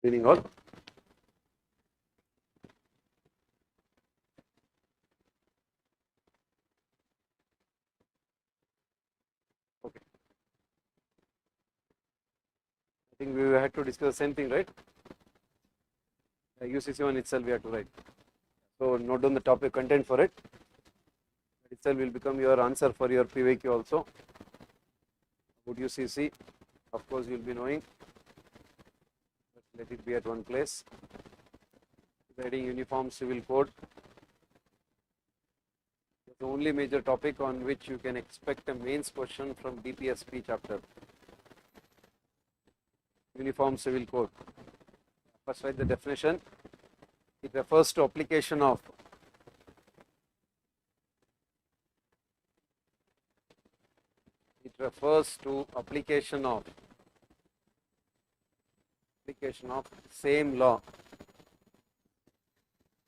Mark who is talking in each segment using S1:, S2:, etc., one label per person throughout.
S1: Good evening all. Okay. I think we had to discuss the same thing, right? UCC1 itself we have to write. So note down the topic content for it. That itself will become your answer for your PYQ also. Would UCC? Of course, you will be knowing. But let it be at one place. Writing Uniform Civil Code. The only major topic on which you can expect a mains question from DPSP chapter. Uniform Civil Code. First write the definition. It refers to application of same law.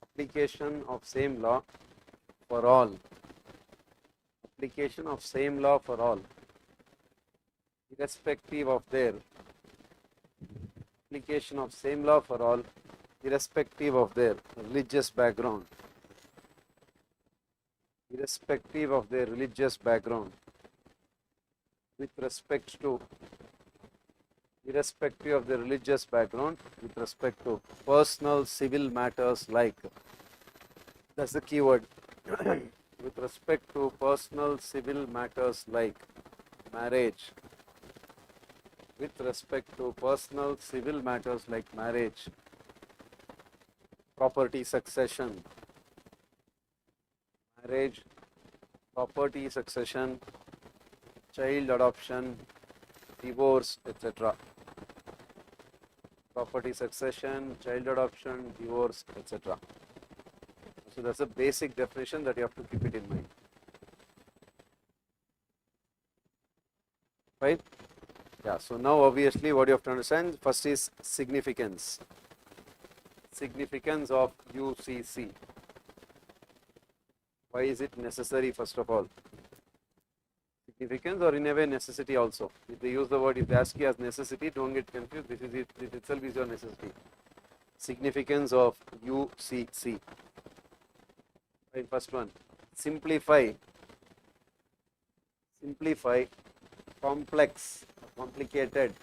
S1: Application of same law for all. Application of same law for all, irrespective of their application of same law for all, irrespective of their religious background. Irrespective of their religious background, with respect to irrespective of their religious background, with respect to personal civil matters like, that's the keyword, with respect to personal civil matters like marriage, with respect to personal civil matters like marriage, property succession, marriage, property succession, child adoption, divorce, etc. Property succession, child adoption, divorce, etc. So that's a basic definition that you have to keep it in mind. Right? Yeah, so now obviously what you have to understand first is significance. Significance of UCC. Why is it necessary first of all? Significance, or in a way necessity also. If they use the word, if they ask you as necessity, don't get confused. This is it, it itself is your necessity. Significance of UCC. Right, first one, simplify complex, complicated,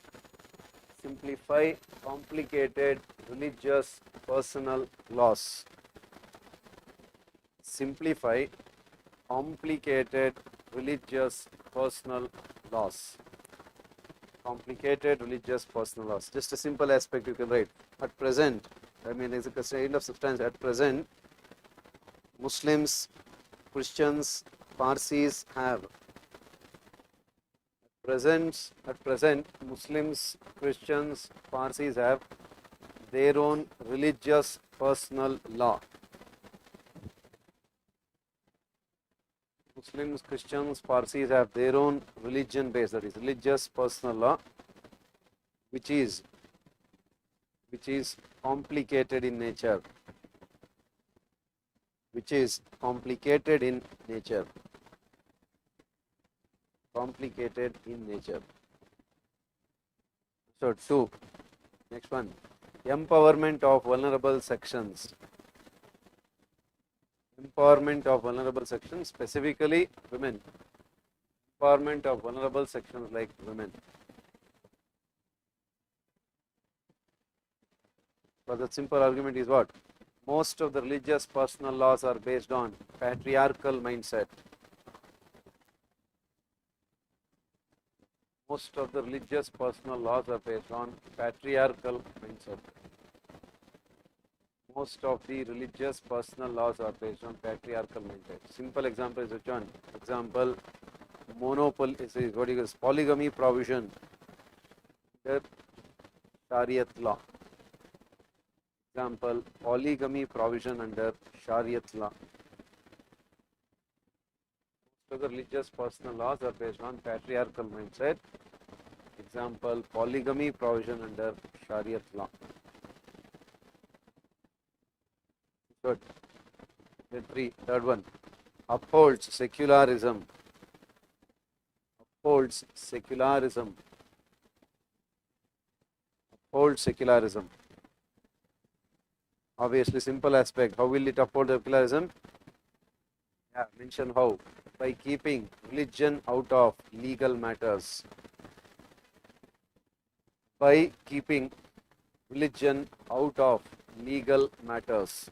S1: simplify complicated religious personal laws. Simplify complicated religious personal laws. Complicated religious personal laws. Just a simple aspect you can write. At present, I mean, as a kind of substance, at present, Muslims, Christians, Parsis have. At present, Muslims, Christians, Parsis have their own religious personal law. Muslims, Christians, Parsis have their own religion based, that is religious personal law, which is complicated in nature. Which is complicated in nature. Complicated in nature. So 2. Next one. Empowerment of vulnerable sections. Empowerment of vulnerable sections, specifically women. Empowerment of vulnerable sections like women. But the simple argument is what? Most of the religious personal laws are based on patriarchal mindset. Most of the religious personal laws are based on patriarchal mindset. Most of the religious personal laws are based on patriarchal mindset. Simple example is which one? Example, monopoly is what you call polygamy provision under Shariat law. Example, polygamy provision under Shariat law. So the religious personal laws are based on patriarchal mindset. Example, polygamy provision under Shariat law. Good. Then third one, upholds secularism. Upholds secularism. Upholds secularism. Obviously, simple aspect. How will it uphold the secularism? Yeah, mention how. By keeping religion out of legal matters. By keeping religion out of legal matters.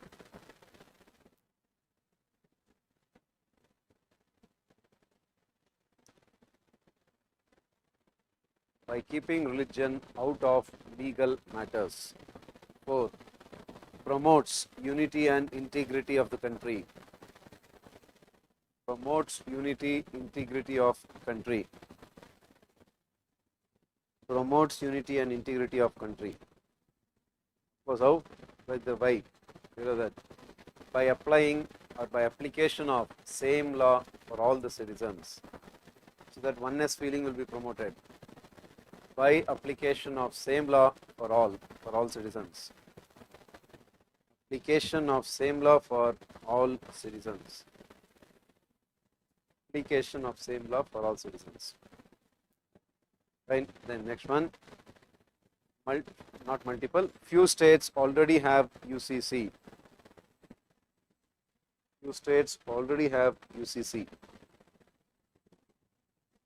S1: By keeping religion out of legal matters. 4. Promotes unity and integrity of the country. Promotes unity, integrity of country. Promotes unity and integrity of country. Because how? By the by. You know that. By applying or by application of same law for all the citizens. So that oneness feeling will be promoted. By application of same law for all citizens. Application of same law for all citizens. Application of same law for all citizens. Right. Then next one. Not multiple. Few states already have UCC. Few states already have UCC.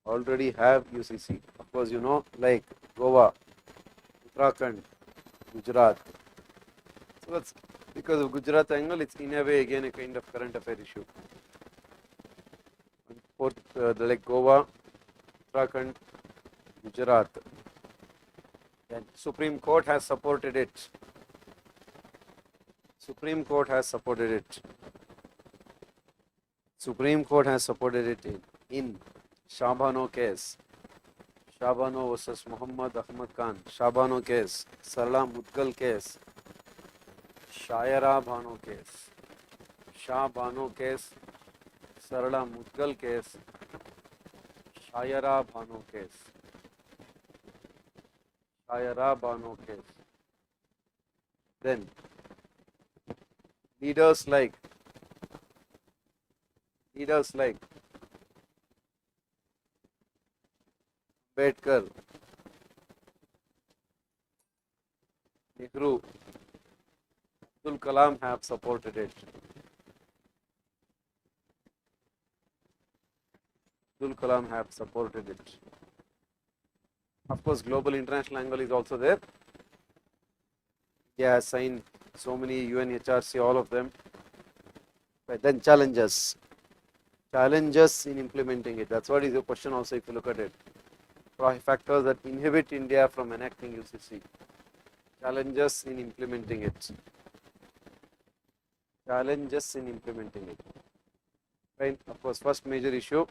S1: Already have UCC. Of course, you know, like Goa, Uttarakhand, Gujarat. So that's because of Gujarat angle, it's in a way again a kind of current affair issue. Fourth, like Goa, Uttarakhand, Gujarat. And Supreme Court has supported it. Supreme Court has supported it. Supreme Court has supported it in Shabano case. Shabano versus Muhammad Ahmad Khan. Shabano case. Sarla Mudgal case. Shayara Bhano case. Shah Bano case. Sarla Mudgal case. Shayara Bhano case. Shayara Bano case. Then leaders like Ambedkar, Nehru, Abdul Kalam have supported it. Abdul Kalam have supported it. Of course, global international angle is also there. India has signed so many UNHRC, all of them. But then challenges. Challenges in implementing it. That's what is the question also if you look at it. Factors that inhibit India from enacting UCC. Challenges in implementing it. Challenges in implementing it. Right? Of course, first major issue,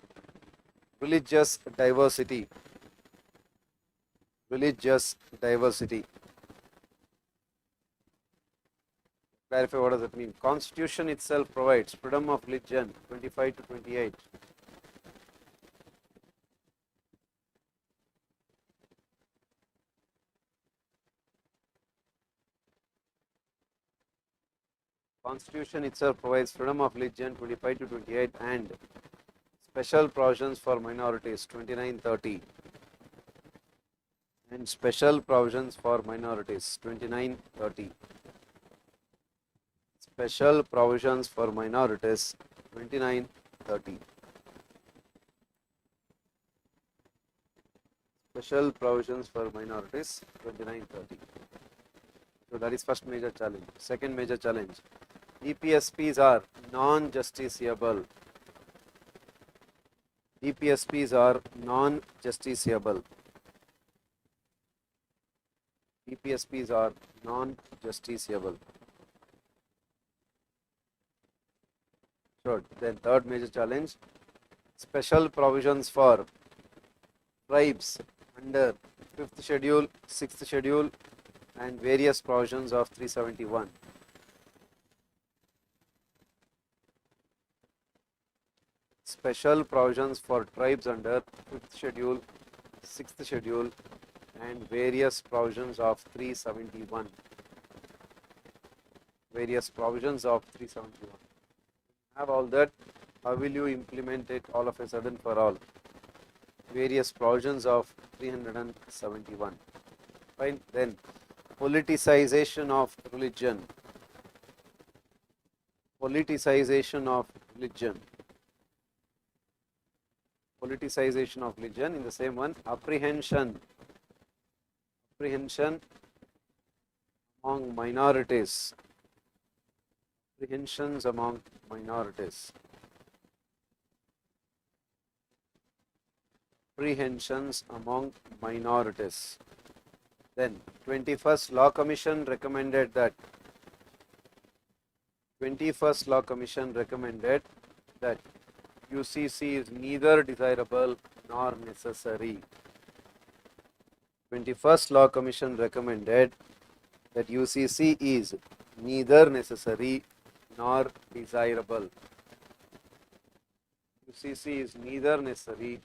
S1: religious diversity. Religious diversity. Clarify what does it mean. Constitution itself provides freedom of religion 25 to 28. Constitution itself provides freedom of religion 25 to 28 and special provisions for minorities 29-30 and special provisions for minorities 29-30. Special provisions for minorities 29-30. Special provisions for minorities 29-30. So that is first major challenge. Second major challenge. DPSPs are non-justiciable. DPSPs are non-justiciable. DPSPs are non-justiciable. Sure. Then third major challenge. Special provisions for tribes under 5th schedule, 6th schedule and various provisions of 371. Special provisions for tribes under 5th schedule, 6th schedule and various provisions of 371. Various provisions of 371. Have all that, how will you implement it all of a sudden for all? Various provisions of 371. Fine. Then politicization of religion. politicization of religion. Politicization of religion. In the same one, apprehension among minorities. Apprehensions among minorities. Apprehensions among minorities. Then 21st Law Commission recommended that 21st Law Commission recommended that UCC is neither desirable nor necessary. 21st Law Commission recommended that UCC is neither necessary nor desirable. UCC is neither necessary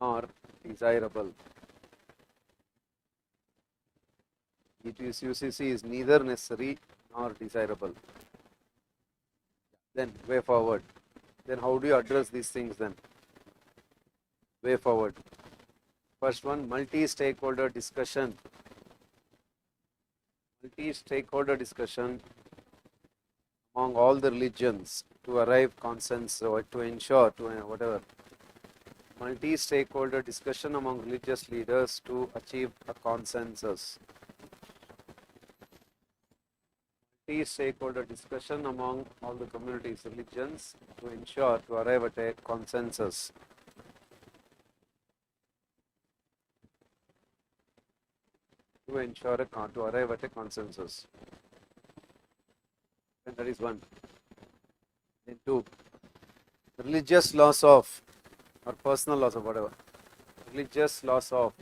S1: nor desirable. UCC is neither necessary nor desirable. Then way forward. Then how do you address these things then? Way forward. First one, multi-stakeholder discussion. Multi-stakeholder discussion among all the religions to arrive consensus or to ensure whatever. Multi-stakeholder discussion among religious leaders to achieve a consensus. Multi-stakeholder discussion among all the communities, religions to ensure to arrive at a consensus. To arrive at a consensus. And that is one. Then two, religious loss of or personal loss of whatever. Religious loss of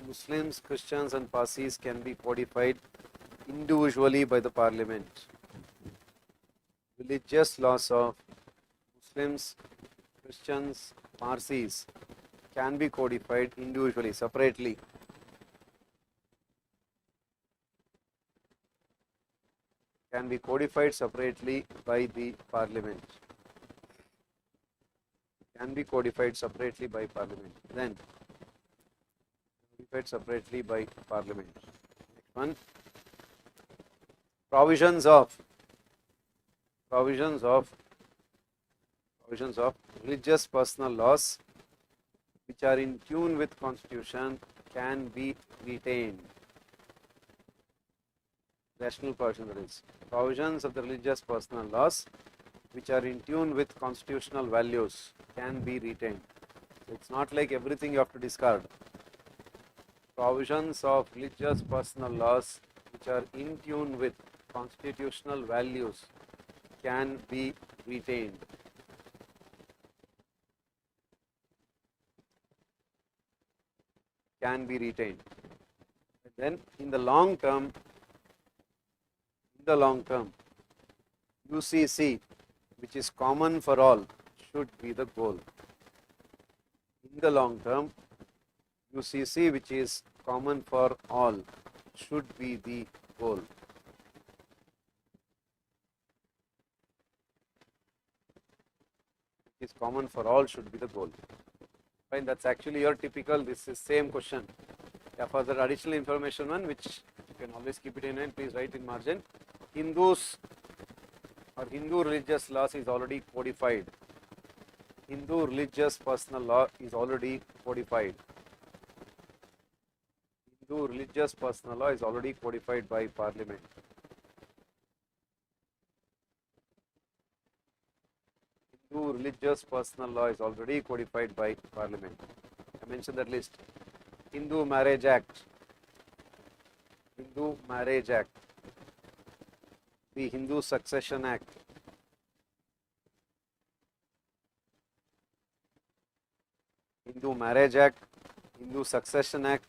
S1: Muslims, Christians and Parsis can be codified individually by the parliament. Religious loss of Muslims, Christians, Parsis can be codified individually, separately. Can be codified separately by the parliament. Can be codified separately by parliament. Then, codified separately by parliament. Next one. Provisions of religious personal laws which are in tune with constitution can be retained. Rational provision, that is. Provisions of the religious personal laws which are in tune with constitutional values can be retained. So it's not like everything you have to discard. Provisions of religious personal laws which are in tune with constitutional values can be retained. Can be retained. And then in the long term, UCC, which is common for all, should be the goal. In the long term, UCC, which is common for all, should be the goal. Is common for all should be the goal. Fine, that's actually your typical, this is same question. Yeah, for the additional information one, which you can always keep it in mind, please write in margin. Hindus or Hindu religious laws is already codified. Hindu religious personal law is already codified. Hindu religious personal law is already codified by parliament. Hindu religious personal law is already codified by parliament. I mentioned that list. Hindu Marriage Act. Hindu Marriage Act. The Hindu Succession Act. Hindu Marriage Act. Hindu Succession Act.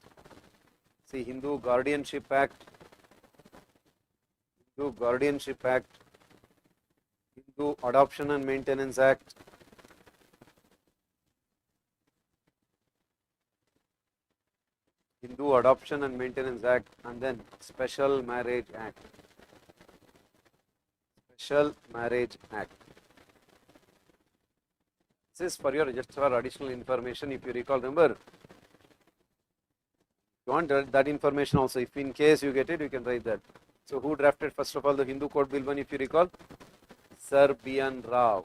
S1: See, Hindu Guardianship Act. Hindu Guardianship Act. Hindu Adoption and Maintenance Act. Hindu Adoption and Maintenance Act, and then Special Marriage Act. Special Marriage Act. This is for your just for additional information. If you recall, remember, you want that information also. If in case you get it, you can write that. So, who drafted first of all the Hindu Code Bill 1? If you recall, Sir B.N. Rao.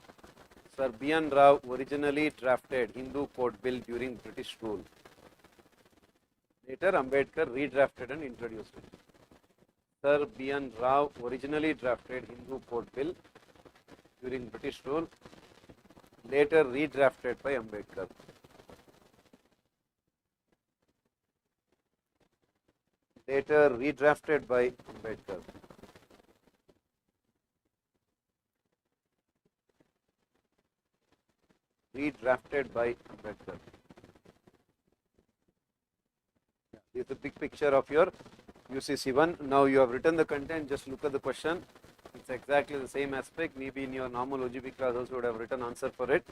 S1: Sir B.N. Rao originally drafted Hindu Code Bill during British rule. Later, Ambedkar redrafted and introduced it. Sir B.N. Rao originally drafted Hindu Code Bill during British rule. Later, redrafted by Ambedkar. Later, redrafted by Ambedkar. Redrafted by Ambedkar. This is the big picture of your UCC 1. Now you have written the content, just look at the question. It's exactly the same aspect. Maybe in your normal OGB class also would have written answer for it.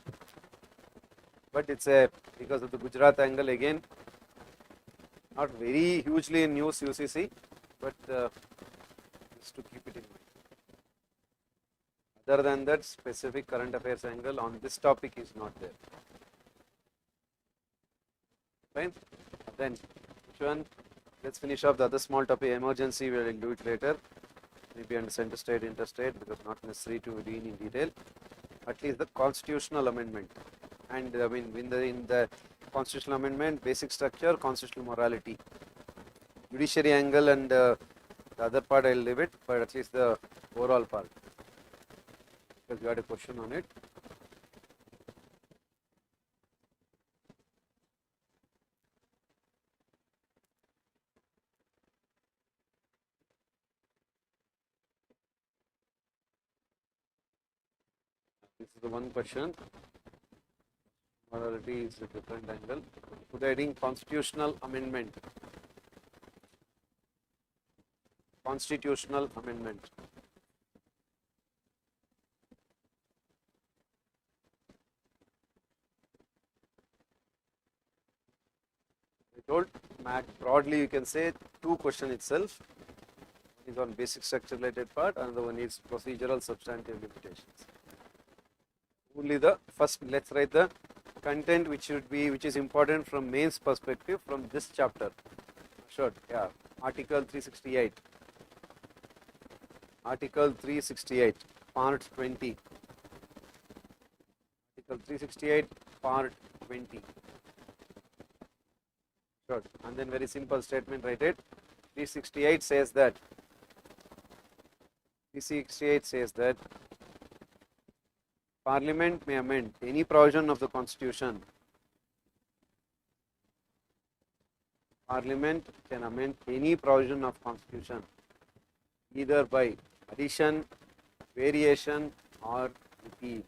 S1: But it's because of the Gujarat angle again, not very hugely in news UCC, but just to keep it in mind. Other than that, specific current affairs angle on this topic is not there. Fine. Then which one? Let's finish off the other small topic, emergency. We will do it later. Maybe under center state, interstate, because not necessary to read in detail. At least the constitutional amendment. And I mean, in the constitutional amendment, basic structure, constitutional morality. Judiciary angle and the other part I will leave it, but at least the overall part. Because you had a question on it. This is the one question. Morality is a different angle. Put the heading constitutional amendment. Constitutional amendment. I told broadly you can say two questions itself. One is on basic structure related part, another one is procedural substantive limitations. Only the first, let's write the content which is important from mains perspective from this chapter. Sure, yeah. Article 368. Article 368, part 20. Article 368, part 20. Sure. And then very simple statement, write it. 368 says that. 368 says that Parliament may amend any provision of the Constitution. Parliament can amend any provision of Constitution either by addition, variation or repeal.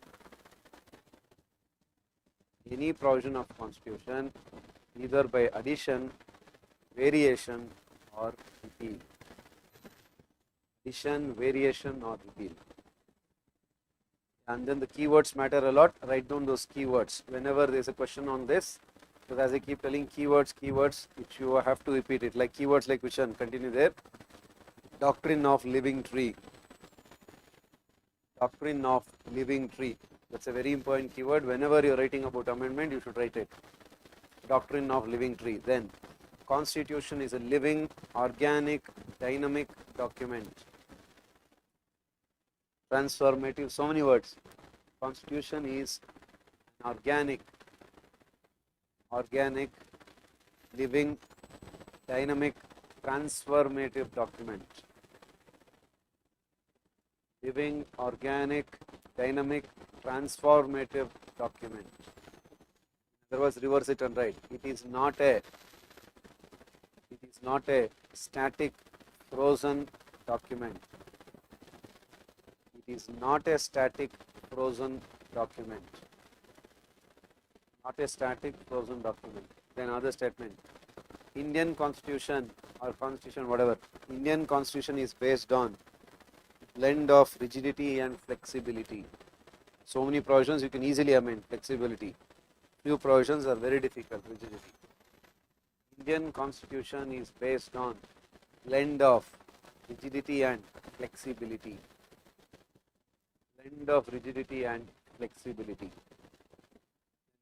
S1: Any provision of Constitution either by addition, variation or repeal. Addition, variation or repeal. And then the keywords matter a lot. Write down those keywords whenever there is a question on this. Because as I keep telling, keywords, which you have to repeat it. Like keywords like which one? Continue there. Doctrine of living tree. Doctrine of living tree. That's a very important keyword. Whenever you are writing about amendment, you should write it. Doctrine of living tree. Then, Constitution is a living, organic, dynamic document. Transformative, so many words. Constitution is an organic, living, dynamic, transformative document. Living, organic, dynamic, transformative document. Otherwise, reverse it and write. It is not a static, frozen document. It is not a static, frozen document. Not a static, frozen document. Then other statement. Indian Constitution or Constitution, whatever. Indian Constitution is based on blend of rigidity and flexibility. So many provisions you can easily amend. Flexibility. Few provisions are very difficult. Rigidity. Indian Constitution is based on blend of rigidity and flexibility. Blend of rigidity and flexibility.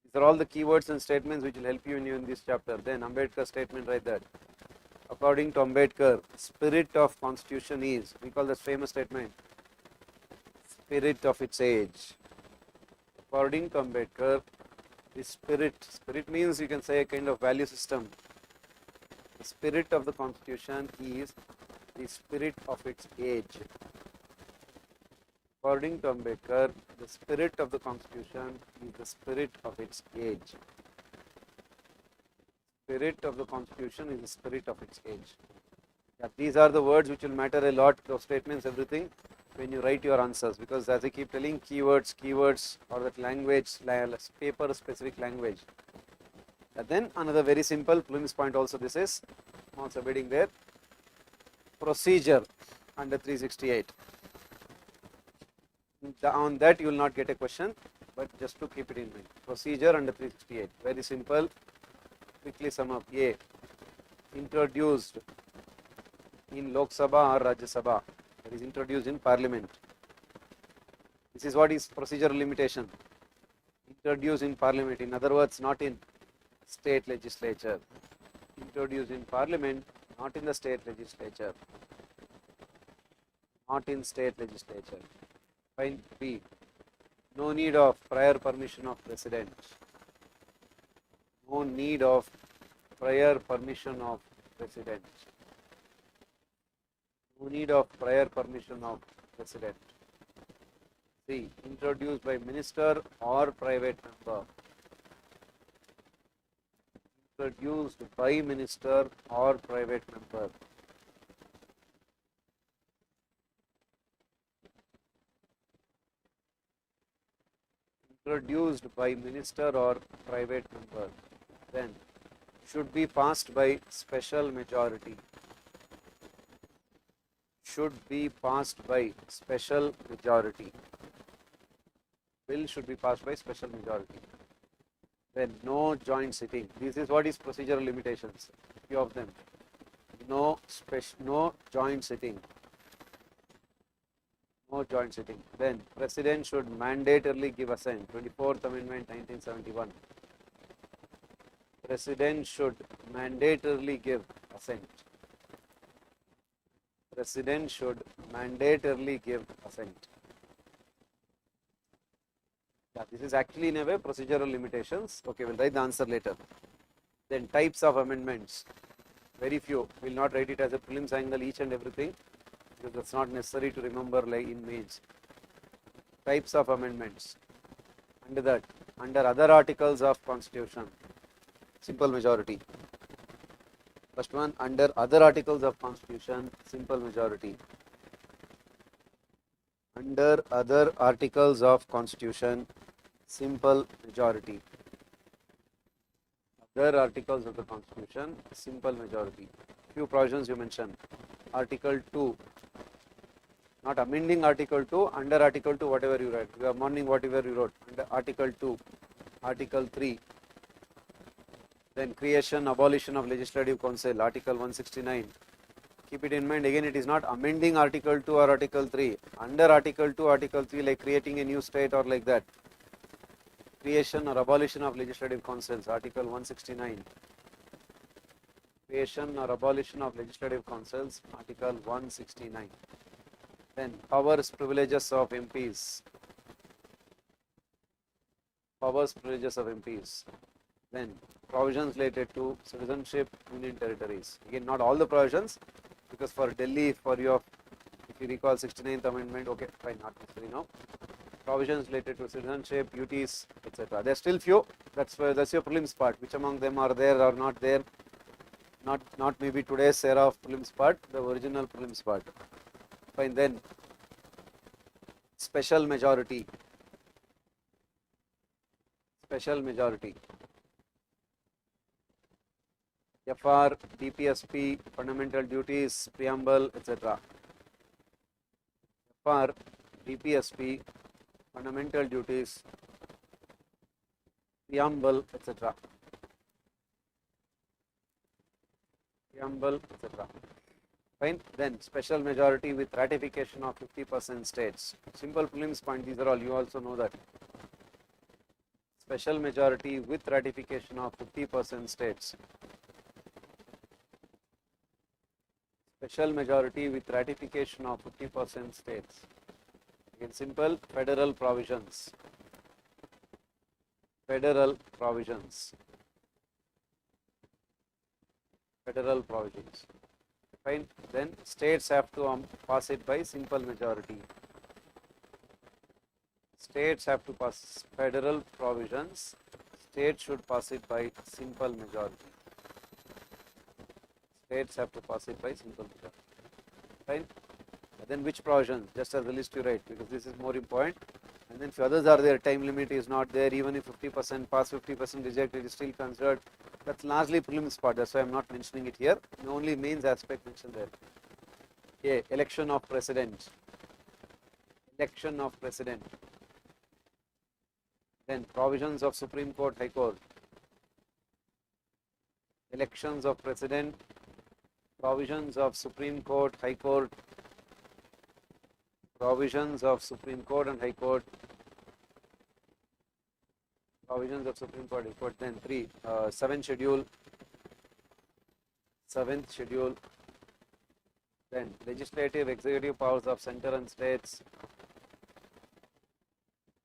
S1: These are all the keywords and statements which will help you in this chapter. Then Ambedkar statement, write that. According to Ambedkar, spirit of Constitution is, we call this famous statement, spirit of its age. According to Ambedkar, the spirit means you can say a kind of value system. The spirit of the constitution is the spirit of its age. According to Ambedkar, the spirit of the constitution is the spirit of its age. Spirit of the constitution is the spirit of its age. Yeah, these are the words which will matter a lot, those statements, everything, when you write your answers, because as I keep telling, keywords or that language, paper specific language. And then another very simple prelims point also, this is also reading there, procedure under 368. On that you will not get a question, but just to keep it in mind. Procedure under 368, very simple. Quickly sum up. A, introduced in Lok Sabha or Rajya Sabha, that is introduced in Parliament. This is what is procedural limitation. Introduced in Parliament, in other words, not in state legislature. Introduced in Parliament, not in the state legislature. Not in state legislature. Fine. B, no need of prior permission of President. No need of prior permission of President. No need of prior permission of President. C, introduced by minister or private member. Introduced by minister or private member. Introduced by minister or private member. Then should be passed by special majority. Should be passed by special majority. Bill should be passed by special majority. Then no joint sitting. This is what is procedural limitations. Few of them. No joint sitting. No joint sitting. Then President should mandatorily give assent. 24th Amendment 1971. President should mandatorily give assent. President should mandatorily give assent. Yeah, this is actually in a way procedural limitations. Okay, we'll write the answer later. Then types of amendments. Very few. We'll not write it as a prelims angle each and everything, because that's not necessary to remember like in mains. Types of amendments. Under that, under other articles of Constitution, simple majority. First one, under other articles of Constitution, simple majority. Under other articles of Constitution, simple majority. Other articles of the Constitution, simple majority. Few provisions you mentioned. Article 2, not amending Article 2, under Article 2 whatever you write. You are morning whatever you wrote. Under Article 2, Article 3. Then creation, abolition of Legislative Council, Article 169. Keep it in mind, again it is not amending Article 2 or Article 3. Under Article 2, Article 3, like creating a new state or like that. Creation or abolition of Legislative Councils, Article 169. Creation or abolition of Legislative Councils, Article 169. Then powers, privileges of MPs. Powers, privileges of MPs. Then provisions related to citizenship, union territories. Again, not all the provisions, because for Delhi, for your, if you recall 69th Amendment, okay, fine, not necessary now. Provisions related to citizenship, duties, etc. There are still few. That's your prelims part. Which among them are there or not there? Not maybe today's era of prelims part, the original prelims part. Fine. Then special majority. Special majority. FR, DPSP, fundamental duties, preamble, etc. FR, DPSP, fundamental duties, preamble, etc. Preamble, etc. Fine. Then special majority with ratification of 50% states. Simple prelims point, these are all, you also know that. Special majority with ratification of 50% states. Special majority with ratification of 50% states. Again, simple federal provisions. Federal provisions. Federal provisions. Fine. Then states have to pass it by simple majority. States have to pass federal provisions. States should pass it by simple majority. States have to pass it by simple majority. Fine. Then which provisions? Just as the list you write, because this is more important. And then if others are there, time limit is not there. Even if 50% pass, 50% reject, it is still considered. That's largely prelims part. That's why I'm not mentioning it here. The only mains aspect mentioned there. Okay, election of president. Election of president. Then provisions of Supreme Court, High Court. Elections of president. Provisions of Supreme Court, High Court. Provisions of Supreme Court and High Court. Provisions of Supreme Court, High Court. Then 3, 7th schedule. 7th schedule. Then legislative, executive powers of center and states.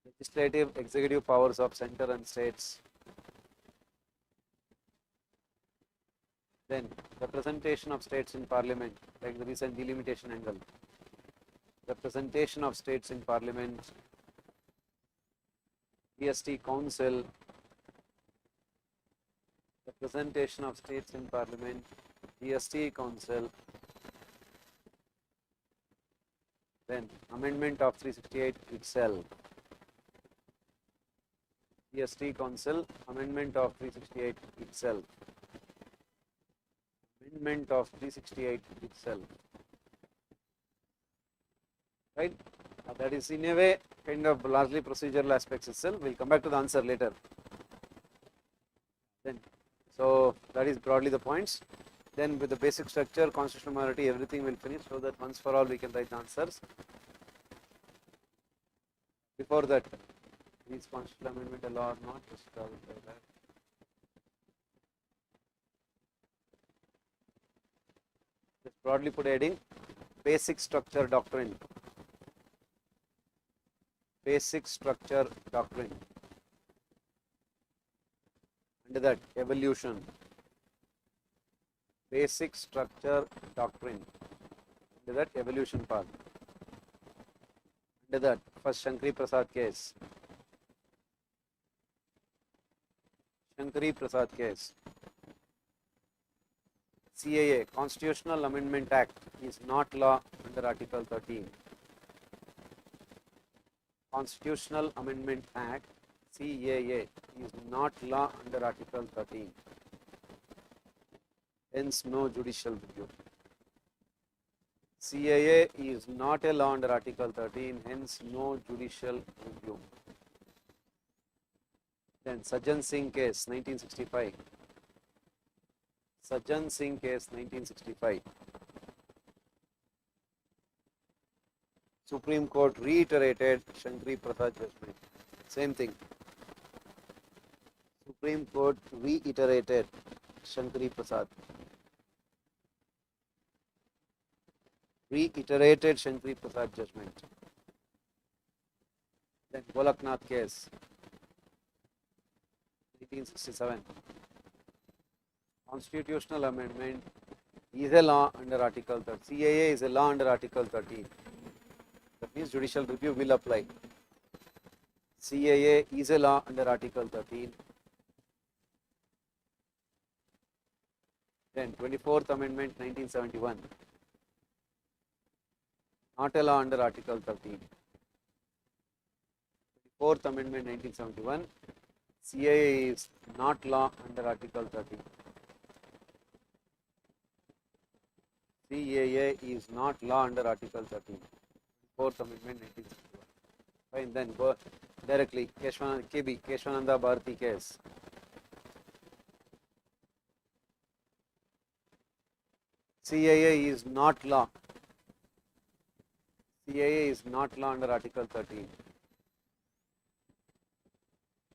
S1: Legislative, executive powers of center and states. Then representation of states in parliament, like the recent delimitation angle. Representation of states in parliament. GS-2 council. Representation of states in parliament. GS-2 council. Then amendment of 368 itself. GS-2 council, amendment of 368 itself. Amendment of 368 itself. Right? That is in a way kind of largely procedural aspects itself. We'll come back to the answer later. Then, so that is broadly the points. Then with the basic structure, constitutional majority, everything will finish so that once for all we can write the answers. Before that, is constitutional amendment a law or not? Just that. Just broadly put heading, basic structure doctrine. Basic structure doctrine. Under that, evolution. Basic structure doctrine. Under that, evolution part. Under that, first Shankari Prasad case. Shankari Prasad case. CAA, Constitutional Amendment Act, is not law under Article 13. Constitutional Amendment Act, CAA, is not law under Article 13. Hence, no judicial review. CAA is not a law under Article 13, hence no judicial review. Then Sajjan Singh case, 1965. Sajjan Singh case, 1965. Supreme Court reiterated Shankari Prasad judgment. Same thing. Supreme Court reiterated Shankari Prasad. Reiterated Shankari Prasad judgment. Then Golaknath case, 1967. Constitutional amendment is a law under Article 13. CAA is a law under Article 13. That means judicial review will apply. CAA is a law under Article 13. Then 24th Amendment 1971. Not a law under Article 13. 24th Amendment 1971. CAA is not law under Article 13. CAA is not law under Article 13. 4th Amendment 1961. Fine, then go directly. Keshwananda Bharati case. CAA is not law. CAA is not law under Article 13.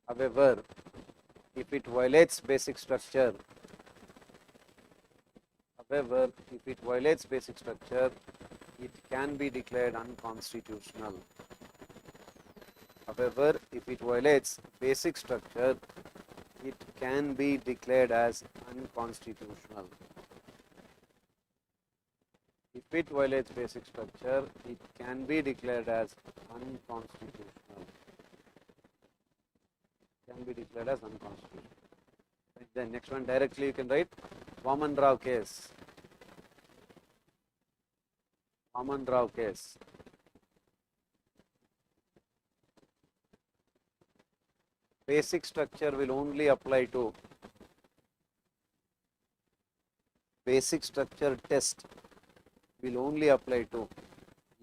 S1: However, if it violates basic structure, it can be declared unconstitutional. However, if it violates basic structure, it can be declared as unconstitutional. If it violates basic structure, it can be declared as unconstitutional. Can be declared as unconstitutional. Then next one, directly you can write Vaman Rao case. Vaman Rao case. Basic structure will only apply to basic structure test will only apply to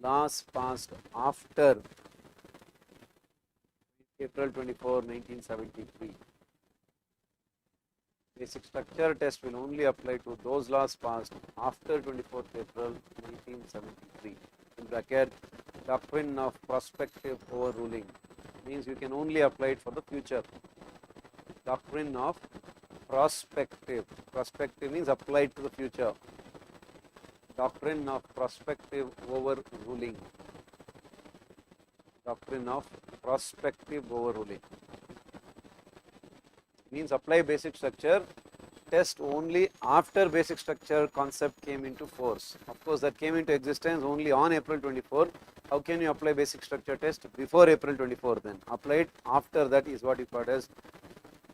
S1: laws passed after April 24, 1973. Basic structure test will only apply to those laws passed after 24th April 1973. In bracket, doctrine of prospective overruling means you can only apply it for the future. Doctrine of prospective. Prospective means applied to the future. Doctrine of prospective overruling. Doctrine of prospective overruling means apply basic structure test only after basic structure concept came into force. Of course, that came into existence only on April 24. How can you apply basic structure test before April 24 then? Apply it after that is what you call as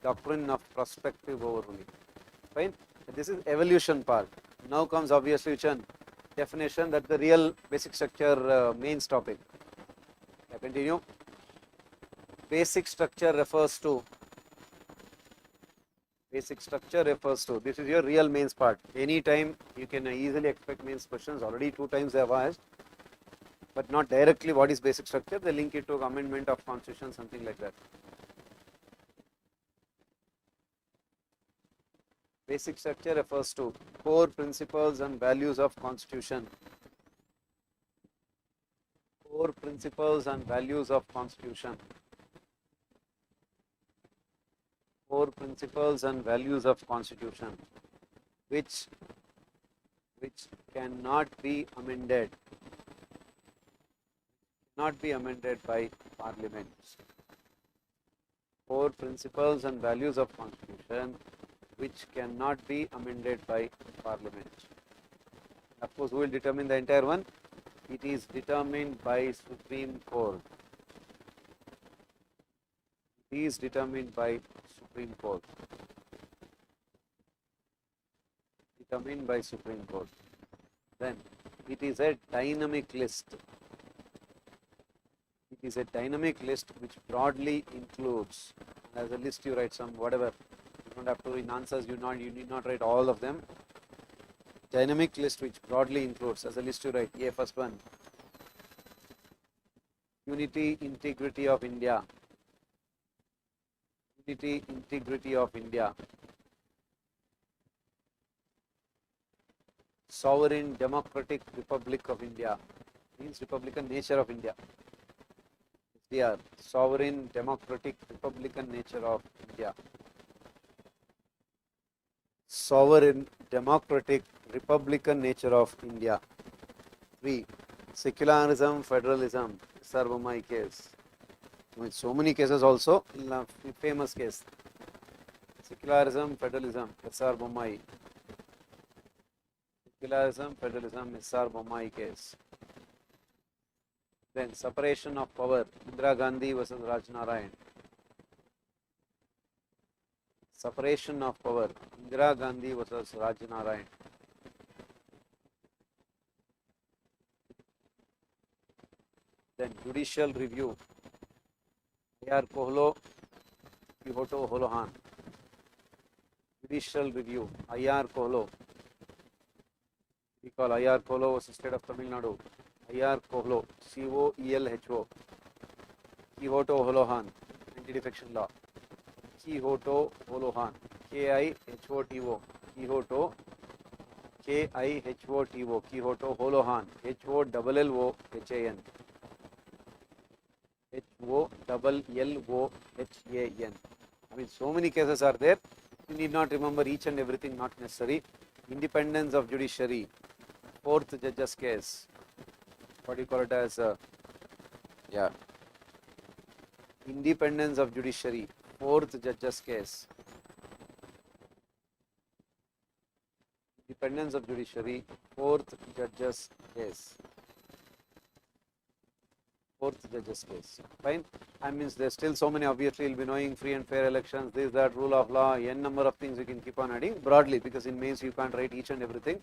S1: doctrine of prospective overruling. Fine. This is evolution part. Now comes obviously which one? Definition, that the real basic structure mains topic. I continue. Basic structure refers to this is your real mains part. Anytime you can easily expect mains questions. Already 2 times they have asked, but not directly what is basic structure. They link it to amendment of constitution, something like that. Basic structure refers to core principles and values of constitution. Core principles and values of constitution. Core principles and values of constitution, which cannot be amended. Not be amended by Parliament. Core principles and values of constitution which cannot be amended by Parliament. Of course, who will determine the entire one? It is determined by Supreme Court. It is determined by Supreme Court. Determined by Supreme Court. Then it is a dynamic list. It is a dynamic list which broadly includes, as a list you write some whatever. You don't have to, in answers you need not write all of them. Dynamic list which broadly includes, as a list you write, first one, unity, integrity of India. Unity, integrity of India. Sovereign Democratic Republic of India, means Republican nature of India. SDR, Sovereign Democratic Republican nature of India. Sovereign Democratic Republican nature of India. 3. Secularism, federalism, Sarvamai case. With so many cases also, famous case. Secularism, federalism, S.R. Bommai. Secularism, federalism, S.R. Bommai case. Then separation of power, Indira Gandhi versus Raj Narayan. Separation of power, Indira Gandhi versus Raj Narayan. Then judicial review, A.R. Kohlo, Kihoto Holohan. Judicial review, I.R. Kohlo. We call I.R. Kohlo versus State of Tamil Nadu. I.R. Kohlo, C-O-E-L-H-O. Kihoto Holohan, anti-defection law. Kihoto Holohan, K-I-H-O-T-O. Kihoto, K-I-H-O-T-O. Kihoto Holohan, H-O-L-L-O-H-A-N. H-O-L-L-O-H-A-N. I mean, so many cases are there. You need not remember each and everything, not necessary. Independence of judiciary. 4th judge's case. What do you call it as? Independence of judiciary, fourth judge's case. Independence of judiciary, fourth judge's case. Fourth judge's case. Fine. I means there's still so many, obviously you'll be knowing free and fair elections, this, that, rule of law, n number of things you can keep on adding broadly, because in mains you can't write each and everything.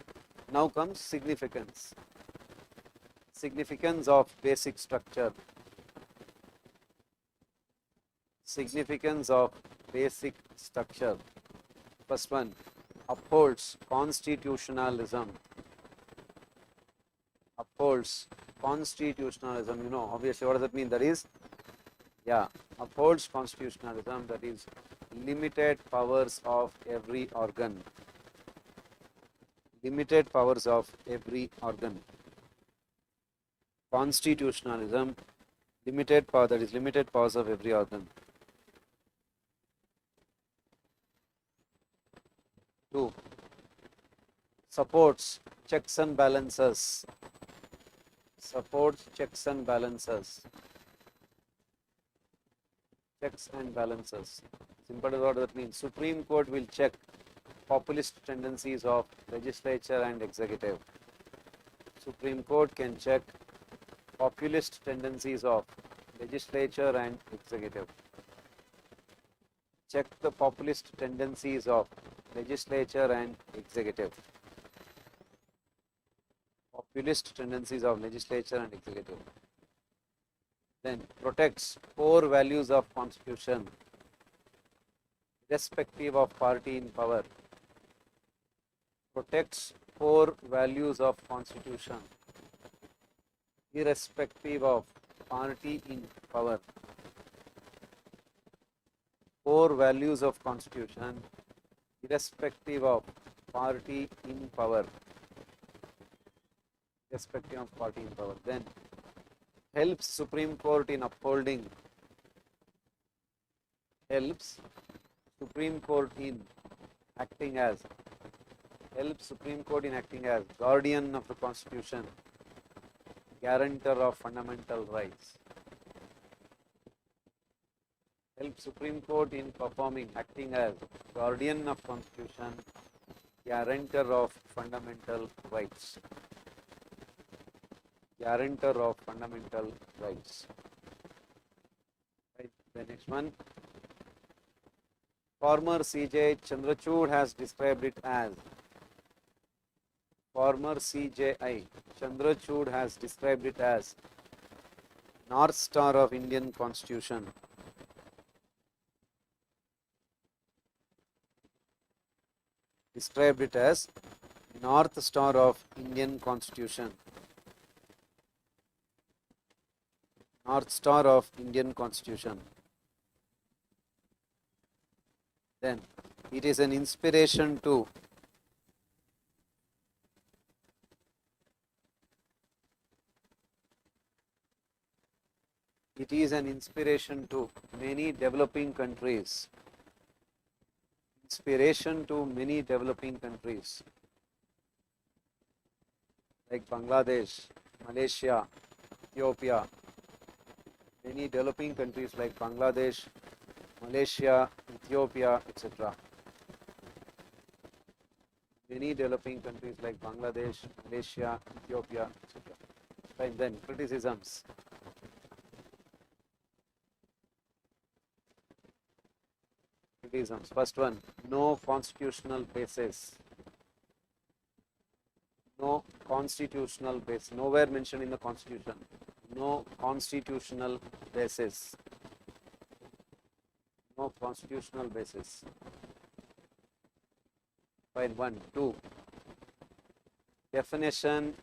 S1: Now comes significance. Significance of basic structure. Significance of basic structure. First one, upholds constitutionalism. Upholds constitutionalism. You know, obviously, what does that mean? That is, yeah, upholds constitutionalism, that is, limited powers of every organ. Limited powers of every organ. Constitutionalism, limited power, that is, limited powers of every organ. 2. Supports checks and balances. Supports checks and balances. Checks and balances. Simple as what that means. Supreme Court will check populist tendencies of legislature and executive. Supreme Court can check populist tendencies of legislature and executive. Check the populist tendencies of legislature and executive. Populist tendencies of legislature and executive. Then protects core values of constitution, irrespective of party in power. Protects core values of constitution, irrespective of party in power. Core values of constitution, irrespective of party in power. Irrespective of party in power. Then helps Supreme Court in upholding. Helps Supreme Court in acting as. Helps Supreme Court in acting as guardian of the Constitution, guarantor of fundamental rights. Helps Supreme Court in performing, acting as guardian of Constitution, guarantor of fundamental rights. Guarantor of fundamental rights. Right. The next one. Former CJ Chandrachud has described it as. Former CJI Chandrachud has described it as North Star of Indian Constitution. Described it as North Star of Indian Constitution. North Star of Indian Constitution. Then it is an inspiration to many developing countries. Inspiration to many developing countries like Bangladesh, Malaysia, Ethiopia. Many developing countries like Bangladesh, Malaysia, Ethiopia, etc. Many developing countries like Bangladesh, Malaysia, Ethiopia, etc. Fine. Then criticisms. Criticisms. First one, no constitutional basis. No constitutional basis. Nowhere mentioned in the Constitution. No constitutional basis. No constitutional basis. Fine. 1. 2. Definition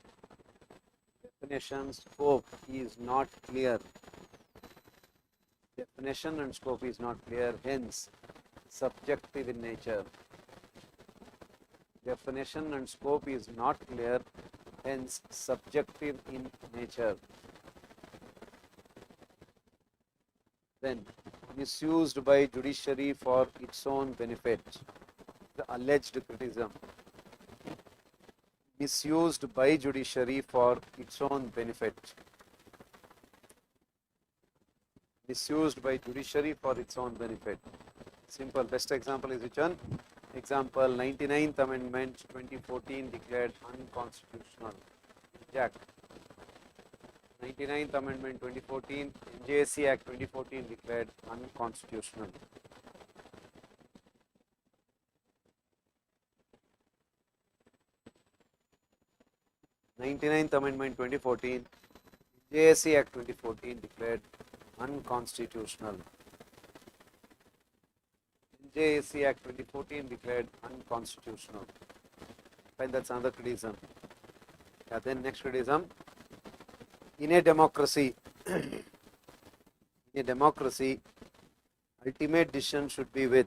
S1: scope is not clear. Definition and scope is not clear, hence subjective in nature. Definition and scope is not clear, hence subjective in nature. Then misused by judiciary for its own benefit. The alleged criticism. Misused by judiciary for its own benefit. misused by judiciary for its own benefit. Simple. Best example is which one? Example 99th Amendment 2014 declared unconstitutional. Jack. 99th Amendment 2014, NJSC Act 2014 declared unconstitutional. Ninety-ninth Amendment 2014, JSC Act 2014 declared unconstitutional. JSC Act 2014 declared unconstitutional. Fine, that's another criticism. Yeah, then next criticism. In a democracy, ultimate decision should be with.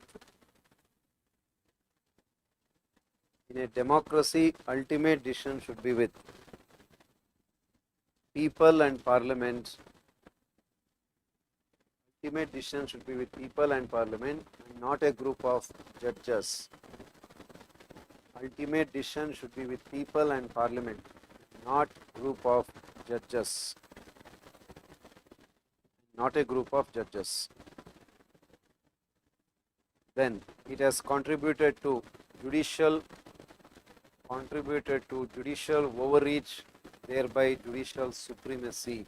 S1: In a democracy, ultimate decision should be with people and parliament. Ultimate decision should be with people and parliament, and not a group of judges. Ultimate decision should be with people and parliament, not group of judges. Not a group of judges. Then it has contributed to judicial overreach, thereby judicial supremacy.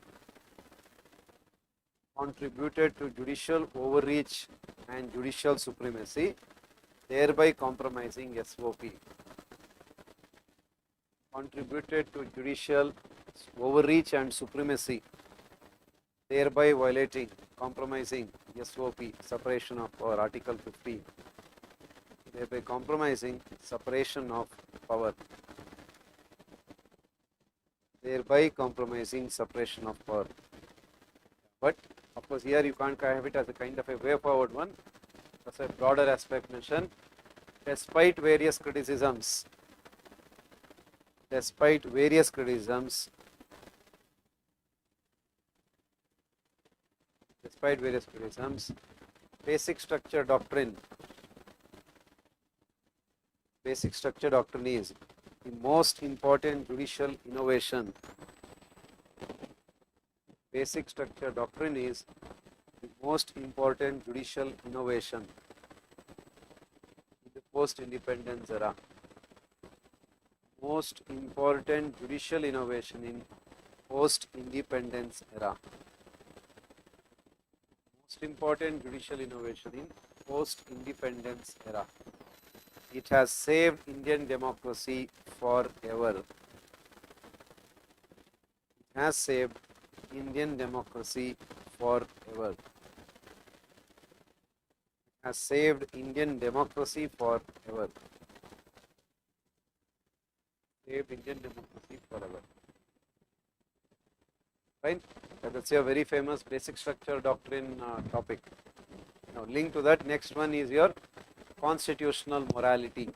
S1: Contributed to judicial overreach and judicial supremacy, thereby compromising SOP. Contributed to judicial overreach and supremacy, thereby violating, compromising SOP, separation of power, Article 15, thereby compromising separation of power, thereby compromising separation of power. But of course here you can't have it as a kind of a way forward one, that's a broader aspect mentioned. Despite various criticisms, basic structure doctrine is the most important judicial innovation. Basic structure doctrine is the most important judicial innovation in the post-independence era. Most important judicial innovation in post-independence era. Most important judicial innovation in post-independence era. It has saved Indian democracy forever. It has saved Indian democracy forever. It has saved Indian democracy forever. Saved Indian democracy forever. Right? That's a very famous basic structure doctrine topic. Now, linked to that, next one is your constitutional morality.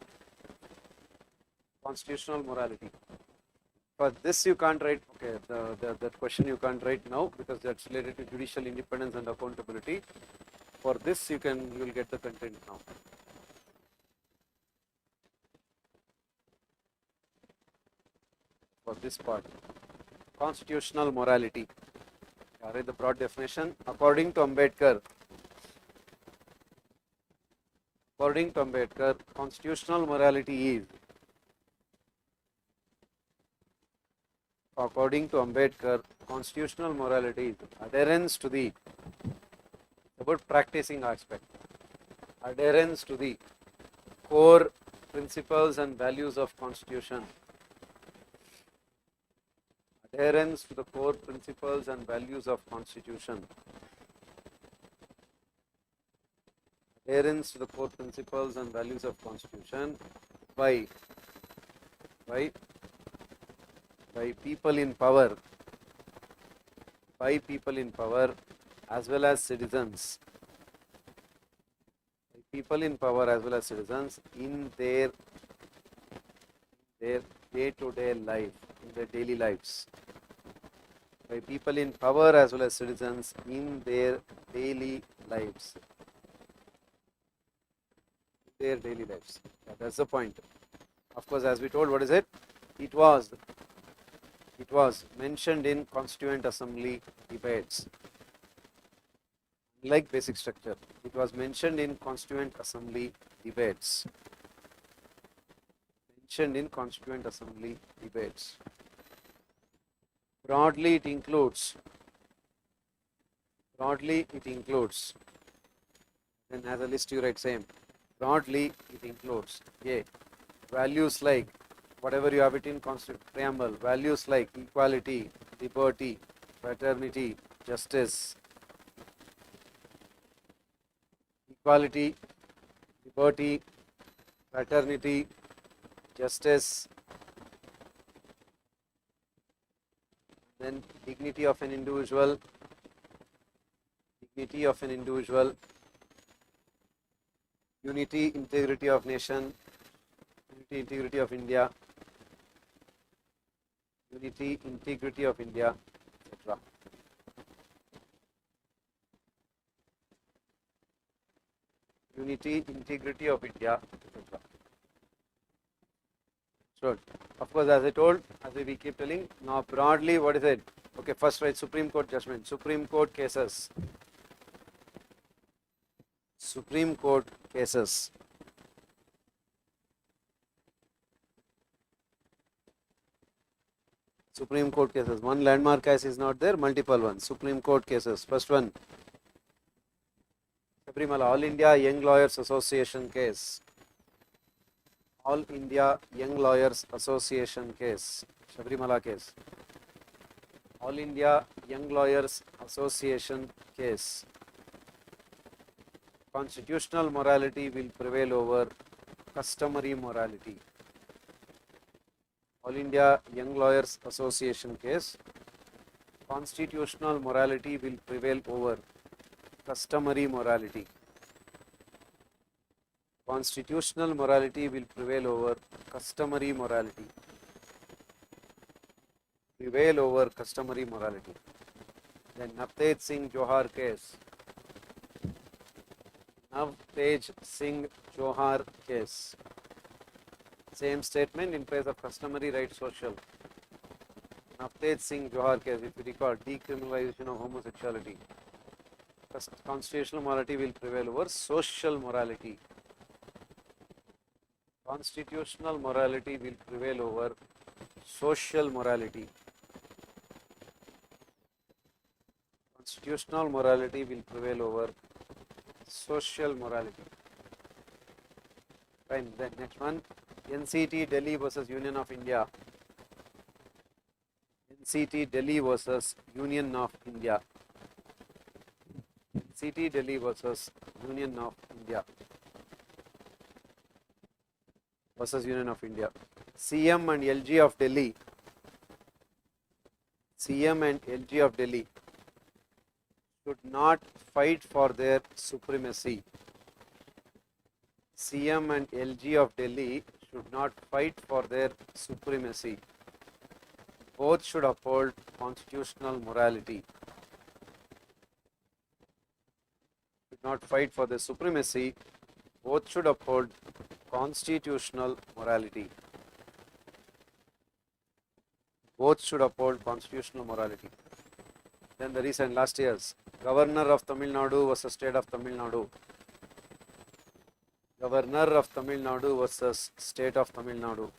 S1: Constitutional morality. For this you can't write, okay, that question you can't write now because that's related to judicial independence and accountability. For this you will get the content now. For this part, constitutional morality. I read the broad definition. According to Ambedkar, constitutional morality is, adherence to the, about practicing aspect, adherence to the core principles and values of Constitution. Adherence to the core principles and values of Constitution. Adherence to the core principles and values of Constitution by people in power, as well as citizens. By people in power as well as citizens in their day-to-day life, in their daily lives. By people in power as well as citizens in their daily lives. Yeah, that's the point. Of course, as we told, what is it? It was mentioned in Constituent Assembly debates. Like basic structure, it was mentioned in Constituent Assembly debates. Mentioned in Constituent Assembly debates. Broadly, it includes. Then as a list you write same. Broadly, it includes A. Values like whatever you have it in Constituent preamble. Values like equality, liberty, fraternity, justice. Equality, liberty, fraternity, justice, then dignity of an individual, unity, integrity of nation, unity, integrity of India, etc. Unity, integrity of India, etc. So, of course, as I told, as we keep telling, now broadly, what is it? Okay, first write Supreme Court judgment, Supreme Court cases. Supreme Court cases. Supreme Court cases. One landmark case is not there, multiple ones. Supreme Court cases. First one, Sabrimala, All India Young Lawyers Association case. All India Young Lawyers Association case. Sabrimala case. All India Young Lawyers Association case. Constitutional morality will prevail over customary morality. All India Young Lawyers Association case. Constitutional morality will prevail over customary morality. Constitutional morality will prevail over customary morality. Prevail over customary morality. Then Navtej Singh Johar case. Navtej Singh Johar case. Same statement in place of customary right social. Navtej Singh Johar case, if you recall, decriminalization of homosexuality. Constitutional morality will prevail over social morality. Constitutional morality will prevail over social morality. Constitutional morality will prevail over social morality. Fine. Then next one, NCT Delhi versus Union of India. NCT Delhi versus Union of India. NCT Delhi versus Union of India. Versus Union of India. CM and LG of Delhi. CM and LG of Delhi should not fight for their supremacy. CM and LG of Delhi should not fight for their supremacy. Both should uphold constitutional morality. Should not fight for their supremacy. Both should uphold constitutional morality. Both should uphold constitutional morality. Then the recent last years, Governor of Tamil Nadu versus State of Tamil Nadu. Governor of Tamil Nadu versus State of Tamil Nadu.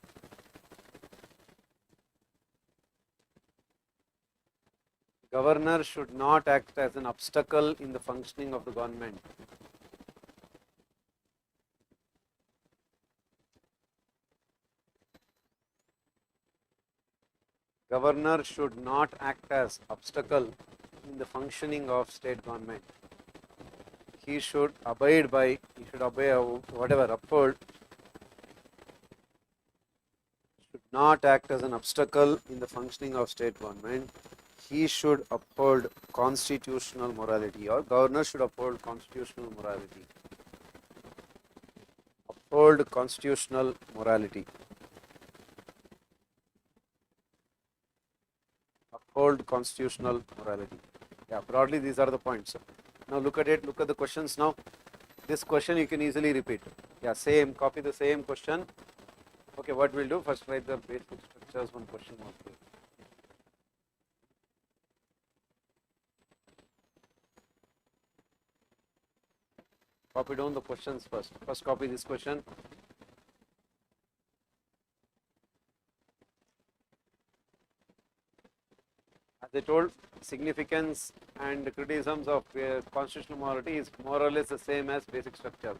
S1: Governor should not act as an obstacle in the functioning of the government. Governor should not act as obstacle in the functioning of state government. He should abide by, whatever, uphold, should not act as an obstacle in the functioning of state government. He should uphold constitutional morality, or governor should uphold constitutional morality. Uphold constitutional morality. Uphold constitutional morality. Yeah, broadly these are the points. Now look at it, look at the questions now. This question you can easily repeat. Yeah, same, copy the same question. Okay, what we'll do, first write the basic structures, one question mark here. Copy down the questions first. First copy this question. As I told, significance and criticisms of constitutional morality is more or less the same as basic structure.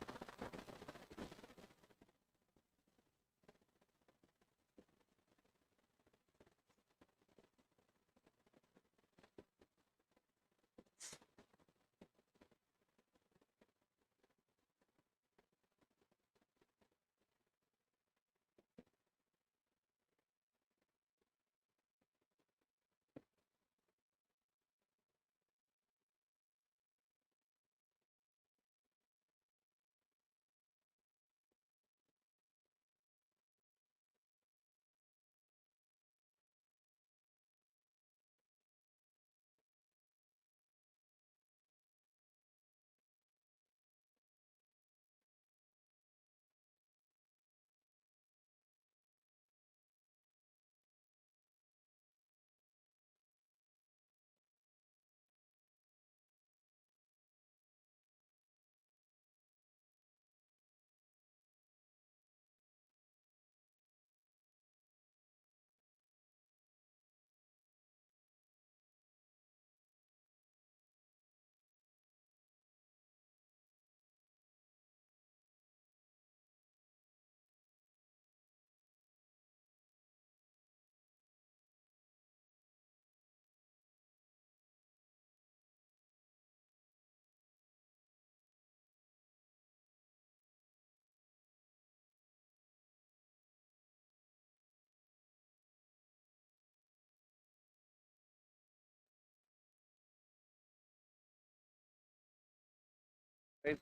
S1: Right?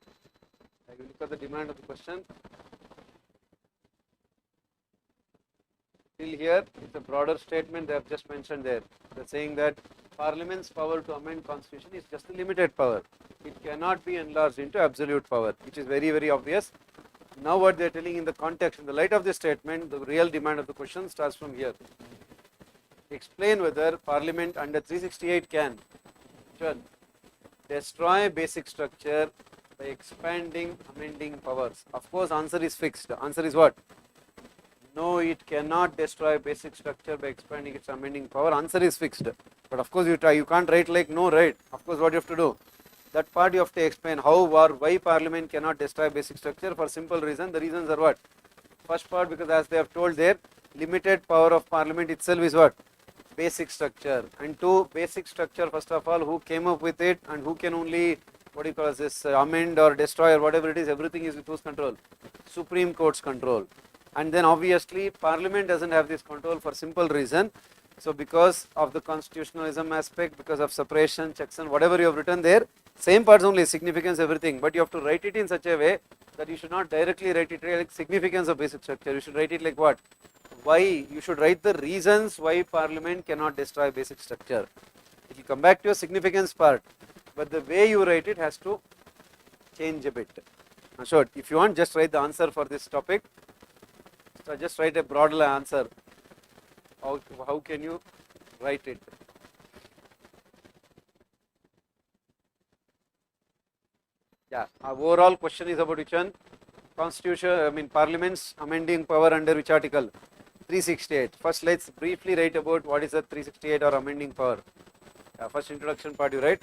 S1: I will look at the demand of the question. Till here, it's a broader statement they have just mentioned there. They're saying that Parliament's power to amend Constitution is just a limited power. It cannot be enlarged into absolute power, which is very, very obvious. Now what they are telling in the context, in the light of this statement, the real demand of the question starts from here. Explain whether Parliament under 368 can destroy basic structure by expanding amending powers. Of course, answer is fixed. The answer is what? No, it cannot destroy basic structure by expanding its amending power. Answer is fixed. But of course, you try. You can't write like no, right? Of course, what you have to do? That part you have to explain how or why Parliament cannot destroy basic structure for simple reason. The reasons are what? First part, because as they have told there, limited power of Parliament itself is what? Basic structure. And two, basic structure, first of all, who came up with it and who can only, what do you call this, amend or destroy or whatever it is, everything is with whose control? Supreme Court's control. And then obviously Parliament doesn't have this control for simple reason. So because of the constitutionalism aspect, because of separation, checks and whatever you have written there, same parts only, significance, everything, but you have to write it in such a way that you should not directly write it like significance of basic structure. You should write it like what? Why? You should write the reasons why Parliament cannot destroy basic structure. It will come back to your significance part, but the way you write it has to change a bit. Sure, if you want, just write the answer for this topic. So just write a broad answer. How can you write it? Yeah, our overall question is about which one? Constitution, Parliament's amending power under which article? 368. First, let's briefly write about what is the 368 or amending power. First introduction part you write.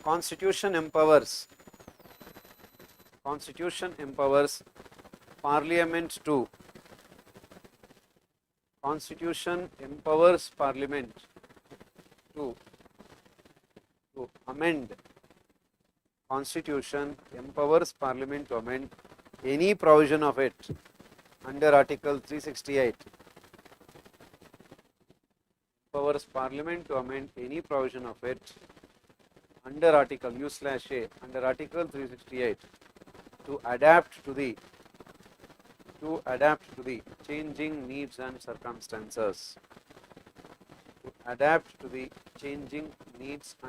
S1: Constitution empowers Parliament to. Constitution empowers Parliament to amend. Constitution empowers Parliament to amend any provision of it under Article 368. Empowers Parliament to amend any provision of it under Article U/A under Article 368 to adapt to the changing needs and circumstances. To adapt to the changing needs to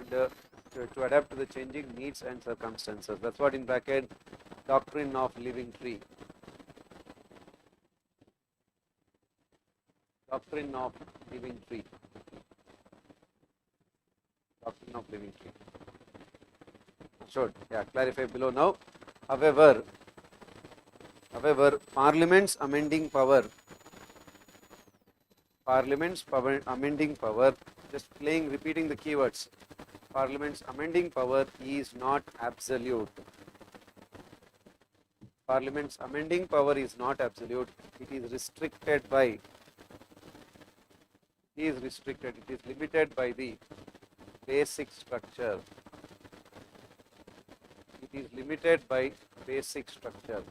S1: adapt to the changing needs and circumstances. That's what in bracket doctrine of living tree. Doctrine of living tree. Doctrine of living tree. Sure. Yeah, clarify below now. However, Parliament's amending power, just repeating the keywords. Parliament's amending power is not absolute. Parliament's amending power is not absolute. It is restricted by. It is limited by the basic structure. It is limited by basic structure,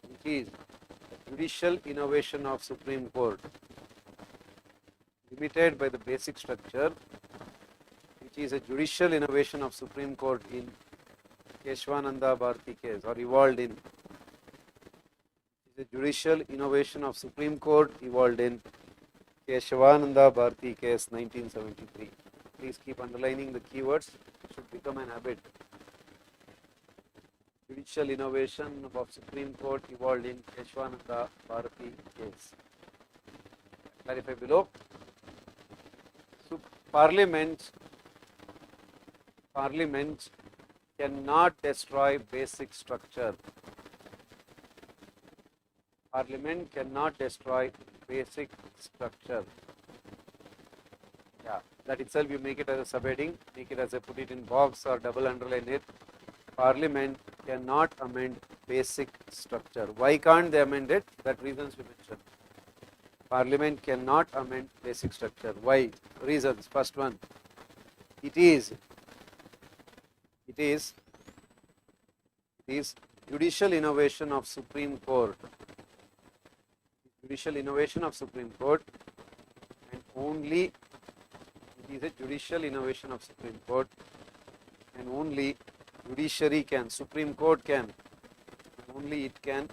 S1: which is the judicial innovation of Supreme Court. Limited by the basic structure, which is a judicial innovation of Supreme Court in Keshwananda Bharati case, or evolved in. It is a judicial innovation of Supreme Court evolved in Keshwananda Bharati case 1973. Please keep underlining the keywords. It should become an habit. Judicial innovation of Supreme Court evolved in Keshwananda Bharati case. Clarify below. So Parliament cannot destroy basic structure. Parliament cannot destroy basic structure. Yeah, that itself you make it as a subheading, make it as a put it in box or double underline it. Parliament cannot amend basic structure. Why can't they amend it? That reasons we mentioned. Parliament cannot amend basic structure. Why? Reasons. First one, it is judicial innovation of Supreme Court. Judicial innovation of Supreme Court, and only it is a judicial innovation of Supreme Court, and only judiciary can, Supreme Court can, only it can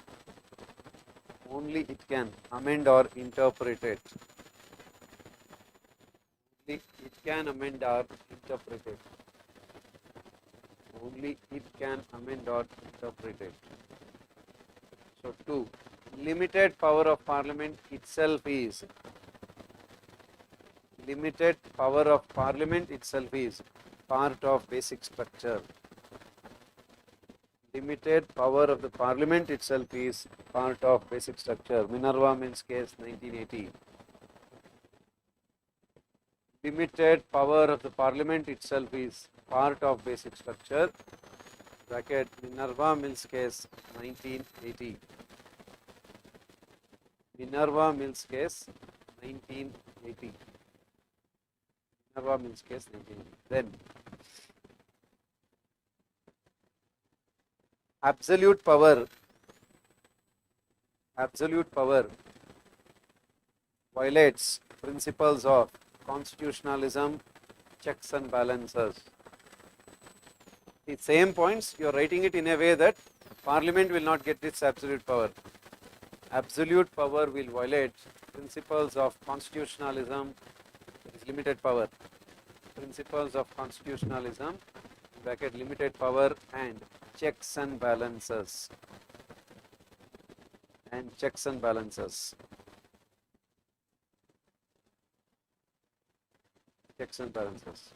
S1: amend or interpret it. Only it can amend or interpret it. Only it can amend or interpret it. So 2, limited power of Parliament itself is. Limited power of Parliament itself is part of basic structure. Limited power of the Parliament itself is part of basic structure. Minerva Mills case 1980. Limited power of the Parliament itself is part of basic structure. Bracket Minerva Mills case 1980. Minerva Mills case 1980. Minerva Mills case 1980. Then absolute power violates principles of constitutionalism, checks and balances. The same points you are writing it in a way that Parliament will not get its absolute power. Absolute power will violate principles of constitutionalism, that is limited power. Principles of constitutionalism, bracket limited power, and checks and balances. And checks and balances. Checks and balances.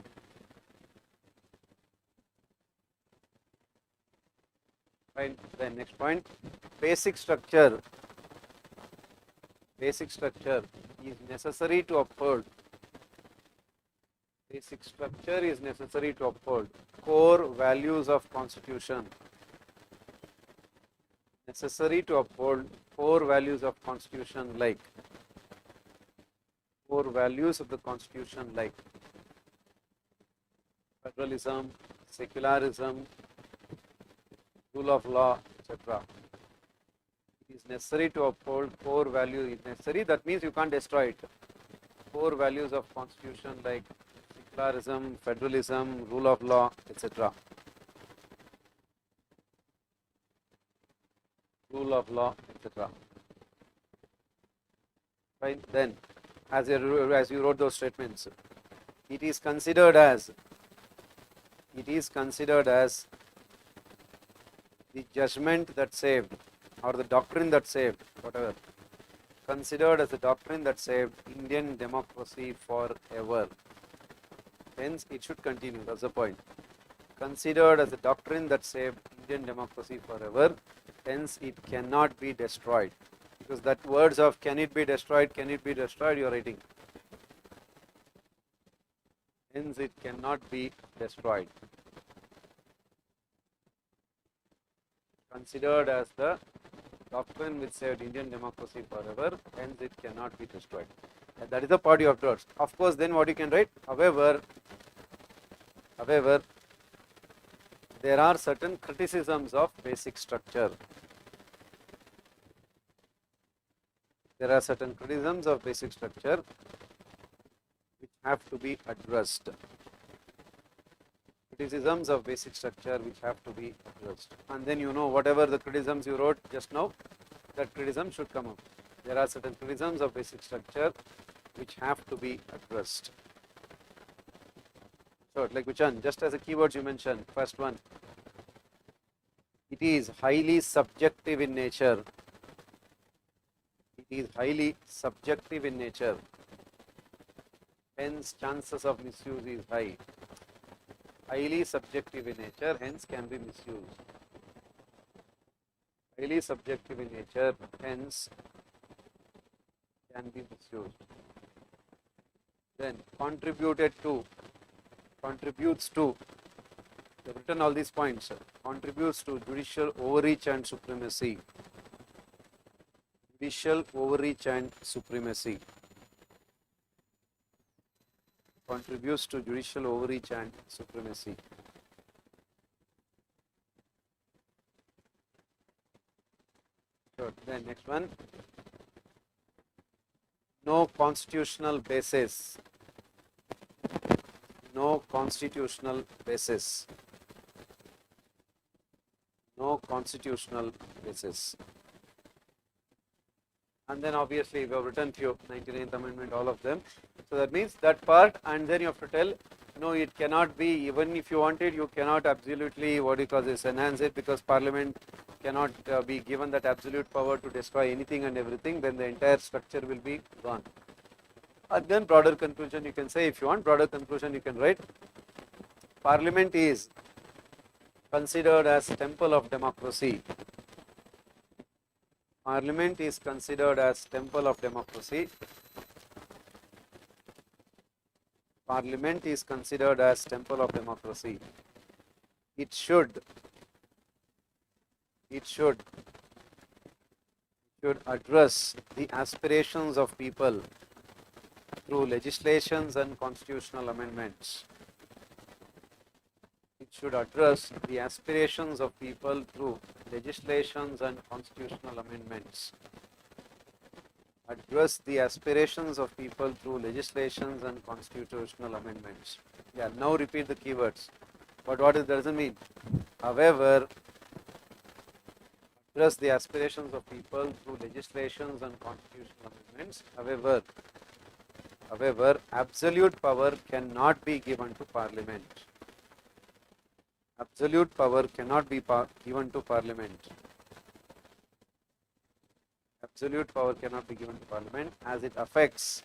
S1: Fine. Then next point, basic structure. Basic structure is necessary to uphold. Basic structure is necessary to uphold core values of Constitution. Necessary to uphold core values of Constitution like. Core values of the Constitution like federalism, secularism, rule of law, etc. It is necessary to uphold core values. It is necessary, that means you can't destroy it. Core values of Constitution like secularism, federalism, rule of law, etc. Rule of law, etc. Fine. Then, as you wrote those statements, it is considered as the judgment that saved, or the doctrine that saved, whatever, considered as the doctrine that saved Indian democracy forever. Hence, it should continue. That's the point. considered as a doctrine that saved Indian democracy forever, hence it cannot be destroyed. Because that words of can it be destroyed, you are writing. Hence it cannot be destroyed. Considered as the doctrine which saved Indian democracy forever, hence it cannot be destroyed. And that is the part you have to write. Of course, then what you can write? However, there are certain criticisms of basic structure. There are certain criticisms of basic structure which have to be addressed. Criticisms of basic structure which have to be addressed. And then you know whatever the criticisms you wrote just now, that criticism should come up. There are certain criticisms of basic structure which have to be addressed. So, like which one? Just as a keywords you mentioned, first one. It is highly subjective in nature. It is highly subjective in nature. Hence, chances of misuse is high. Highly subjective in nature, hence can be misused. Highly subjective in nature, hence can be misused. Then contributes to, they have written all these points, contributes to judicial overreach and supremacy. Judicial overreach and supremacy. Contributes to judicial overreach and supremacy. Good. Then next one. No constitutional basis. No constitutional basis. No constitutional basis. And then obviously we have written few, 99th Amendment, all of them. So that means that part, and then you have to tell, no, it cannot be, even if you want it, you cannot absolutely, what do you call this, enhance it, because Parliament cannot be given that absolute power to destroy anything and everything, then the entire structure will be gone. And then broader conclusion you can say, if you want broader conclusion you can write, Parliament is considered as temple of democracy. Parliament is considered as temple of democracy. Parliament is considered as temple of democracy. It should address the aspirations of people through legislations and constitutional amendments. It should address the aspirations of people through legislations and constitutional amendments. Address the aspirations of people through legislations and constitutional amendments. Yeah, now repeat the keywords. But what it doesn't mean. However, address the aspirations of people through legislations and constitutional amendments. However, absolute power cannot be given to Parliament. Absolute power cannot be given to Parliament. Absolute power cannot be given to Parliament as it affects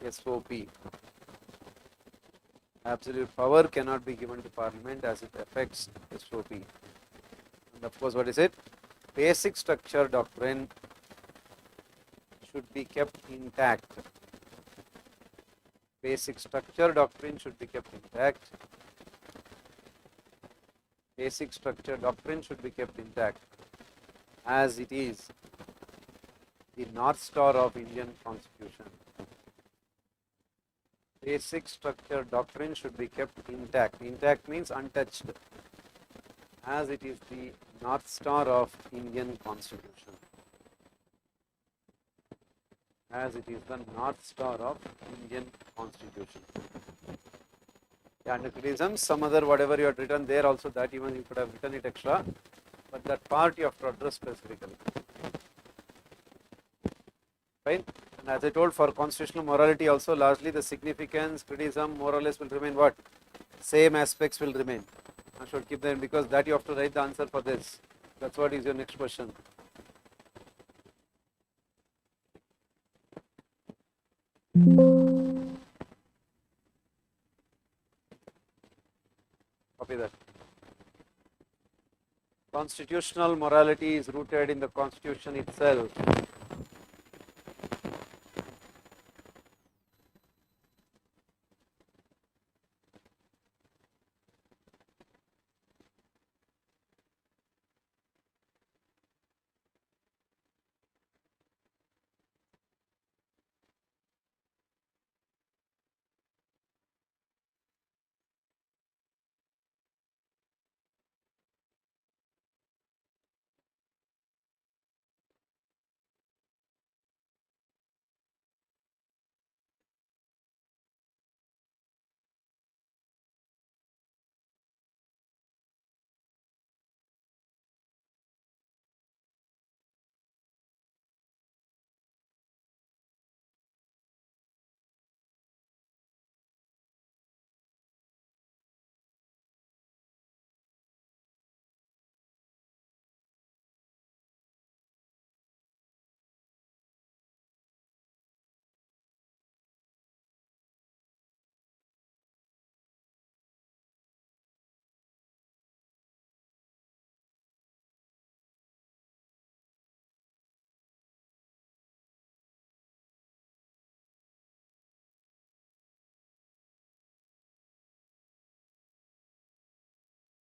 S1: SOP. Absolute power cannot be given to Parliament as it affects SOP. And of course, what is it? Basic structure doctrine should be kept intact. Basic structure doctrine should be kept intact. Basic structure doctrine should be kept intact, as it is the North Star of Indian Constitution. Basic structure doctrine should be kept intact. Intact means untouched, as it is the North Star of Indian Constitution. As it is the North Star of Indian Constitution. Yeah, and the criticisms, some other whatever you had written there also, that even you could have written it extra, but that part you have to address specifically. Fine. And as I told, for constitutional morality also, largely the significance, criticism, more or less will remain what? Same aspects will remain. I should keep them, because that you have to write the answer for this. That's what is your next question. copy that. Constitutional morality is rooted in the constitution itself.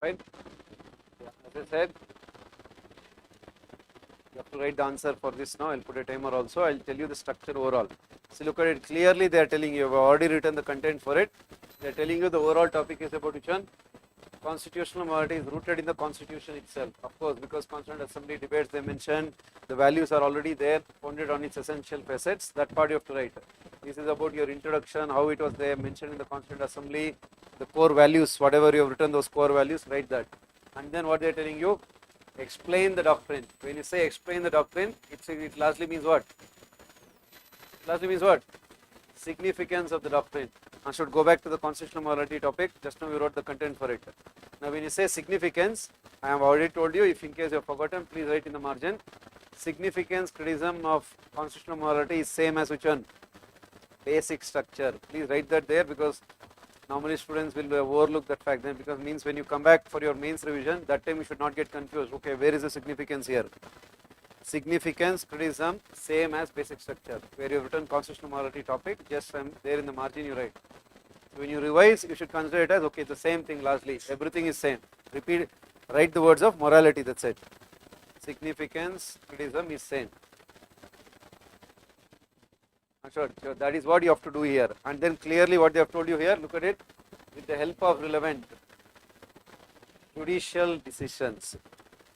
S1: Right? Yeah. As I said, you have to write the answer for this now. I'll put a timer also. I'll tell you the structure overall. So look at it clearly. They are telling you. I've already written the content for it. They are telling you the overall topic is about which one? Constitutional morality is rooted in the constitution itself. Of course, because Constituent Assembly debates, they mentioned the values are already there, founded on its essential facets. That part you have to write. This is about your introduction, how it was there, mentioned in the Constituent Assembly, the core values, whatever you have written, those core values, write that. And then what they are telling you, explain the doctrine. When you say explain the doctrine, it largely means what? Largely means what? Significance of the doctrine. I should go back to the constitutional morality topic. Just now we wrote the content for it. Now when you say significance, I have already told you, if in case you have forgotten, please write in the margin. Significance, criticism of constitutional morality is same as which one? Basic structure. Please write that there, because normally students will overlook that fact then, because means when you come back for your mains revision, that time you should not get confused. Okay, where is the significance here? Significance, criticism, same as basic structure. Where you have written constitutional morality topic, just there in the margin you write. So when you revise, you should consider it as, okay, the same thing largely. Everything is same. Repeat, write the words of morality, that's it. Significance, criticism is same. Sure, that is what you have to do here. And then clearly what they have told you here, look at it, with the help of relevant judicial decisions.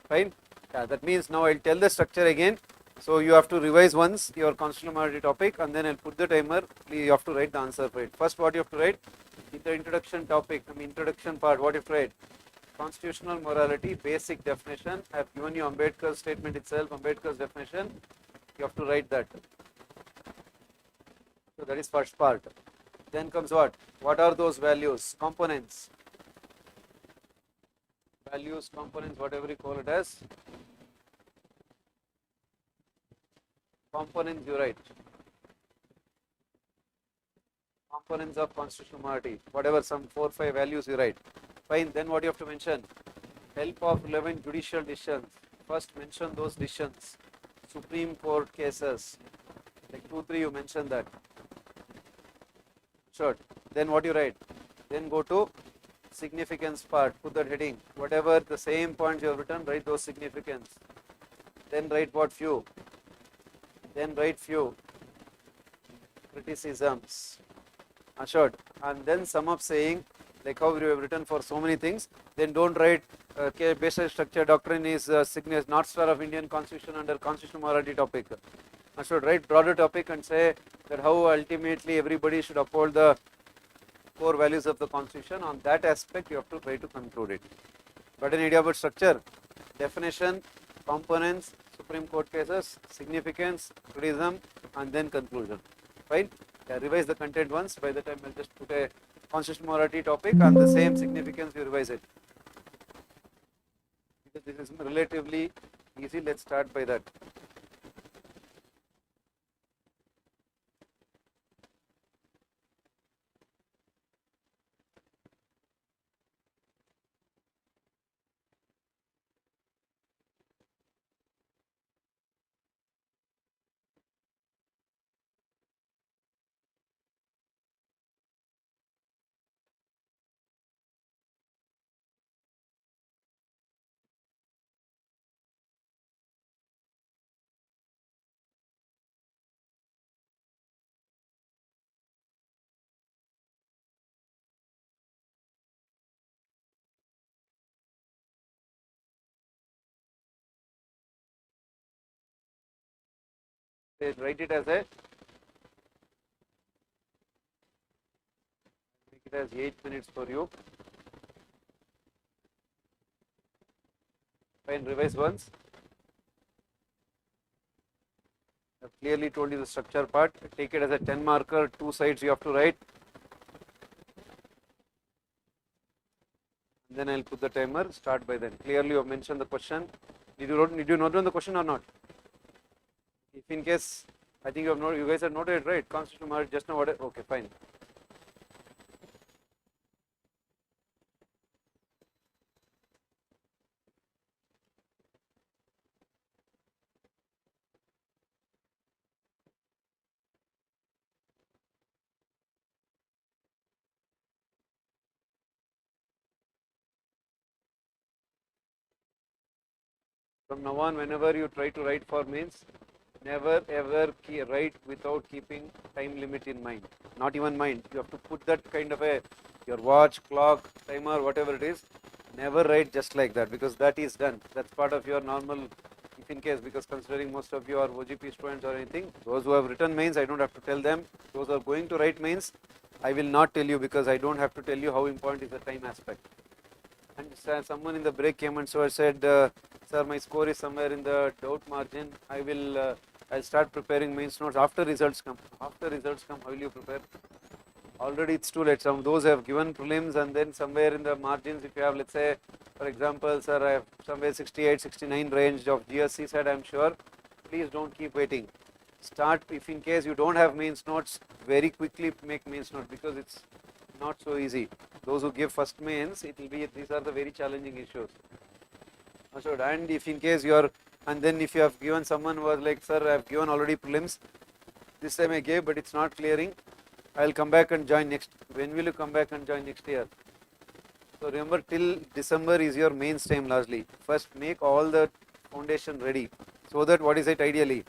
S1: Fine? Yeah, that means now I'll tell the structure again. So you have to revise once your constitutional morality topic, and then I'll put the timer. You have to write the answer for it. First, what you have to write? In the introduction topic, introduction part, what you have to write? Constitutional morality, basic definition. I have given you Ambedkar's statement itself, Ambedkar's definition. You have to write that. So that is first part. Then comes what? What are those values? Components. Values, components, whatever you call it as. Components you write. Components of constitutional morality. Whatever, some 4 or 5 values you write. Fine. Then what you have to mention? Help of relevant judicial decisions. First mention those decisions. Supreme Court cases. Like 2, 3 you mention that. Short. Then what you write? Then go to significance part. Put that heading. Whatever the same points you have written, write those significance. Then write what? Few. Then write few criticisms. Assured. And then sum up saying, like how you have written for so many things. Then don't write basic structure doctrine is North Star of Indian Constitution under constitutional morality topic. I should write broader topic and say that how ultimately everybody should uphold the core values of the constitution. On that aspect you have to try to conclude it. Got an idea about structure? Definition, components, Supreme Court cases, significance, criticism, and then conclusion. Fine? Yeah, revise the content once. By the time I'll just put a constitutional morality topic and the same significance you revise it. Because this is relatively easy, let's start by that. write it as a, make it as 8 minutes for you. Fine, revise once. I've clearly told you the structure part. Take it as a 10 marker, 2 sides you have to write. And then I'll put the timer, start by then. Clearly you have mentioned the question. Did you note down the question or not? If in case, I think you guys have noted, right? Constitutional marriage, just now what, okay, fine. From now on, whenever you try to write for mains, never ever write without keeping time limit in mind. Not even mind. You have to put that kind of a, your watch, clock, timer, whatever it is. Never write just like that, because that is done. That's part of your normal, if in case, because considering most of you are OGP students or anything, those who have written mains, I don't have to tell them. Those who are going to write mains, I will not tell you, because I don't have to tell you how important is the time aspect. And someone in the break came and so I said, sir, my score is somewhere in the doubt margin. I'll start preparing mains notes after results come. After results come, how will you prepare? Already it's too late. Some those have given prelims, and then somewhere in the margins, if you have, let's say, for example, sir, I have somewhere 68, 69 range of GSC said, I'm sure. Please don't keep waiting. Start, if in case you don't have mains notes, very quickly make mains notes, because it's not so easy. Those who give first mains, it will be, these are the very challenging issues. And if in case you are, and then if you have given, someone was like, sir, I have given already prelims, this time I gave, but it's not clearing, I will come back and join next. When will you come back and join next year? So remember, till December is your mains time largely. First make all the foundation ready, so that, what is it ideally?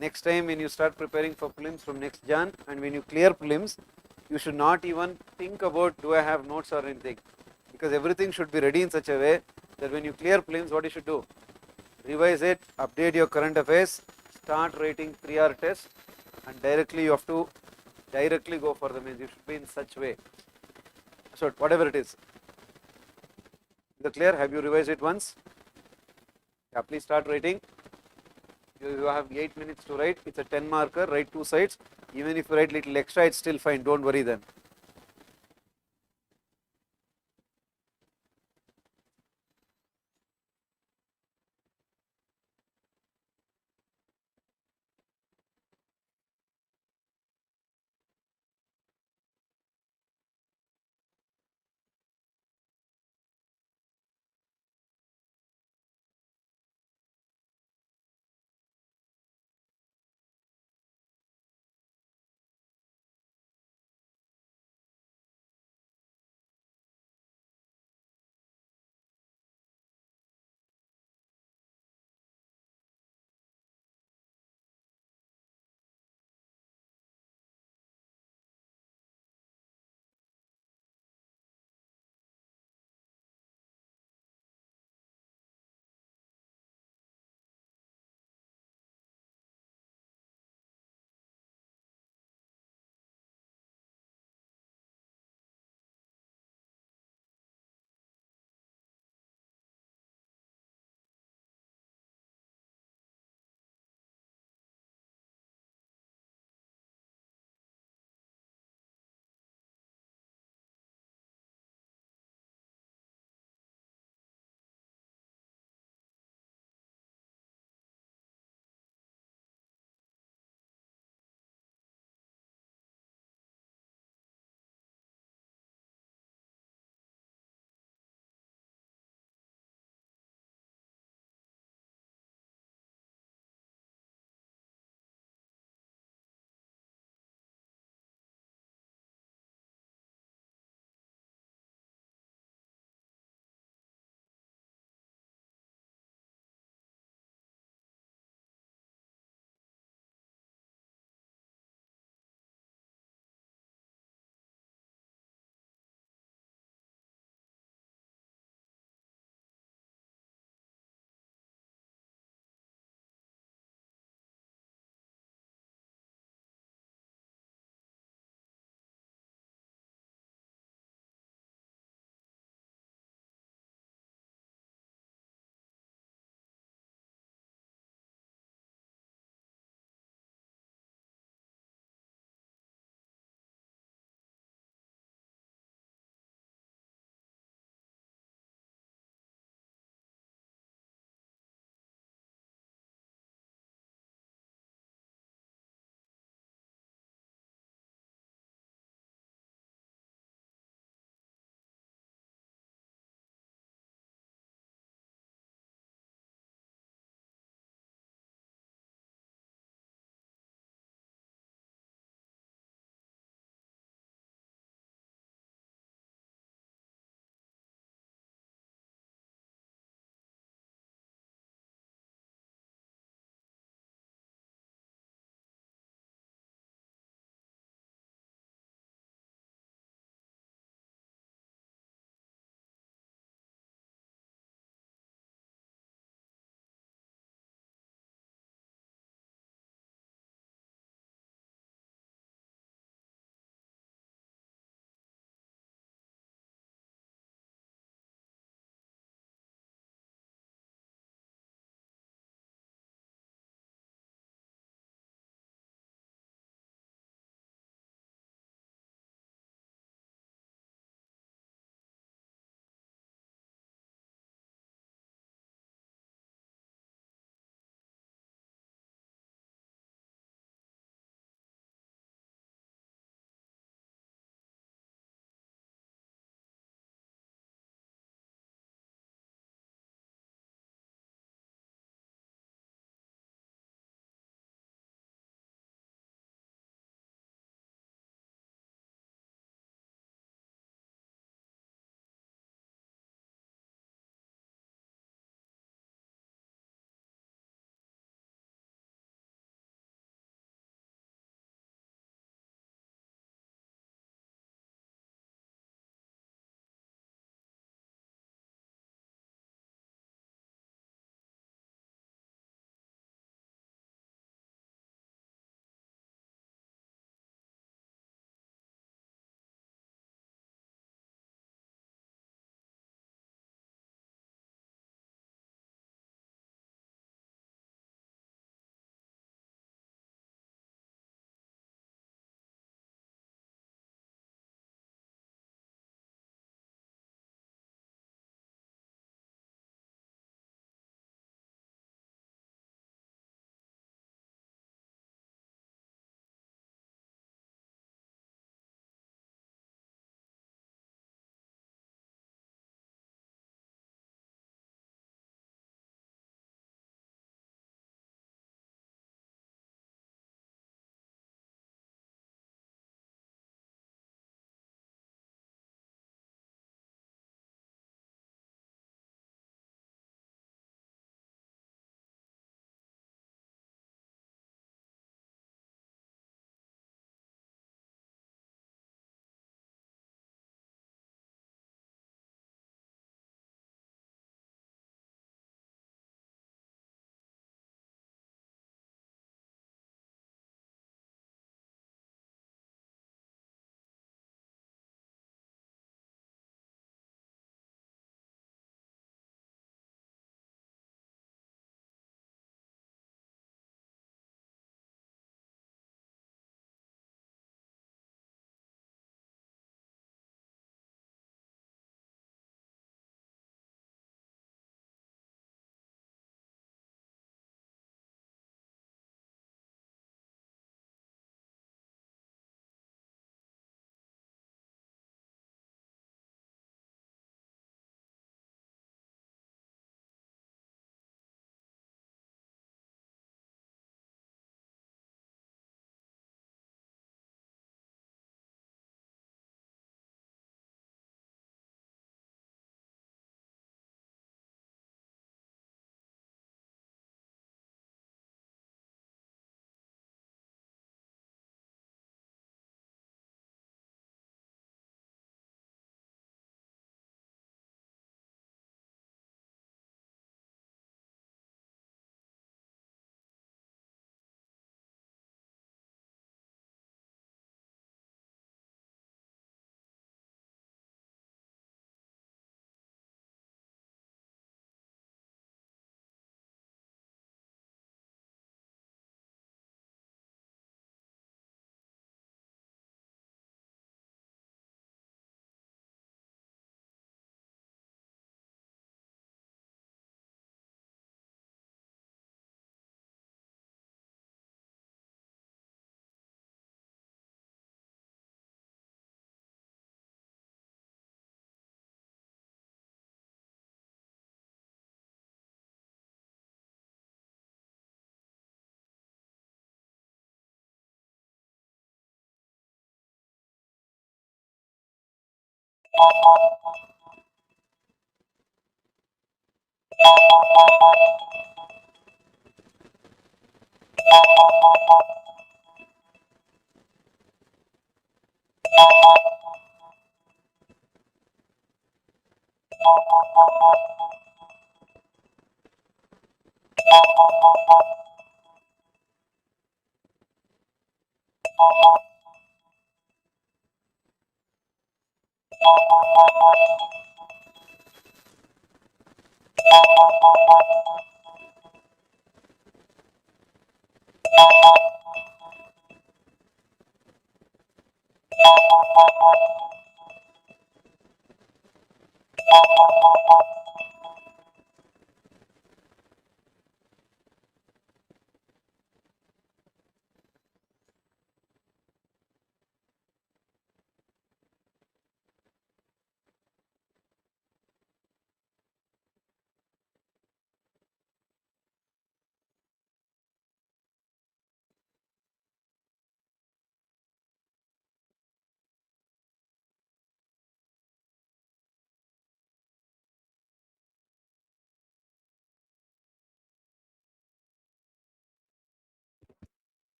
S1: Next time when you start preparing for prelims from next Jan, and when you clear prelims, you should not even think about, do I have notes or anything, because everything should be ready in such a way that when you clear prelims, what you should do? Revise it, update your current affairs, start writing 3-hour test, and directly you have to directly go for the mains. You should be in such way. So whatever it is. Is it clear? Have you revised it once? Yeah, please start writing. You have 8 minutes to write. It's a 10 marker, write 2 sides. Even if you write little extra, it's still fine. Don't worry then.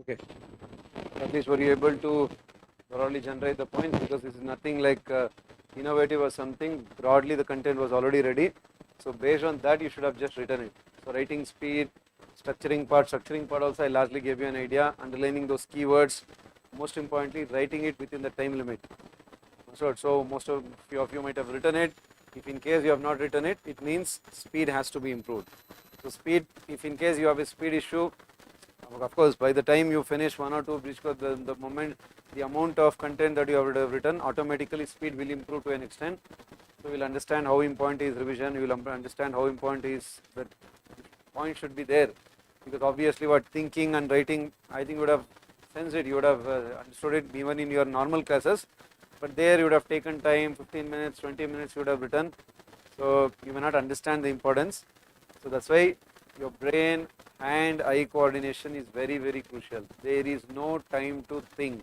S1: Okay. At least were you able to broadly generate the points, because this is nothing like innovative or something. Broadly the content was already ready. So based on that you should have just written it. So writing speed, structuring part also I largely gave you an idea, underlining those keywords, most importantly writing it within the time limit. So most of you might have written it. If in case you have not written it, it means speed has to be improved. So speed, if in case you have a speed issue, of course, by the time you finish one or two bridge course, the moment, the amount of content that you have written, automatically speed will improve to an extent. So you will understand how important is revision. You will understand how important is that point should be there, because obviously what thinking and writing, I think you would have sensed it. You would have understood it even in your normal classes, but there you would have taken time, 15 minutes, 20 minutes you would have written. So you may not understand the importance. So that's why your brain hand eye coordination is very, very crucial. There is no time to think.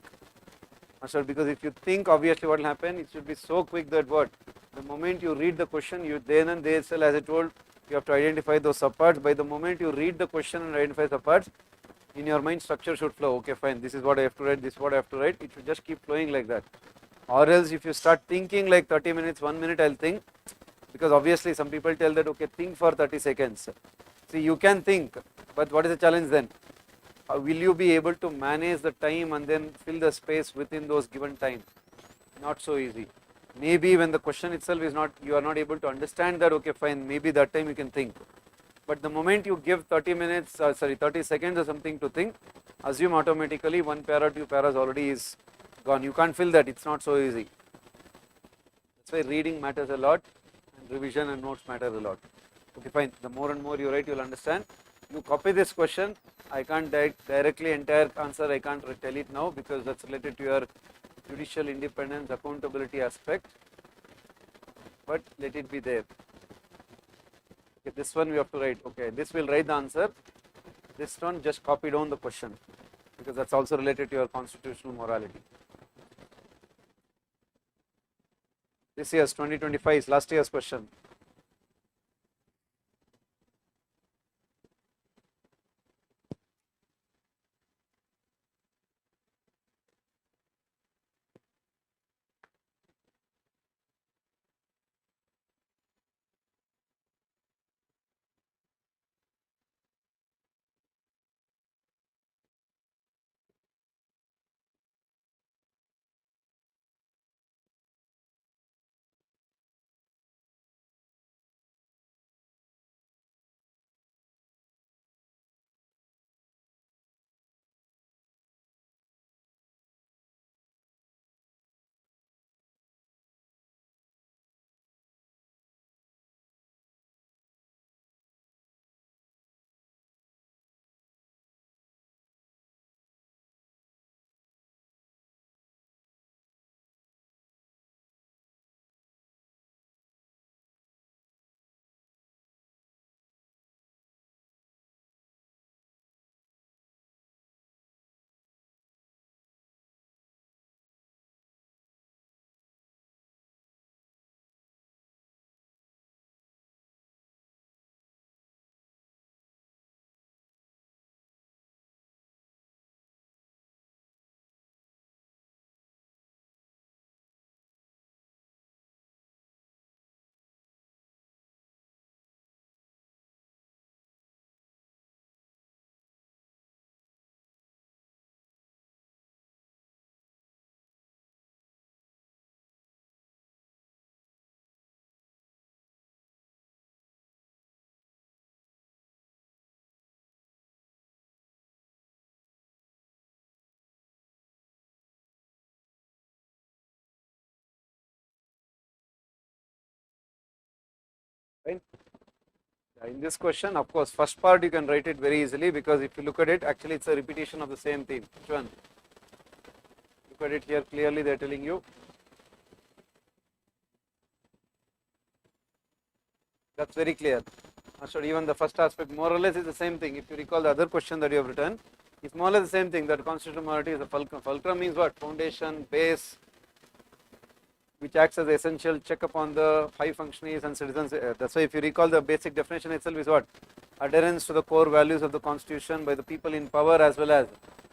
S1: Because if you think, obviously what will happen, it should be so quick that what, the moment you read the question, you then and there itself, as I told, you have to identify those subparts. By the moment you read the question and identify subparts, in your mind structure should flow. Okay, fine, this is what I have to write, this is what I have to write. It should just keep flowing like that. Or else if you start thinking like 30 minutes, 1 minute I'll think, because obviously some people tell that, okay, think for 30 seconds. See, you can think, but what is the challenge then? Will you be able to manage the time and then fill the space within those given time? Not so easy. Maybe when the question itself is not, you are not able to understand that, okay, fine, maybe that time you can think. But the moment you give 30 minutes, 30 seconds or something to think, assume automatically 1 para, 2 paras already is gone. You can't fill that, it's not so easy. That's why reading matters a lot, and revision and notes matter a lot. Okay, fine. The more and more you write, you'll understand. You copy this question. I can't directly entire answer. I can't tell it now because that's related to your judicial independence, accountability aspect. But let it be there. Okay, this one we have to write. Okay, this will write the answer. This one just copy down the question, because that's also related to your constitutional morality. This year's 2025 is last year's question. Right? In this question, of course, first part you can write it very easily, because if you look at it, actually it's a repetition of the same theme. Which one? Look at it here clearly, they are telling you. That's very clear. So even the first aspect more or less is the same thing. If you recall the other question that you have written, it's more or less the same thing, that constitutional morality is a fulcrum. Fulcrum means what? Foundation, base, which acts as the essential check upon the high functionaries and citizens. That's why if you recall, the basic definition itself is what? Adherence to the core values of the constitution by the people in power as well as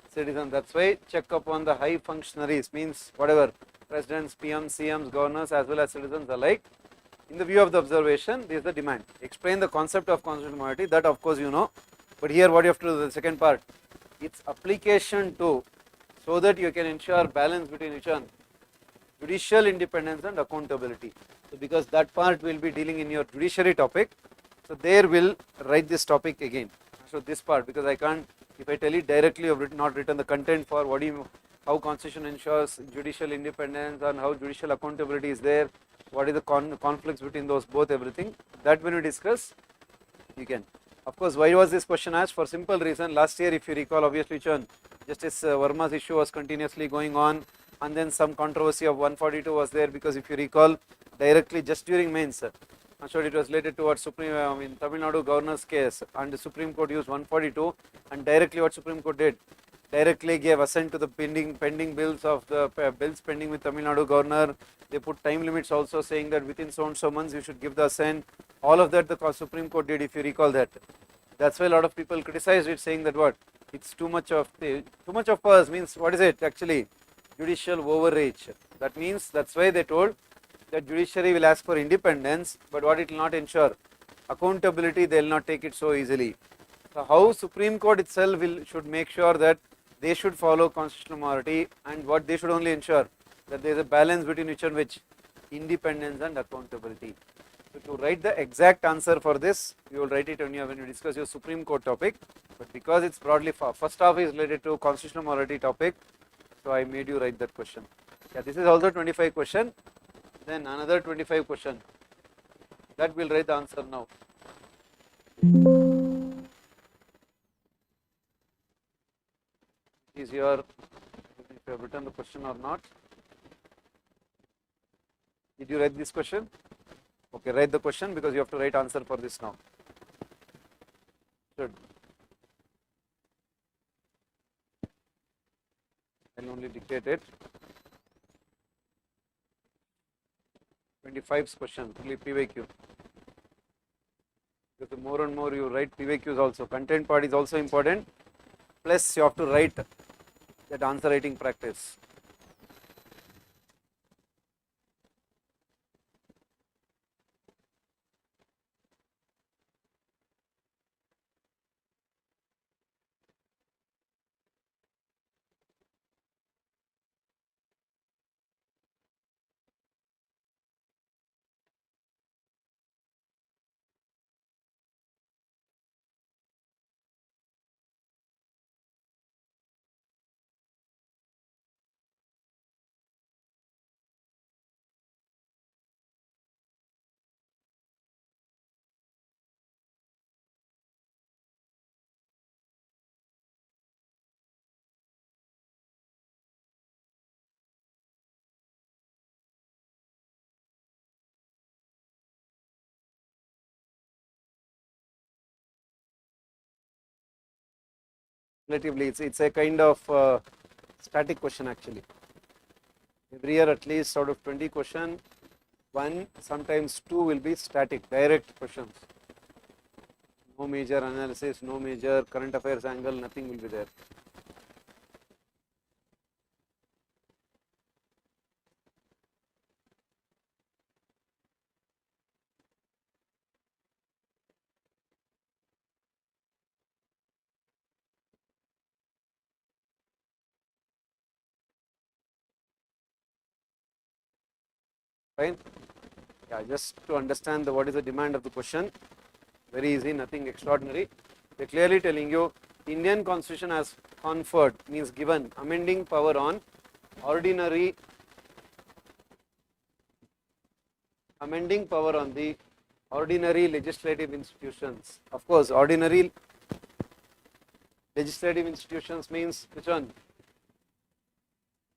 S1: citizens. That's why check upon the high functionaries means whatever, presidents, PMs, CMs, governors as well as citizens alike. In the view of the observation, this is the demand. Explain the concept of constitutional morality, that of course you know, but here what you have to do, the second part, its application to, so that you can ensure balance between which one? Judicial independence and accountability. So because that part will be dealing in your judiciary topic, so there will write this topic again. So this part, because I can't, if I tell it directly, you have not written the content for what do you, how constitution ensures judicial independence and how judicial accountability is there, what is the conflicts between those both, everything that when we discuss you can. Of course, why was this question asked? For simple reason, last year if you recall, obviously Justice Verma's issue was continuously going on, and then some controversy of 142 was there, because if you recall directly just during mains, I'm sure it was related to what Tamil Nadu governor's case, and the Supreme Court used 142, and directly what Supreme Court did, directly gave assent to the pending bills of the bills pending with Tamil Nadu governor. They put time limits also, saying that within so and so months you should give the assent. All of that the Supreme Court did, if you recall that. That's why a lot of people criticized it, saying that what, it's too much of powers means what is it actually? Judicial overreach. That means that's why they told that judiciary will ask for independence, but what it will not ensure? Accountability, they will not take it so easily. So how Supreme Court itself should make sure that they should follow constitutional morality, and what they should only ensure that there is a balance between which and which? Independence and accountability. So to write the exact answer for this, you will write it when you discuss your Supreme Court topic, but because it's broadly first half is related to constitutional morality topic, so I made you write that question. Yeah, this is also 25 question, then another 25 question, that will write the answer now. Is your, if you have written the question or not? Did you write this question? Okay, write the question, because you have to write answer for this now. Good. I'll only dictate it. 25's question, only PYQ. Because the more and more you write PYQs also, content part is also important, plus you have to write that answer writing practice. Relatively, it's a kind of static question actually. Every year at least out of 20 question, 1, sometimes 2 will be static, direct questions. No major analysis, no major current affairs angle, nothing will be there. Fine. Yeah, just to understand what is the demand of the question, very easy, nothing extraordinary. They're clearly telling you Indian constitution has conferred, means given, amending power on ordinary, amending power on the Ordinary legislative institutions. Of course, ordinary legislative institutions means which one?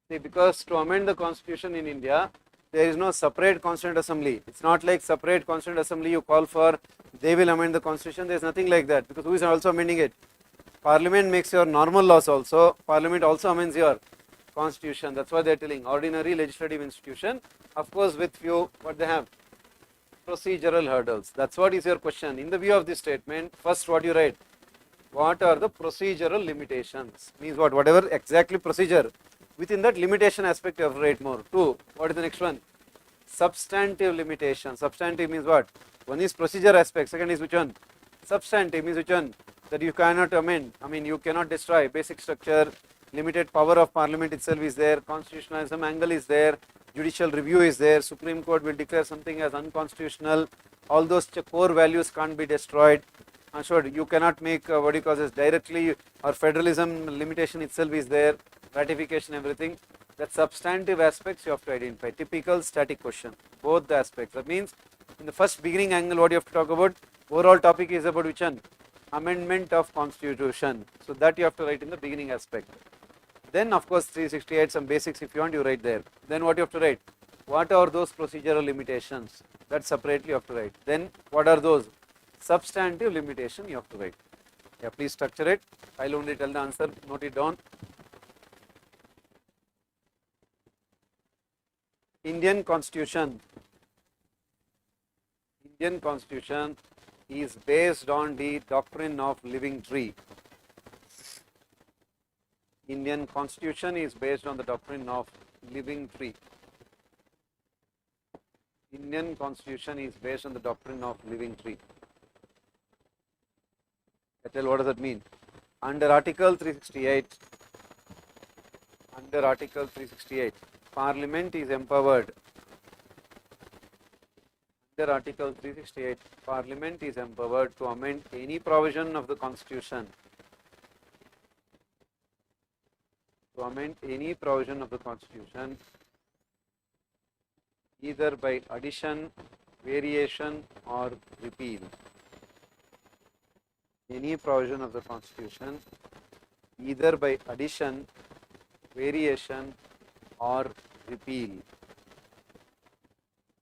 S1: See, because to amend the constitution in India, there is no separate constituent assembly. It's not like separate constituent assembly you call for, they will amend the constitution. There is nothing like that, because who is also amending it? Parliament makes your normal laws also. Parliament also amends your constitution. That's why they are telling ordinary legislative institution. Of course, with few, what they have? Procedural hurdles. That's what is your question. In the view of this statement, first what you write? What are the procedural limitations? Means what? Whatever exactly procedure. Within that limitation aspect you have to write more. 2. What is the next one? Substantive limitation. Substantive means what? One is procedure aspect. Second is which one? Substantive means which one? That you cannot amend. I mean, you cannot destroy. Basic structure, limited power of parliament itself is there. Constitutionalism angle is there. Judicial review is there. Supreme Court will declare something as unconstitutional. All those core values can't be destroyed. Sure, you cannot make what you call as directly, or federalism limitation itself is there. Ratification, everything. That substantive aspects you have to identify. Typical static question. Both the aspects. That means in the first beginning angle, what you have to talk about? Overall topic is about which one? Amendment of constitution. So that you have to write in the beginning aspect. Then of course 368, some basics if you want, you write there. Then what you have to write? What are those procedural limitations? That separately you have to write. Then what are those substantive limitation you have to write? Yeah, please structure it. I'll only tell the answer, note it down. Indian Constitution is based on the doctrine of living tree. Indian Constitution is based on the doctrine of living tree. Indian Constitution is based on the doctrine of living tree. I tell what does that mean? Under Article 368, Parliament is empowered. Under Article 368, Parliament is empowered to amend any provision of the Constitution. To amend any provision of the Constitution, either by addition, variation, or repeal. Any provision of the Constitution, either by addition, variation, or repeal.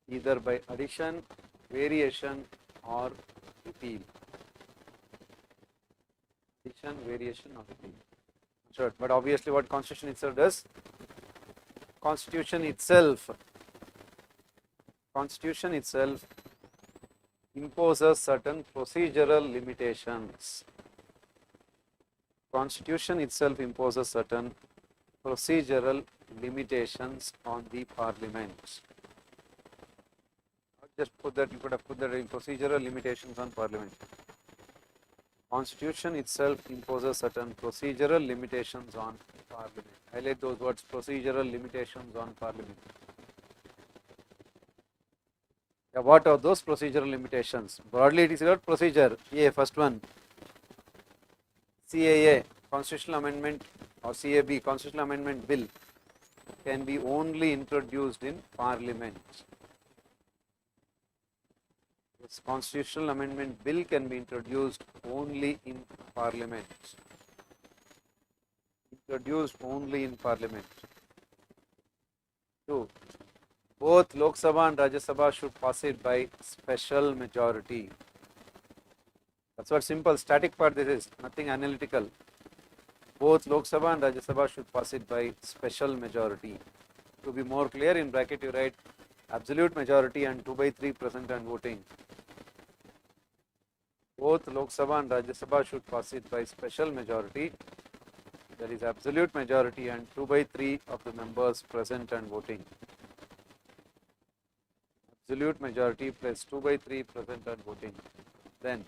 S1: Either by addition, variation, or repeal. Addition, variation, or repeal. Sure, but obviously what Constitution itself does? Constitution itself imposes certain procedural limitations. Constitution itself imposes certain procedural limitations on the Parliament. Just put that, you could have put that in procedural limitations on Parliament. Constitution itself imposes certain procedural limitations on Parliament. Highlight those words, procedural limitations on Parliament. Yeah, what are those procedural limitations? Broadly it is about procedure. A, first one, CAA, Constitutional Amendment, or CAB, Constitutional Amendment Bill, can be only introduced in Parliament. This Constitutional Amendment Bill can be introduced only in Parliament. Introduced only in Parliament. 2. Both Lok Sabha and Rajya Sabha should pass it by special majority. That's what simple, static part this is, nothing analytical. Both Lok Sabha and Rajya Sabha should pass it by special majority. To be more clear, in bracket you write absolute majority and 2/3 present and voting. Both Lok Sabha and Rajya Sabha should pass it by special majority. There is absolute majority and 2/3 of the members present and voting. Absolute majority plus 2/3 present and voting. Then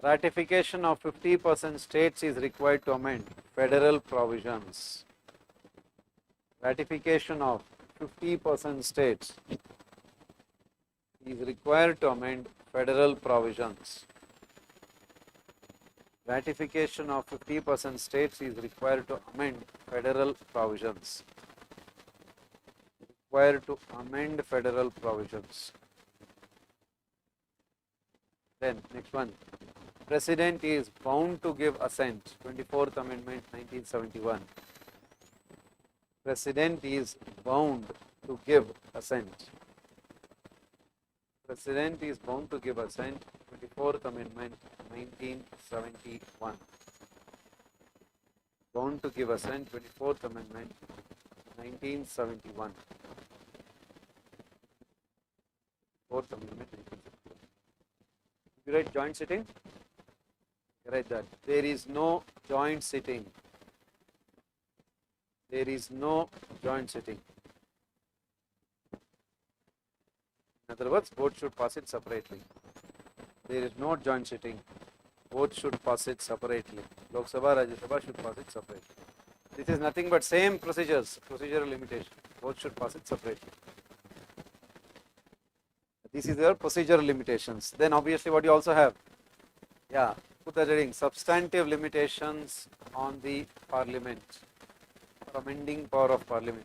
S1: ratification of 50% states is required to amend federal provisions. Ratification of 50% states is required to amend federal provisions. Ratification of 50% states is required to amend federal provisions. Required to amend federal provisions. Then next one, President is bound to give assent, 24th Amendment 1971. President is bound to give assent. President is bound to give assent, 24th Amendment 1971. Bound to give assent, 24th Amendment 1971. 4th Amendment 1971. You write joint sitting? You write that. There is no joint sitting. There is no joint sitting. In other words, both should pass it separately. There is no joint sitting. Both should pass it separately. Lok Sabha, Rajya Sabha should pass it separately. This is nothing but same procedures, procedural limitation. Both should pass it separately. This is their procedural limitations. Then obviously what you also have, yeah, put the heading, substantive limitations on the parliament, or amending power of parliament.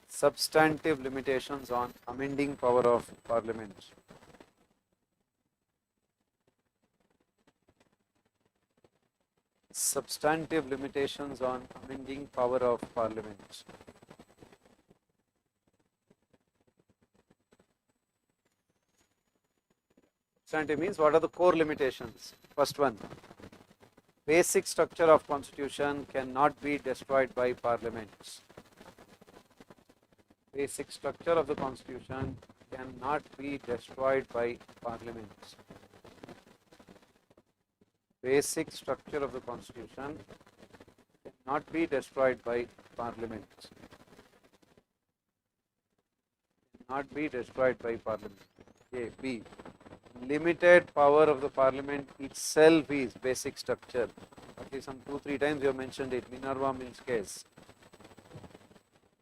S1: Substantive limitations on amending power of parliament. Substantive limitations on amending power of parliament. Substantive means what are the core limitations? First one, basic structure of constitution cannot be destroyed by parliament. Basic structure of the constitution cannot be destroyed by parliament. Basic structure of the constitution cannot be destroyed by parliament. Cannot be destroyed by parliament. A. B. Limited power of the parliament itself is basic structure. At least some 2-3 times you have mentioned it. Minerva Mills case.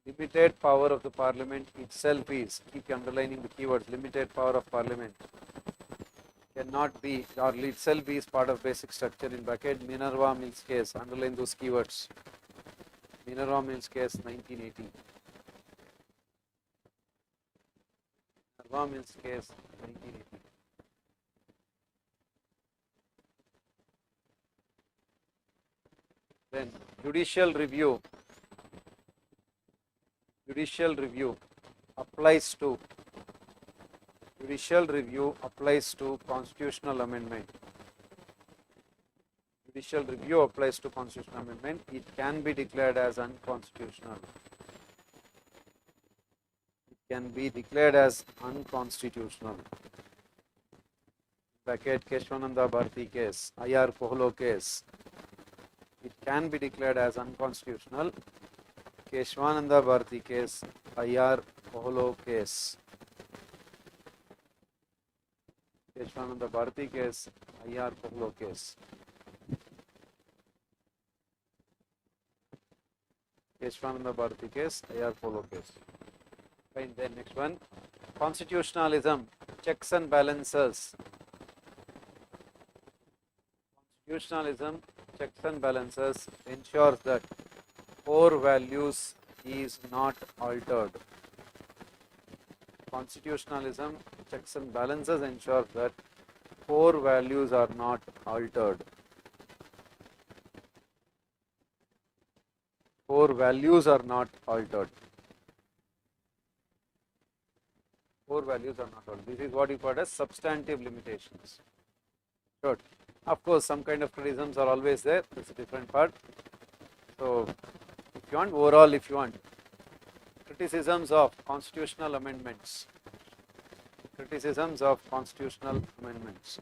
S1: Limited power of the parliament itself is, keep underlining the keywords, limited power of parliament cannot be, or itself is part of basic structure, in bracket Minerva Mills case, underline those keywords. Minerva Mills case 1980. Minerva Mills case 1980. Then judicial review applies to constitutional amendment. Judicial review applies to constitutional amendment. It can be declared as unconstitutional. It can be declared as unconstitutional. Bracket Keshwananda Bharti case, IR Kohlo case. It can be declared as unconstitutional. Keshwananda Bharti case, IR Kohlo case. Keshwananda Bharti case, IR Kohlo case. Keshwananda Bharti case, IR Kohlo case. Fine, then next one. Constitutionalism, checks and balances. Constitutionalism, checks and balances ensures that core values is not altered. Constitutionalism, checks and balances ensures that core values are not altered. Core values are not altered. Core values are not altered. This is what you call as substantive limitations. Good. Of course, some kind of criticisms are always there. It's a different part. So, if you want, overall, if you want, criticisms of constitutional amendments. Criticisms of constitutional amendments.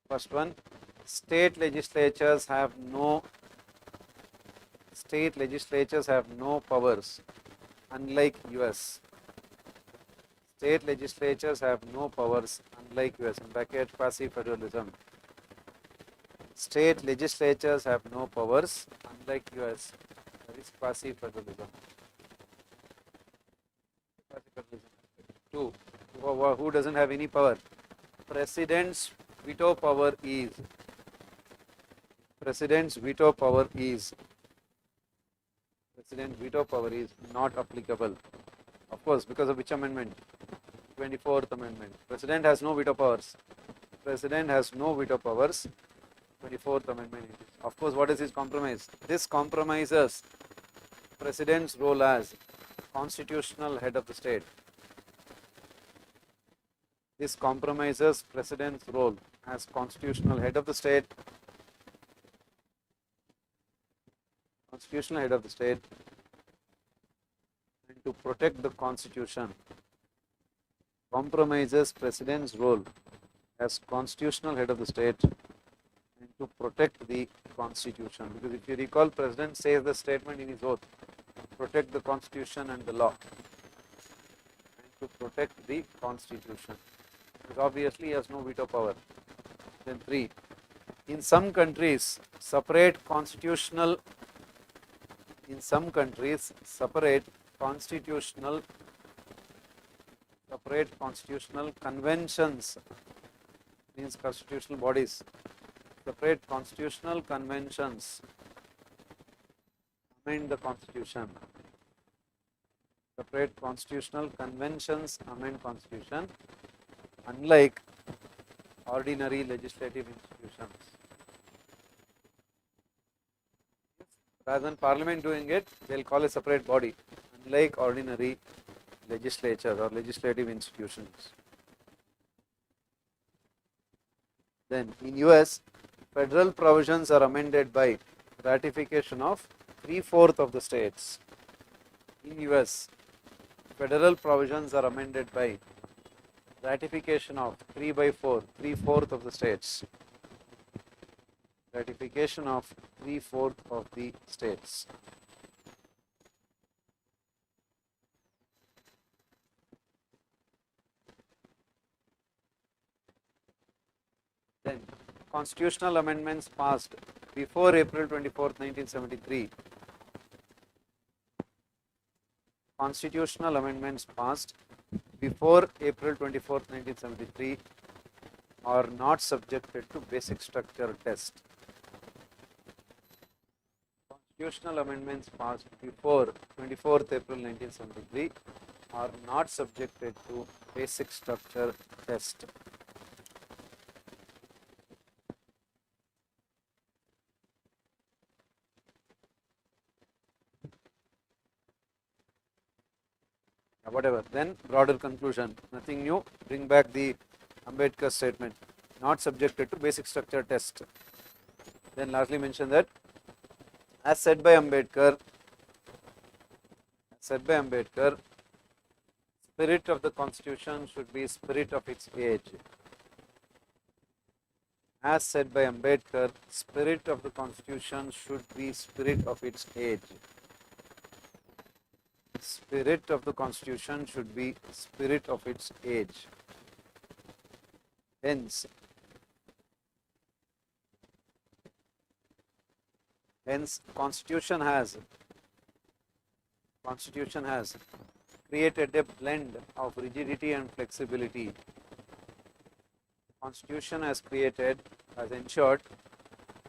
S1: First one, state legislatures have no powers, unlike US. State legislatures have no powers, unlike US. In bracket, quasi-federalism. State legislatures have no powers, unlike US. That is quasi-federalism. Two, who doesn't have any power? President's veto power is. President's veto power is. President's veto power is not applicable. Of Of course, because of which amendment? 24th Amendment. President has no veto powers. President has no veto powers. 24th Amendment. Of course, what is his compromise? This compromises President's role as constitutional head of the state. This compromises President's role as constitutional head of the state. Constitutional head of the state, and to protect the Constitution. Compromises President's role as constitutional head of the state and to protect the Constitution. Because if you recall, President says the statement in his oath, protect the Constitution and the law, and to protect the Constitution. Because obviously he has no veto power. Then 3. In some countries, separate constitutional conventions, means constitutional bodies, separate constitutional conventions amend the Constitution. Separate constitutional conventions amend Constitution, unlike ordinary legislative institutions. Rather than Parliament doing it, they will call a separate body, unlike ordinary legislature or legislative institutions. Then in US, federal provisions are amended by ratification of 3/4 of the states. In US, federal provisions are amended by ratification of 3/4 of the states. Ratification of 3/4 of the states. Then constitutional amendments passed before April 24th, 1973. Constitutional amendments passed before April 24th, 1973 are not subjected to basic structure test. Constitutional amendments passed before 24th April 1973 are not subjected to basic structure test. Whatever, then broader conclusion, nothing new, bring back the Ambedkar statement, not subjected to basic structure test. Then lastly mention that, as said by Ambedkar, spirit of the Constitution should be spirit of its age. As said by Ambedkar, spirit of the Constitution should be spirit of its age. Spirit of the Constitution should be spirit of its age. Hence, Constitution has created a blend of rigidity and flexibility. Constitution has ensured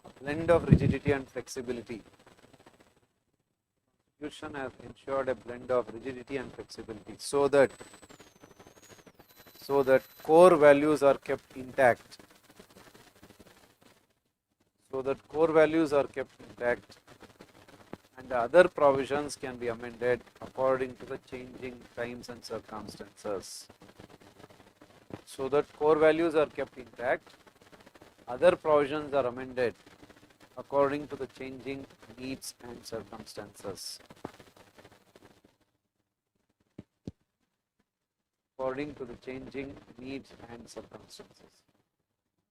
S1: a blend of rigidity and flexibility. Constitution has ensured a blend of rigidity and flexibility so that core values are kept intact. And the other provisions can be amended according to the changing times and circumstances. So that core values are kept intact, other provisions are amended according to the changing needs and circumstances. According to the changing needs and circumstances.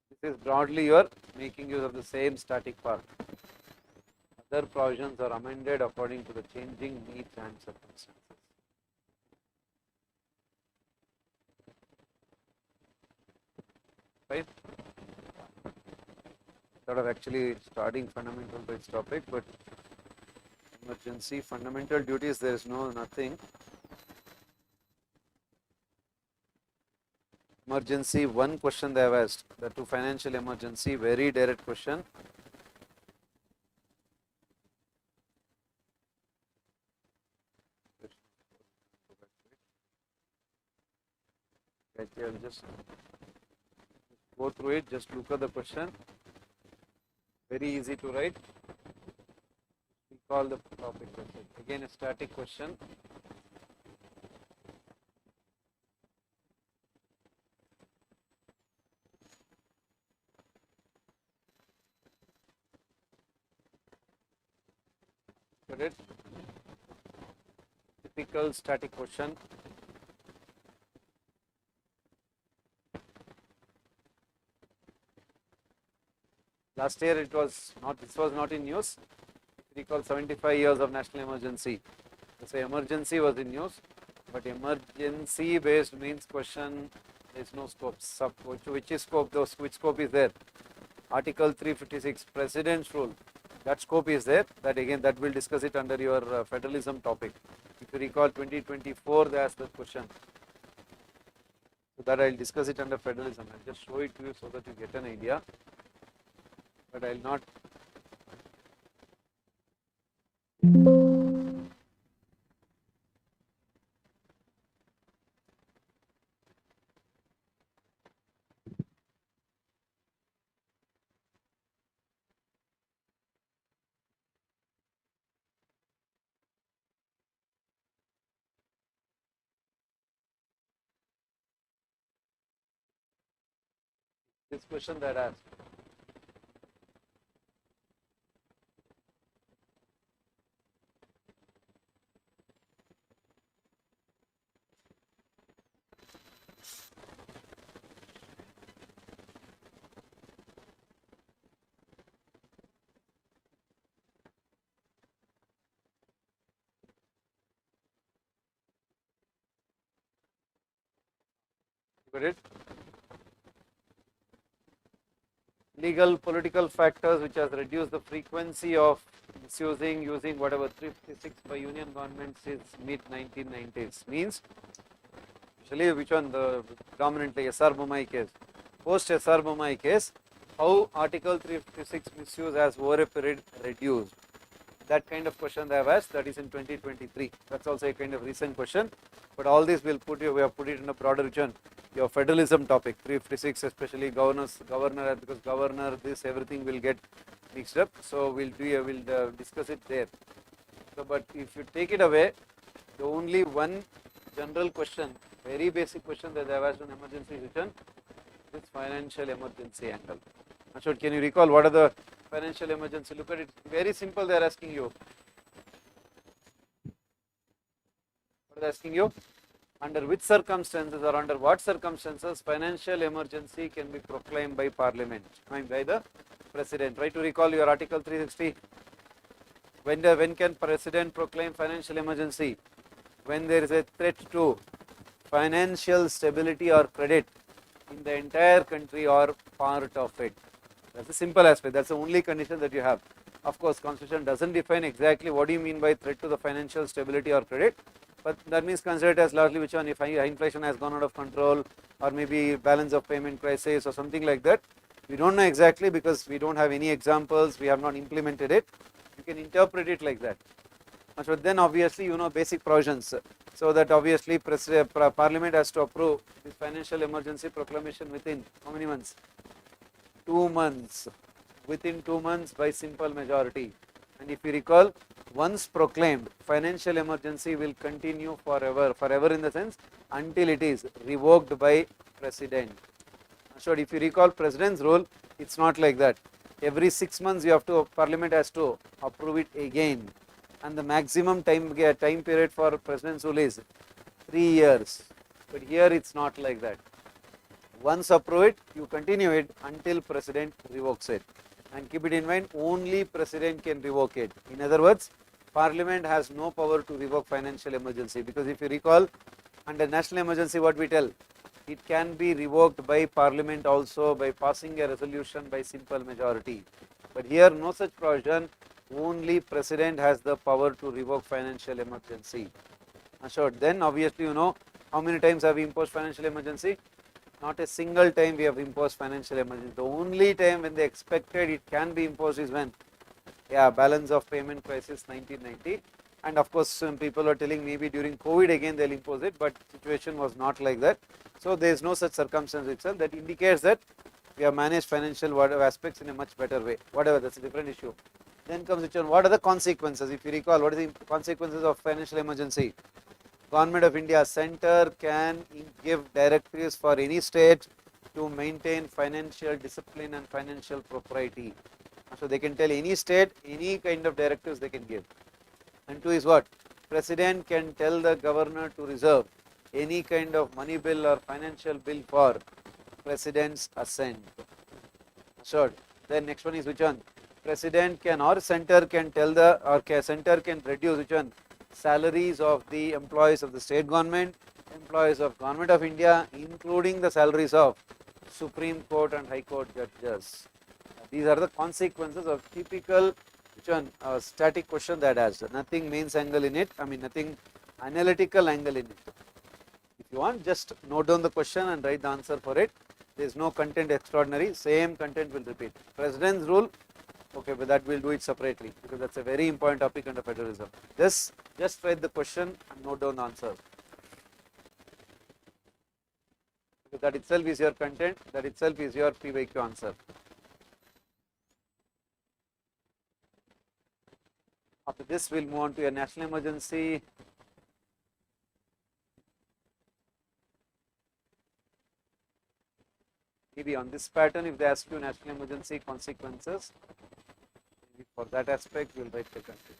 S1: This is broadly you are making use of the same static part. Other provisions are amended according to the changing needs and circumstances. Right? Sort of actually starting fundamental based topic, but emergency, fundamental duties, there is nothing. Emergency, one question they have asked, the two financial emergency, very direct question. Okay, I'll just go through it, just look at the question. Very easy to write. Recall the topic question. Again, a static question. Got it? Typical static question. Last year it was not, this was not in news. Recall 75 years of national emergency. So emergency was in news, but emergency based means question, there is no scope. Which is scope? Which scope is there? Article 356, President's rule. That scope is there. That again, that will discuss it under your federalism topic. If you recall 2024, they asked the question. So that I will discuss it under federalism. I will just show it to you so that you get an idea. But I will not. This question that asked. Got it? Legal political factors which has reduced the frequency of misusing, using whatever 356 by union governments since mid 1990s. Means, actually which one? The dominantly SR Bommai case. Post SR Bommai case, how Article 356 misuse has over a period reduced. That kind of question they have asked, that is in 2023. That's also a kind of recent question. But all this will put you, we have put it in a broader region. Your federalism topic, 356, especially governor, because governor, this everything will get mixed up. So we'll discuss it there. So, but if you take it away, the only one general question, very basic question that they have asked on emergency return, is financial emergency angle. Ashok, can you recall what are the financial emergency? Look at it, very simple. They are asking you. What are they asking you? Under which circumstances or under what circumstances financial emergency can be proclaimed by Parliament? I mean by the President. Try to recall your Article 360. When can President proclaim financial emergency? When there is a threat to financial stability or credit in the entire country or part of it. That's a simple aspect. That's the only condition that you have. Of course, Constitution doesn't define exactly what do you mean by threat to the financial stability or credit. But that means consider it as largely which one, if inflation has gone out of control or maybe balance of payment crisis or something like that. We don't know exactly because we don't have any examples, we have not implemented it. You can interpret it like that. But then obviously you know basic provisions. So that obviously Parliament has to approve this financial emergency proclamation within how many months? 2 months. Within 2 months by simple majority. And if you recall, once proclaimed, financial emergency will continue forever. Forever in the sense until it is revoked by President. So if you recall President's rule, it's not like that. Every 6 months you have to, Parliament has to approve it again. And the maximum time period for President's rule is 3 years. But here it's not like that. Once approve it, you continue it until President revokes it. And keep it in mind, only President can revoke it. In other words, Parliament has no power to revoke financial emergency, because if you recall, under national emergency what we tell, it can be revoked by Parliament also by passing a resolution by simple majority. But here no such provision, only President has the power to revoke financial emergency. Assured. Then obviously you know how many times have we imposed financial emergency? Not a single time we have imposed financial emergency. The only time when they expected it can be imposed is when? Yeah, balance of payment crisis 1990. And of course, some people are telling maybe during COVID again they'll impose it, but situation was not like that. So there is no such circumstance itself. That indicates that we have managed financial whatever aspects in a much better way. Whatever, that's a different issue. Then comes which one? What are the consequences? If you recall, what are the consequences of financial emergency? Government of India, center can give directives for any state to maintain financial discipline and financial propriety. So they can tell any state any kind of directives they can give. And two is what? President can tell the governor to reserve any kind of money bill or financial bill for president's assent. Assured. Then next one is which one? President can or center can tell the or center can reduce which one? Salaries of the employees of the state government, employees of Government of India, including the salaries of Supreme Court and High Court judges. These are the consequences of typical which one static question that has nothing mains angle in it. I mean nothing analytical angle in it. If you want, just note down the question and write the answer for it. There is no content extraordinary. Same content will repeat. President's rule. Okay, but that we'll do it separately because that's a very important topic under federalism. Just write the question and note down the answer. Because that itself is your content. That itself is your PYQ answer. After this, we'll move on to a national emergency. Maybe on this pattern, if they ask you national emergency consequences, maybe for that aspect, we'll write the country.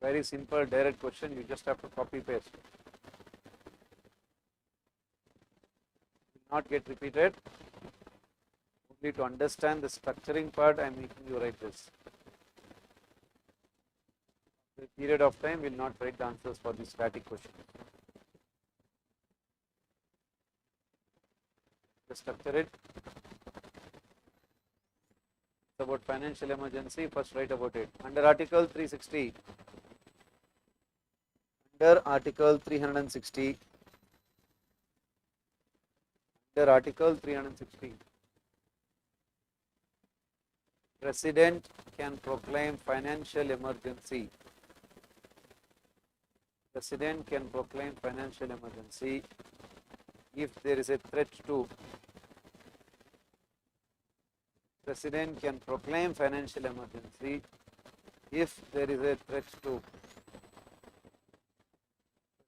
S1: Very simple, direct question. You just have to copy paste. Will not get repeated. Only to understand the structuring part, I am making you write this. The period of time will not write the answers for this static question. Just structure it. It's about financial emergency. First write about it. Under Article 360. Under Article 360. Under Article 360. President can proclaim financial emergency. President can proclaim financial emergency if there is a threat to. President can proclaim financial emergency if there is a threat to.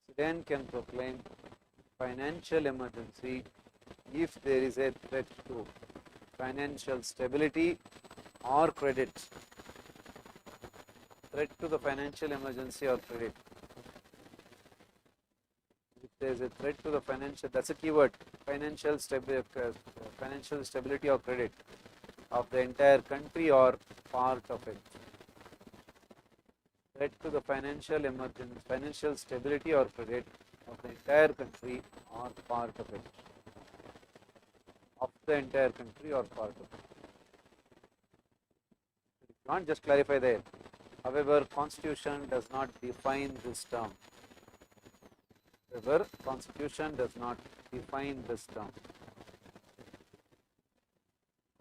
S1: President can proclaim financial emergency if there is a threat to financial stability or credit. Threat to the financial emergency or credit. If there is a threat to the financial, that's a keyword, financial stability or credit of the entire country or part of it. Threat to the financial emergency, financial stability or credit of the entire country or part of it. Of the entire country or part of it. If you want, just clarify there. However, Constitution does not define this term. However, Constitution does not define this term.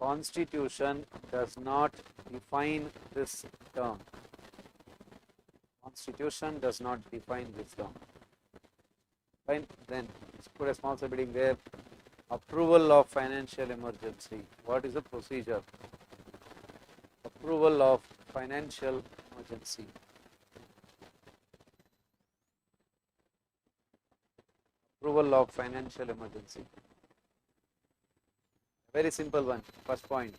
S1: Constitution does not define this term. Constitution does not define this term. Fine. Then let's put a small subheading there. Approval of financial emergency. What is the procedure? Approval of financial emergency. Approval of financial emergency. Very simple one. First point.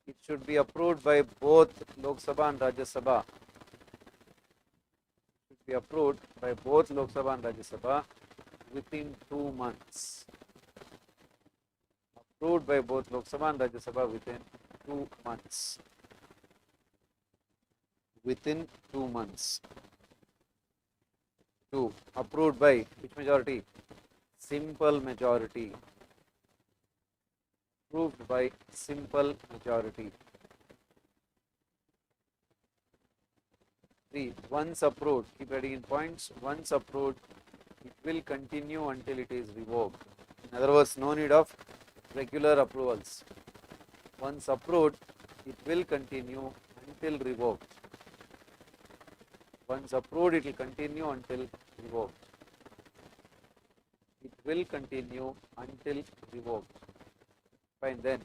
S1: It should be approved by both Lok Sabha and Rajya Sabha. It should be approved by both Lok Sabha and Rajya Sabha within 2 months. Approved by both Lok Sabha and Rajya Sabha within 2 months. Within 2 months. 2. Approved by which majority? Simple majority. Approved by simple majority. 3. Once approved, keep adding in points. Once approved, it will continue until it is revoked. In other words, no need of regular approvals. Once approved, it will continue until revoked. Once approved, it will continue until revoked. It will continue until revoked. Fine, then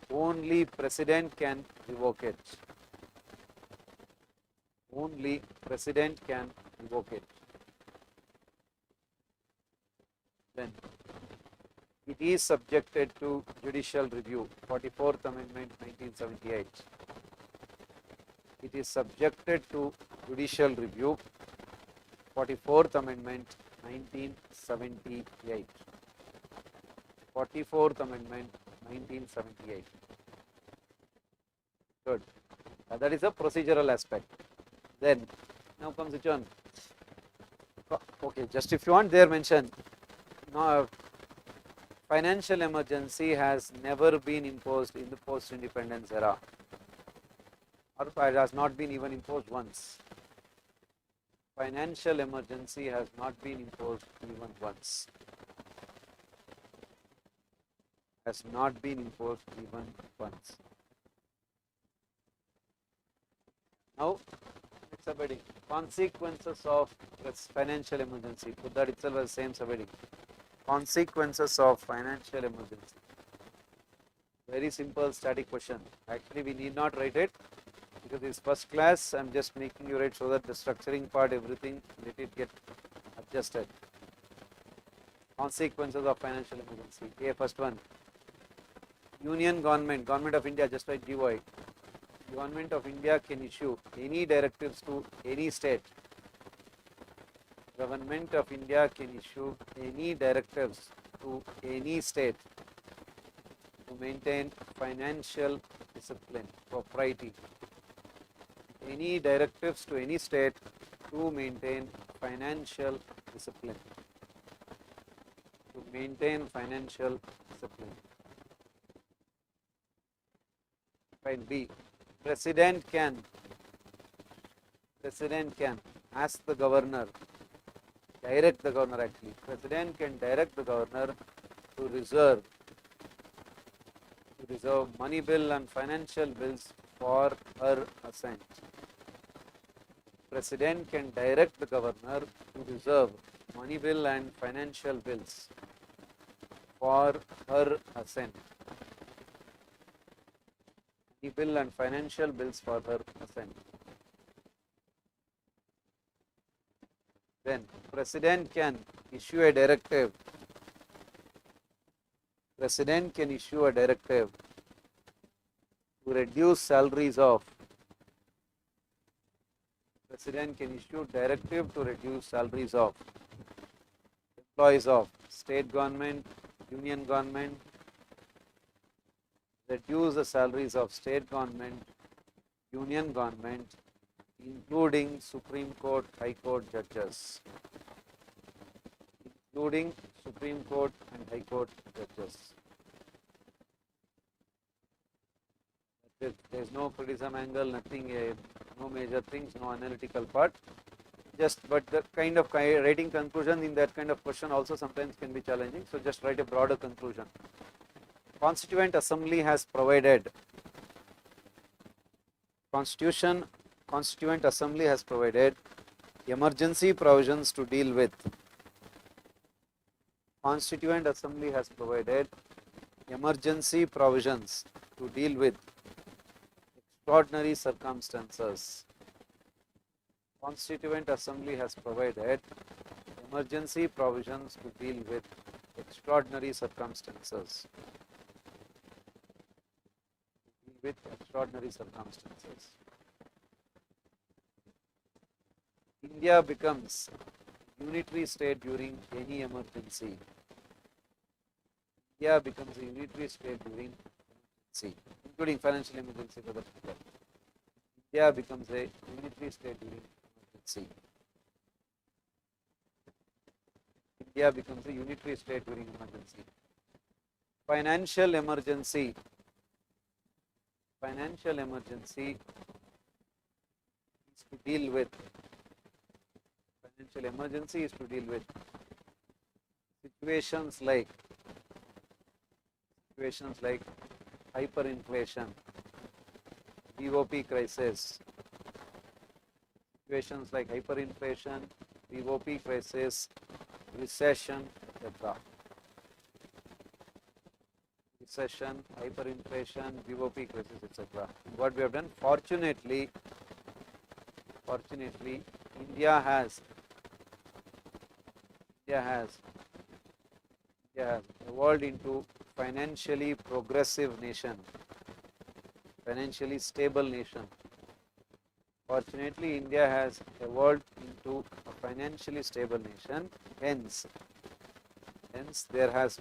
S1: only president can revoke it. Only president can revoke it. Then it is subjected to judicial review. 44th Amendment 1978. It is subjected to judicial review. 44th Amendment 1978. 44th Amendment 1978. Good. That is a procedural aspect. Then now comes which one? Okay, just if you want, there mentioned. Now, financial emergency has never been imposed in the post-independence era, or it has not been even imposed once. Financial emergency has not been imposed even once. Has not been imposed even once. Now, next subheading, consequences of financial emergency. Put that itself as same subheading. Consequences of financial emergency. Very simple static question. Actually, we need not write it because this first class. I am just making you write so that the structuring part, everything, let it get adjusted. Consequences of financial emergency. Okay, first one. Union government, Government of India, just like GY. Government of India can issue any directives to any state. Government of India can issue any directives to any state to maintain financial discipline, propriety. Any directives to any state to maintain financial discipline. To maintain financial discipline. Fine. B. President can ask the governor, direct the governor actually. President can direct the governor to reserve money bill and financial bills for her assent. President can direct the governor to reserve money bill and financial bills for her assent. Money bill and financial bills for her assent. Then President can issue a directive. President can issue a directive to reduce salaries of. President can issue directive to reduce salaries of employees of state government, union government. Reduce the salaries of state government, union government, including Supreme Court, High Court judges. Including Supreme Court and High Court judges. There is no criticism angle, nothing, no major things, no analytical part. Just, but the kind of writing conclusion in that kind of question also sometimes can be challenging. So just write a broader conclusion. Constituent Assembly has provided. Constituent Assembly has provided emergency provisions to deal with. Constituent Assembly has provided emergency provisions to deal with extraordinary circumstances. Constituent Assembly has provided emergency provisions to deal with extraordinary circumstances. With extraordinary circumstances. India becomes unitary state during any emergency. India becomes a unitary state during emergency, including financial emergency for that matter. India becomes a unitary state during emergency. India becomes a unitary state during emergency. Financial emergency. Financial emergency is to deal with. Financial emergency is to deal with situations like hyperinflation, VOP crisis, situations like hyperinflation, VOP crisis, recession, etc. Recession, hyperinflation, VOP crisis, etc. What we have done, fortunately, India has evolved into financially progressive nation, financially stable nation. Fortunately, India has evolved into a financially stable nation. Hence there was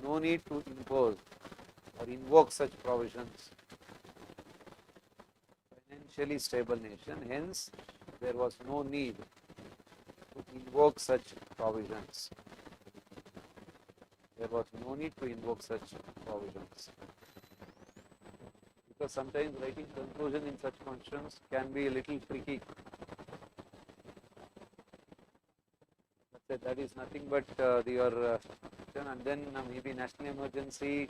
S1: no need to impose or invoke such provisions. Financially stable nation. Hence, there was no need to invoke such provisions. There was no need to invoke such provisions. Because sometimes writing conclusion in such functions can be a little tricky. That is nothing but your and then maybe national emergency.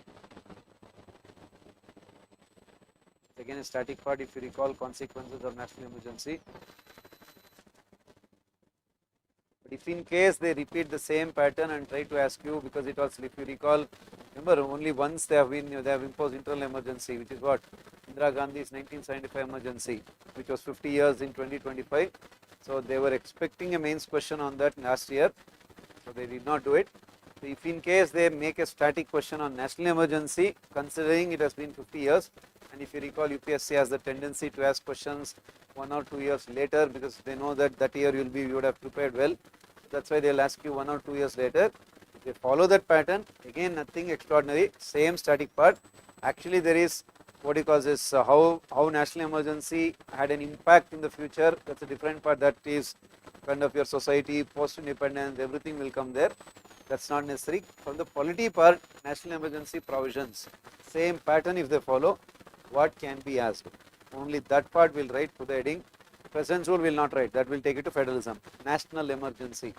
S1: Again, a static part if you recall consequences of national emergency. But if in case they repeat the same pattern and try to ask you, because it was, if you recall, remember only once they have imposed internal emergency, which is what Indira Gandhi's 1975 emergency, which was 50 years in 2025. So they were expecting a mains question on that last year, so they did not do it. So if in case they make a static question on national emergency, considering it has been 50 years, and if you recall, UPSC has the tendency to ask questions 1 or 2 years later, because they know that that year you would have prepared well. That's why they'll ask you 1 or 2 years later. If they follow that pattern, again nothing extraordinary, same static part. Actually, there is what you call this how national emergency had an impact in the future. That's a different part. That is kind of your society, post-independence, everything will come there. That's not necessary. From the polity part, national emergency provisions, same pattern if they follow, what can be asked. Only that part will write to the heading. President's rule will not write. That will take it to federalism. National emergency.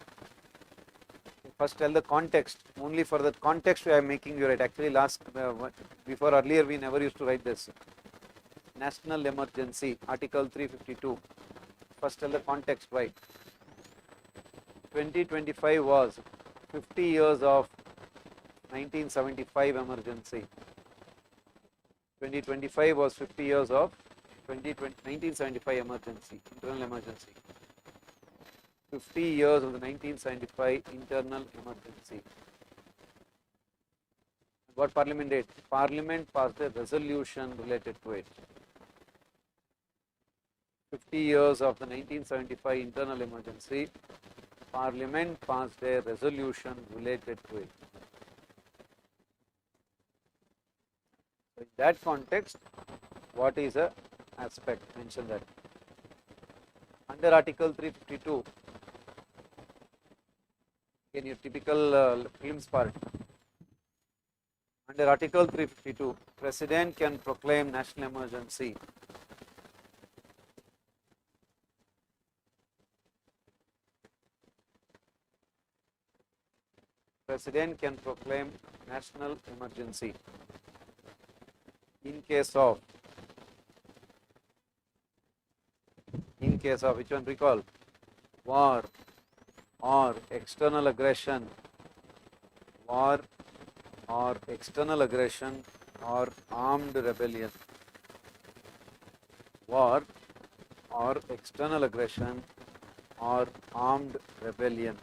S1: First tell the context. Only for the context I am making you write. Actually before earlier we never used to write this. National emergency, Article 352. First tell the context why. 2025 was 50 years of 1975 emergency. 2025 was 50 years of 1975 emergency, internal emergency. 50 years of the 1975 internal emergency. What Parliament did? Parliament passed a resolution related to it. 50 years of the 1975 internal emergency, Parliament passed a resolution related to it. So in that context, what is a aspect? Mention that. Under Article 352, again your typical prelims part. Under Article 352, President can proclaim national emergency. President can proclaim national emergency in case of which one recall? War or external aggression, war or external aggression or armed rebellion. War or external aggression or armed rebellion.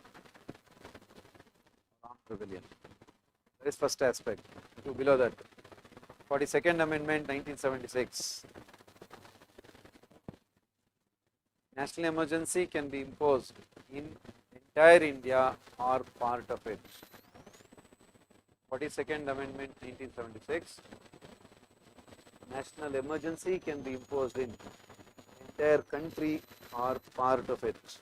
S1: That is first aspect. Two below that. 42nd Amendment 1976. National emergency can be imposed in entire India or part of it. 42nd Amendment 1976. National emergency can be imposed in entire country or part of it.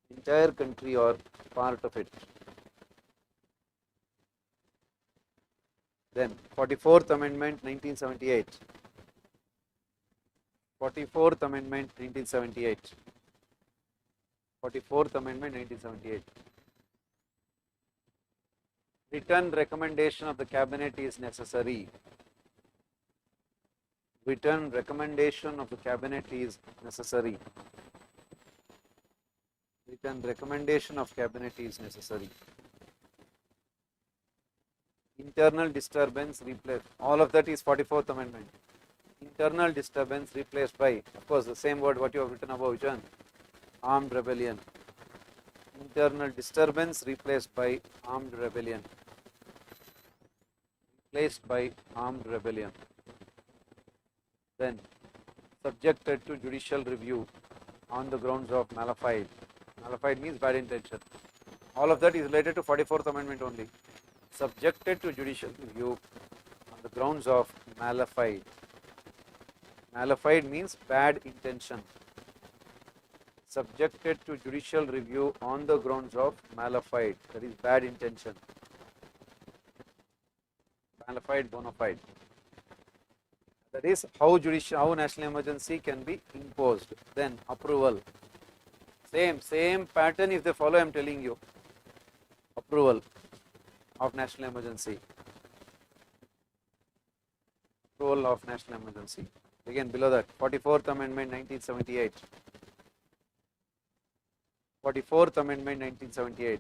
S1: Entire country or part of it. Then 44th Amendment 1978. 44th Amendment 1978. 44th Amendment 1978. Written recommendation of the cabinet is necessary. Written recommendation of the cabinet is necessary. Written recommendation of cabinet is necessary. Internal disturbance replaced. All of that is 44th amendment. Internal disturbance replaced by, of course, the same word what you have written above, which one? Armed rebellion. Internal disturbance replaced by armed rebellion. Replaced by armed rebellion. Then subjected to judicial review on the grounds of malafide. Malafide means bad intention. All of that is related to 44th amendment only. Subjected to judicial review on the grounds of malafide. Malafide means bad intention. Subjected to judicial review on the grounds of malafide, that is bad intention. Malafide bona fide. That is how national emergency can be imposed. Then approval. Same pattern if they follow, I am telling you. Approval of national emergency. Approval of national emergency. Again below that, 44th amendment 1978. 44th amendment 1978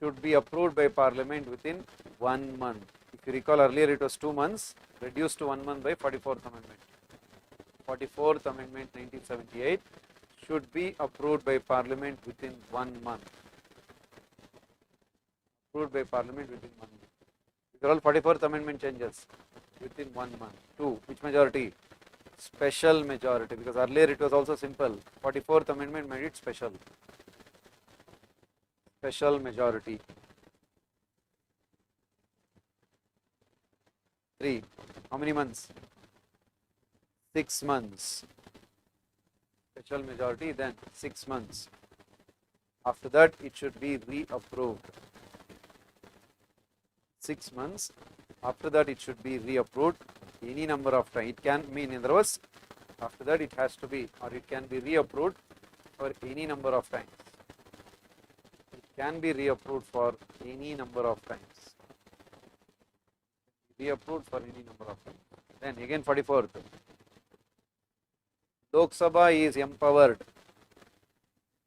S1: should be approved by parliament within 1 month. If you recall, earlier it was 2 months, reduced to 1 month by 44th amendment. 44th amendment 1978 should be approved by parliament within 1 month. Approved by parliament within 1 month. These are all 44th amendment changes within 1 month. 2. Which majority? Special majority, because earlier it was also simple. 44th amendment made it special. Special majority. 3. How many months? 6 months. Special majority, then 6 months. After that, it should be reapproved. 6 months. After that, it should be reapproved any number of times. It can mean, in other words, after that it has to be, or it can be reapproved for any number of times. It can be reapproved for any number of times. Reapproved for any number of times. Then again 44th. Lok Sabha is empowered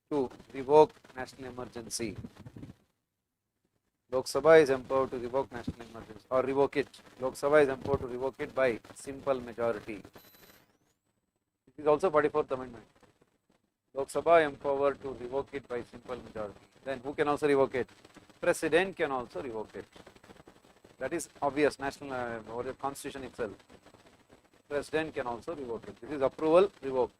S1: to revoke national emergency. Lok Sabha is empowered to revoke national emergency or revoke it. Lok Sabha is empowered to revoke it by simple majority. This is also 44th amendment. Lok Sabha empowered to revoke it by simple majority. Then who can also revoke it? President can also revoke it. That is obvious, national or the constitution itself. President can also revoke it. This is approval, revoke.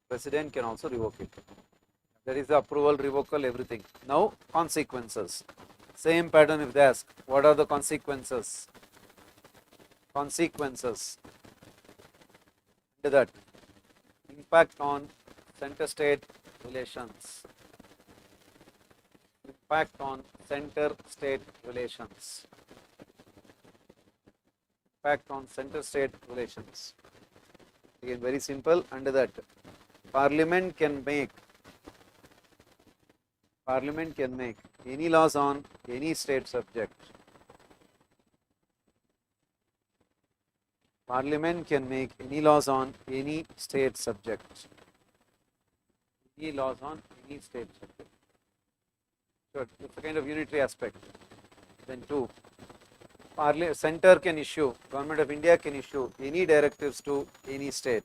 S1: President can also revoke it. That is the approval, revocal, everything. Now consequences. Same pattern if they ask, what are the consequences? Consequences. Under that, impact on center-state relations. Impact on center-state relations. Impact on center-state relations. Again, very simple. Under that, Parliament can make any laws on any state subject. Parliament can make any laws on any state subject. Any laws on any state subject. So it's a kind of unitary aspect. Then 2. Center can issue, Government of India can issue any directives to any state.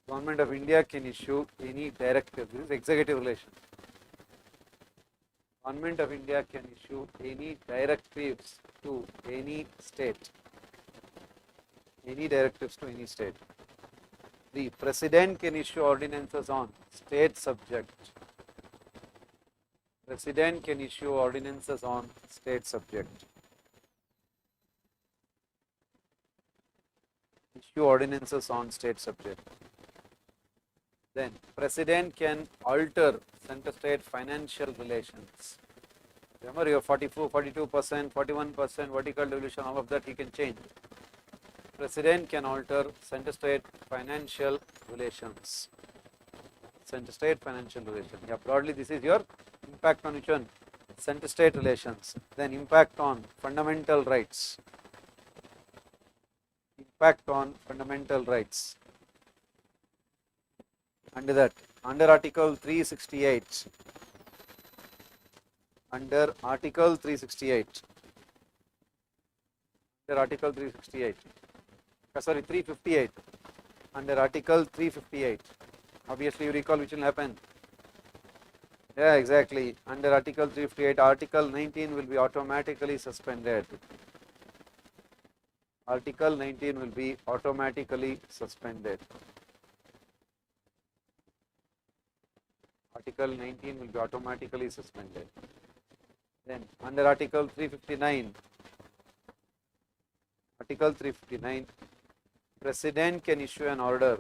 S1: Government of India can issue any directive. This is executive relation. Government of India can issue any directives to any state. Any directives to any state. The President can issue ordinances on state subject. President can issue ordinances on state subject. Issue ordinances on state subject. Then President can alter center-state financial relations. Remember, you have 42%, 41%, vertical devolution, all of that he can change. President can alter center-state financial relations. center-state financial relation. Yeah, broadly this is your impact on which one? Center-state relations. Then impact on fundamental rights. Impact on fundamental rights. Under that, under Article 368. Under Article 368. Under Article 368. Sorry, 358. Under Article 358. Obviously, you recall which will happen. Yeah, exactly. Under Article 358, Article 19 will be automatically suspended. Article 19 will be automatically suspended. Article 19 will be automatically suspended. Then under Article 359, Article 359, President can issue an order.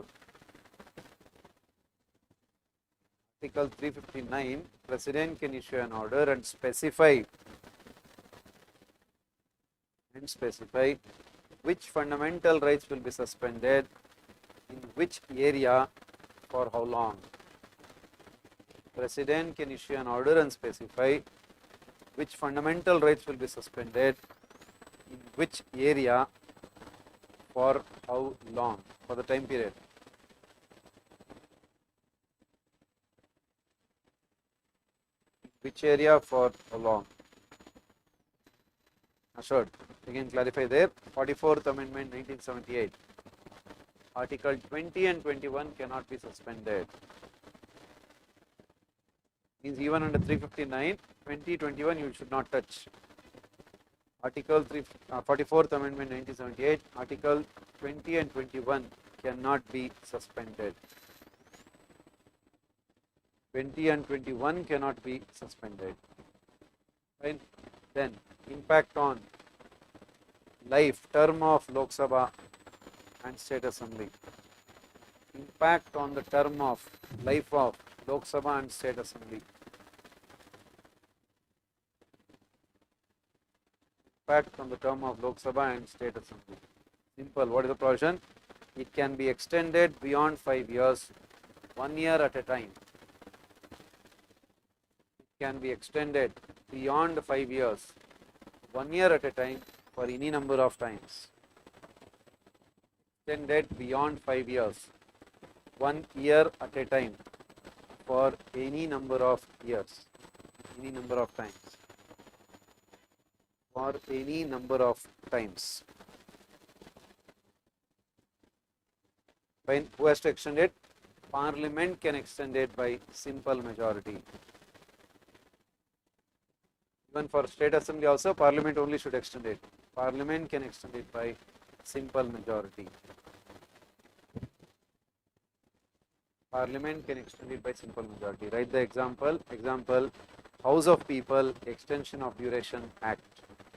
S1: Article 359, President can issue an order and specify which fundamental rights will be suspended, in which area, for how long. President can issue an order and specify which fundamental rights will be suspended, in which area, for how long, for the time period. Which area, for how long. Assured. Again clarify there. 44th Amendment 1978. Article 20 and 21 cannot be suspended. Means even under 359, 20, 21 you should not touch. Article 44th Amendment 1978, Article 20 and 21 cannot be suspended. 20 and 21 cannot be suspended. Right? Then impact on life term of Lok Sabha and State Assembly. Impact on the term of life of Lok Sabha and State Assembly. Impact on the term of Lok Sabha and State Assembly. Simple. What is the provision? It can be extended beyond 5 years, 1 year at a time. It can be extended beyond 5 years, 1 year at a time, for any number of times. Extended beyond 5 years, 1 year at a time, for any number of years, any number of times. For any number of times. Fine. Who has to extend it? Parliament can extend it by simple majority. Even for State Assembly also, Parliament only should extend it. Parliament can extend it by simple majority. Parliament can extend it by simple majority. Write the example. Example, House of People Extension of Duration Act.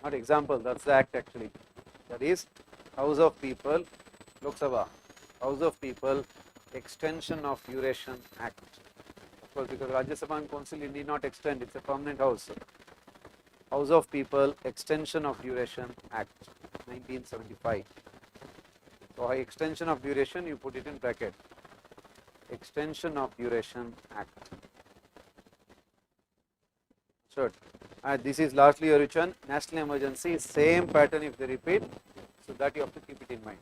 S1: Not example, that's the act actually. That is House of People, Lok Sabha, House of People Extension of Duration Act. Of course, because Rajya Sabha and Council need not extend, it's a permanent house. House of People Extension of Duration Act, 1975. So, extension of duration, you put it in bracket. Extension of Duration Act. Sure. This is lastly your which one? National emergency, same pattern if they repeat, so that you have to keep it in mind.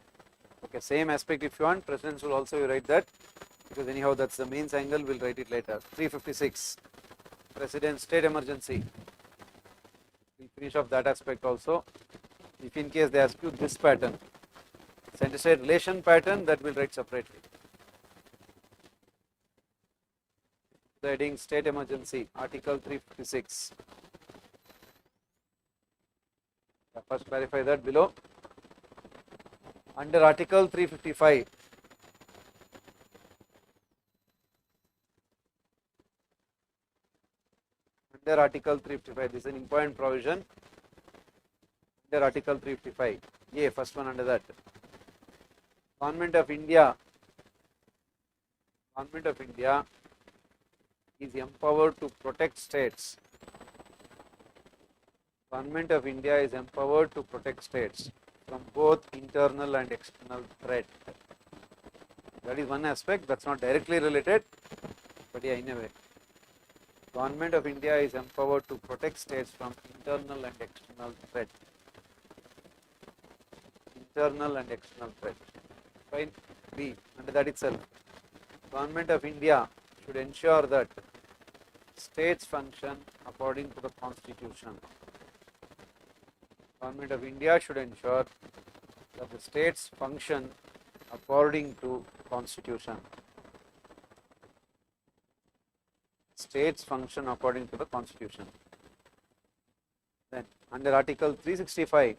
S1: Okay, same aspect if you want, Presidents will also you write that, because anyhow that's the mains angle, we'll write it later. 356, President State Emergency. We'll finish off that aspect also. If in case they ask you this pattern, center-state relation pattern, that we'll write separately. The heading State Emergency, Article 356. First clarify that below. Under Article 355, under Article 355, this is an important provision. Under Article 355, yeah, first one under that. Government of India is empowered to protect states. Government of India is empowered to protect states from both internal and external threat. That is one aspect, that's not directly related, yeah, in a way. Government of India is empowered to protect states from internal and external threat. Internal and external threat. Fine. B. Under that itself, Government of India should ensure that states function according to the Constitution. Government of India should ensure that the states function according to Constitution. States function according to the Constitution. Then under Article 365,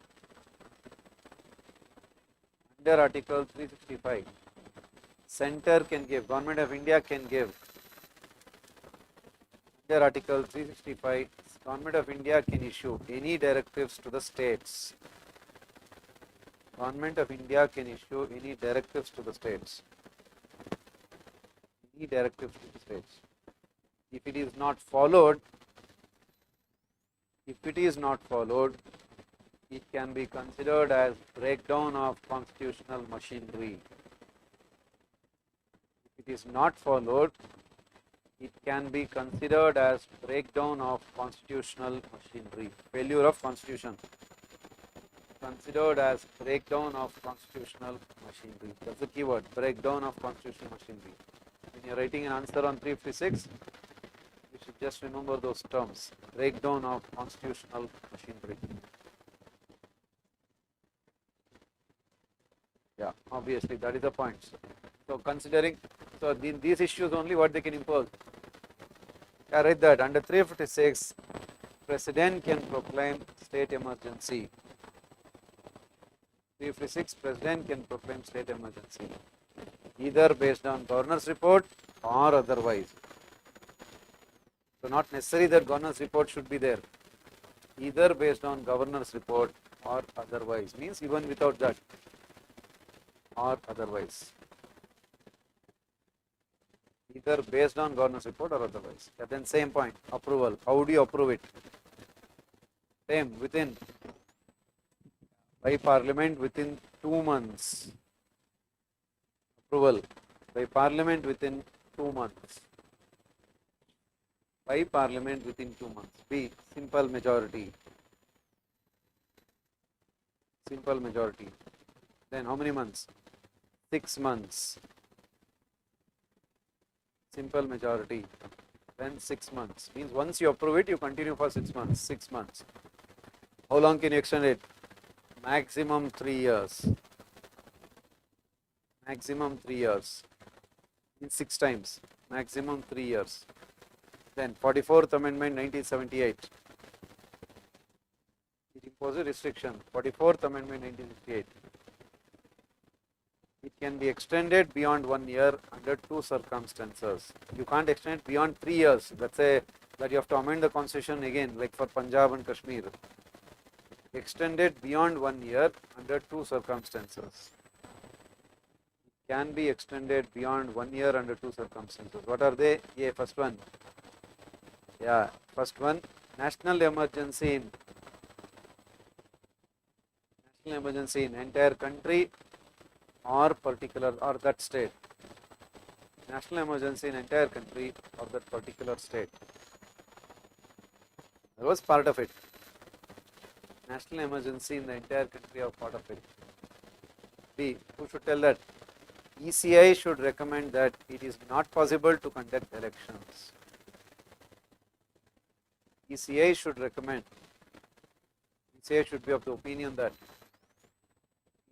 S1: Center can give, Government of India can give. Under Article 365, Government of India can issue any directives to the states. Government of India can issue any directives to the states. Any directives to the states. If it is not followed, it can be considered as breakdown of constitutional machinery. If it is not followed, it can be considered as breakdown of constitutional machinery, failure of constitution. Considered as breakdown of constitutional machinery. That's the keyword, breakdown of constitutional machinery. When you are writing an answer on 356, you should just remember those terms, breakdown of constitutional machinery. Yeah, obviously that is the point. So considering, so these issues only what they can impose. I write that under 356, President can proclaim state emergency. 356, President can proclaim state emergency, either based on Governor's report or otherwise. So not necessary that Governor's report should be there, either based on Governor's report or otherwise, means even without that or otherwise. Either based on Governor's report or otherwise. Yeah, then same point, approval. How do you approve it? Same, within, by Parliament within 2 months. Approval by Parliament within 2 months. By Parliament within 2 months. B. Simple majority. Simple majority. Then how many months? 6 months. Simple majority. Then 6 months. Means once you approve it, you continue for 6 months. 6 months. How long can you extend it? Maximum 3 years. Maximum 3 years. In 6 times. Maximum 3 years. Then 44th Amendment 1978. It imposes a restriction. 44th Amendment 1968. It can be extended beyond 1 year under 2 circumstances. You can't extend it beyond 3 years. Let's say that you have to amend the constitution again, like for Punjab and Kashmir. Extended beyond 1 year under 2 circumstances. It can be extended beyond 1 year under 2 circumstances. What are they? Yeah, first one. Yeah, first one, national emergency in entire country or particular or that state. National emergency in entire country or that particular state. That was part of it. National emergency in the entire country or part of it. B. Who should tell that? ECI should recommend that it is not possible to conduct elections. ECI should recommend. ECI should be of the opinion that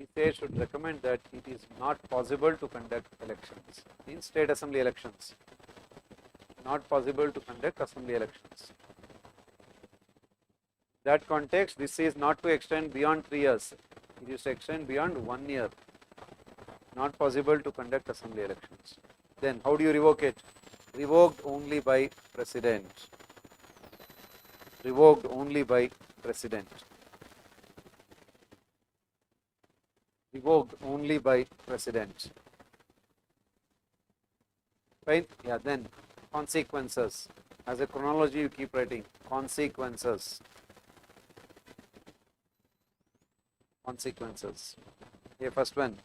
S1: ECI should recommend that it is not possible to conduct elections. In state assembly elections. Not possible to conduct assembly elections. That context, this is not to extend beyond 3 years. It is to extend beyond 1 year. Not possible to conduct assembly elections. Then how do you revoke it? Revoked only by President. Revoked only by President. Revoked only by President. Right? Yeah, then consequences. As a chronology you keep writing. Consequences. Consequences. Okay, first one.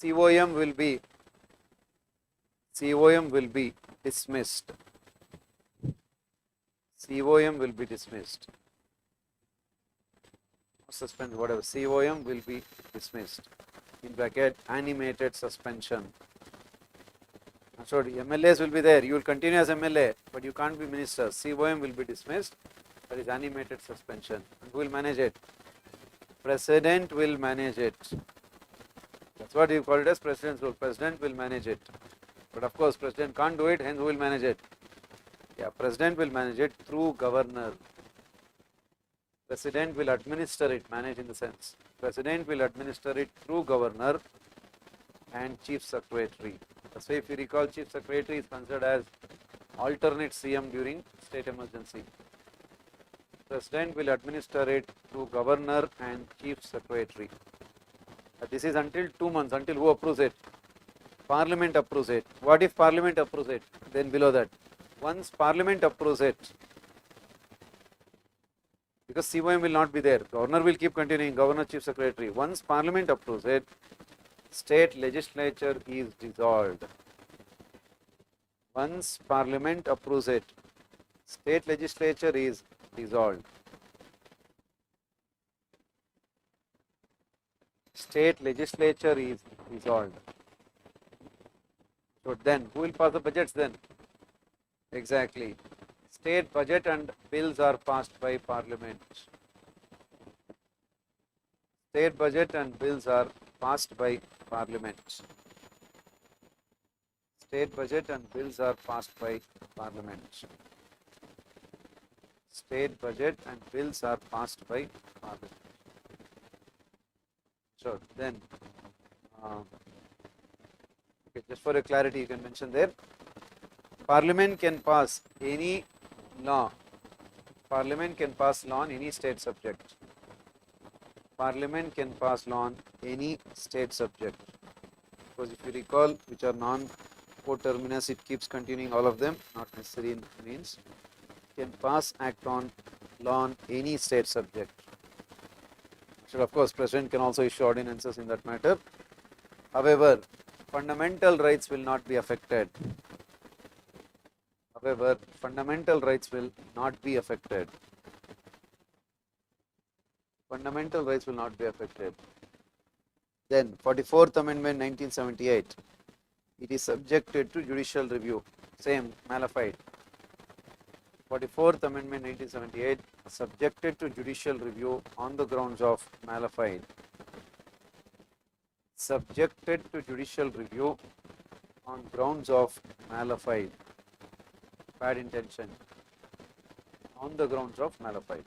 S1: COM will be COM will be dismissed. COM will be dismissed. Suspend, whatever. COM will be dismissed. In bracket, animated suspension. So MLAs will be there. You will continue as MLA, but you can't be minister. COM will be dismissed. That is animated suspension. And who will manage it? President will manage it. That's what you call it as president's rule. President will manage it. But of course, president can't do it, hence who will manage it? Yeah, president will manage it through governor. President will administer it, manage in the sense. President will administer it through governor and chief secretary. That's why if you recall, chief secretary is considered as alternate CM during state emergency. President will administer it through governor and chief secretary. This is until 2 months, until who approves it? Parliament approves it. What if Parliament approves it? Then below that, once Parliament approves it, because COM will not be there, Governor will keep continuing, Governor, Chief Secretary. Once Parliament approves it, state legislature is dissolved. Once Parliament approves it, state legislature is dissolved. State legislature is dissolved. So then, who will pass the budgets then? Exactly. State budget and bills are passed by Parliament. State budget and bills are passed by Parliament. State budget and bills are passed by Parliament. State budget and bills are passed by Parliament. So then, okay, just for your clarity, you can mention there. Parliament can pass any law. Parliament can pass law on any state subject. Parliament can pass law on any state subject. Because if you recall, which are non-coterminous, it keeps continuing all of them, not necessary in means. Can pass act on law on any state subject. So of course, President can also issue ordinances in that matter. However, fundamental rights will not be affected. However, fundamental rights will not be affected. Fundamental rights will not be affected. Then, 44th Amendment 1978, it is subjected to judicial review. Same, malified. 44th Amendment 1978, subjected to judicial review on the grounds of malified. Subjected to judicial review on grounds of malified. Bad intention. On the grounds of malified.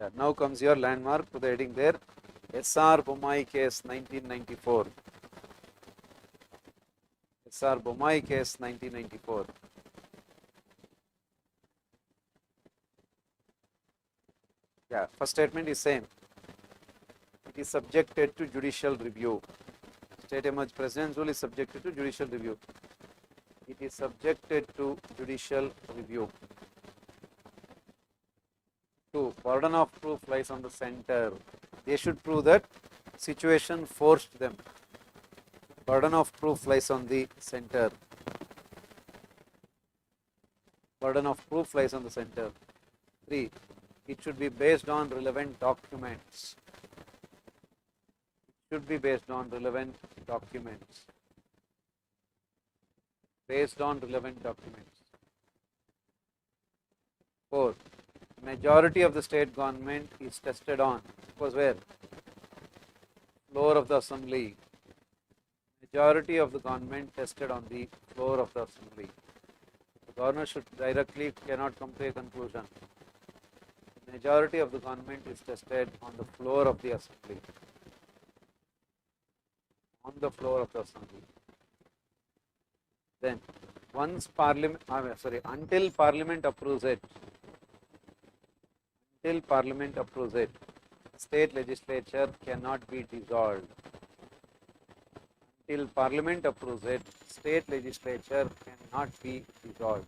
S1: Yeah, now comes your landmark to the heading there. SR Bommai case 1994. SR Bommai case 1994. Yeah, first statement is same. It is subjected to judicial review. State emergency president's rule is subjected to judicial review. It is subjected to judicial review. 2. Burden of proof lies on the center. They should prove that situation forced them. Burden of proof lies on the center. Burden of proof lies on the center. 3. It should be based on relevant documents. It should be based on relevant documents. Based on relevant documents. 4. Majority of the state government is tested on, because where? Floor of the assembly. Majority of the government tested on the floor of the assembly. The governor should directly cannot come to a conclusion. The majority of the government is tested on the floor of the assembly. On the floor of the assembly. Then, once Parliament, until Parliament approves it, until Parliament approves it, state legislature cannot be dissolved. Until Parliament approves it, state legislature cannot be dissolved.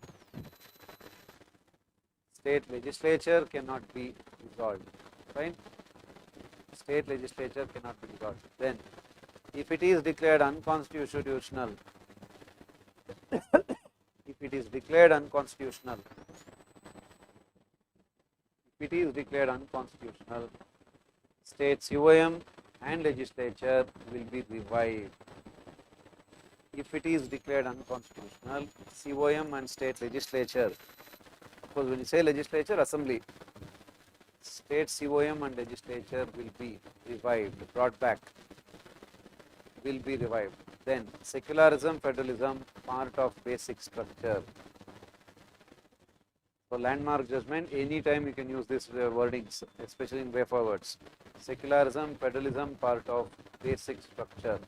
S1: State legislature cannot be dissolved. Fine? State legislature cannot be dissolved. Then, If it is declared unconstitutional, if it is declared unconstitutional, if it is declared unconstitutional, states UIM and legislature will be revived. If it is declared unconstitutional, COM and state legislature, of course when you say legislature, assembly, state COM and legislature will be revived, brought back, will be revived. Then secularism, federalism, part of basic structure. For landmark judgment, anytime you can use this wordings, especially in way forwards. Secularism, federalism, part of basic structure.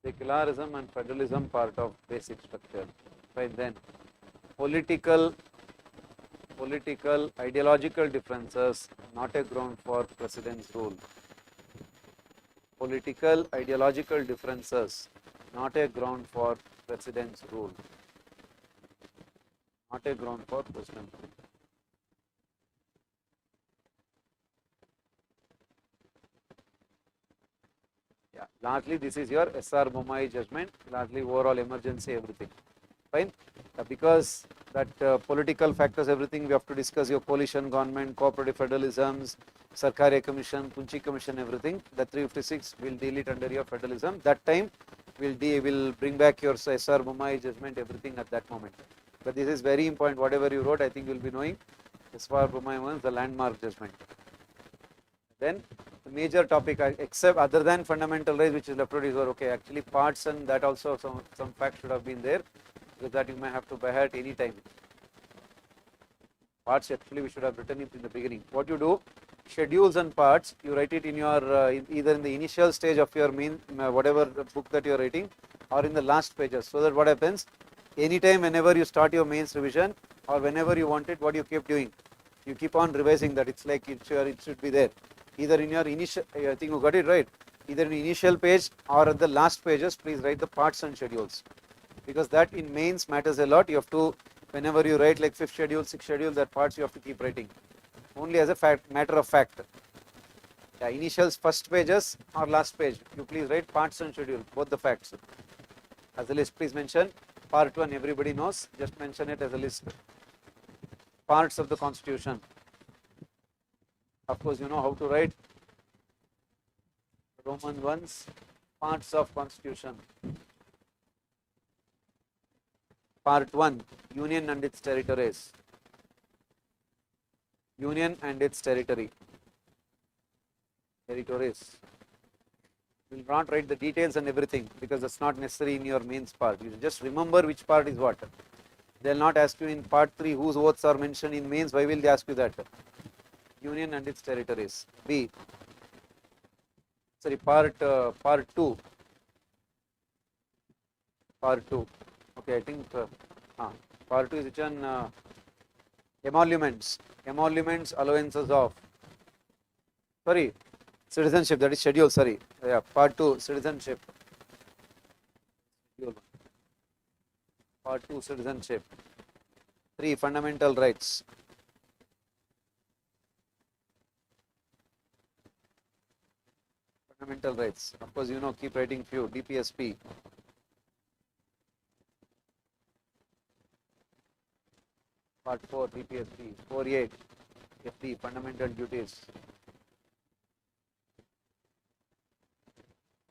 S1: Secularism and federalism, part of basic structure. Right, then political, ideological differences, not a ground for president's rule. Political, ideological differences, not a ground for president's rule. Not a ground for president's rule. Yeah, largely this is your SR Bommai judgment, largely overall emergency, everything. Fine. Because that political factors, everything we have to discuss, your coalition government, cooperative federalisms, Sarkari Commission, Punchi Commission, everything. The 356 will deal it under your federalism. That time will bring back your SR Bommai judgment, everything at that moment. But this is very important. Whatever you wrote, I think you will be knowing. SR Bommai was the landmark judgment. Then the major topic, except other than fundamental rights, which is left out, is okay. Actually, parts and that also some facts should have been there, because that you may have to by heart any time. Parts actually we should have written it in the beginning. What you do, schedules and parts, you write it in your either in the initial stage of your main whatever book that you are writing, or in the last pages. So that what happens, anytime whenever you start your mains revision or whenever you want it, what you keep doing, you keep on revising that. It's like it should be there. Either in your initial, I think you got it right, either in the initial page or at the last pages, please write the parts and schedules, because that in mains matters a lot. You have to, whenever you write like 5th schedule, 6th schedule, that parts you have to keep writing only as a fact, matter of fact. Yeah, initials first pages or last page, you please write parts and schedule, both the facts as a list. Please mention part 1, everybody knows, just mention it as a list. Parts of the constitution. Of course, you know how to write Roman ones, parts of constitution. Part 1, Union and its territories. Union and its territory. Territories. You will not write the details and everything, because that's not necessary in your mains part. You just remember which part is what. They will not ask you in part 3 whose votes are mentioned in mains. Why will they ask you that? Union and its territories. B. Sorry, part 2. Part 2. Okay, I think part 2 is written emoluments. Emoluments, allowances of. Sorry, citizenship. That is schedule. Sorry. Yeah, part 2, citizenship. Part 2, citizenship. 3, fundamental rights. Fundamental rights. Of course, you know, keep writing few. DPSP. Part 4, DPSP. 4A, FD, fundamental duties.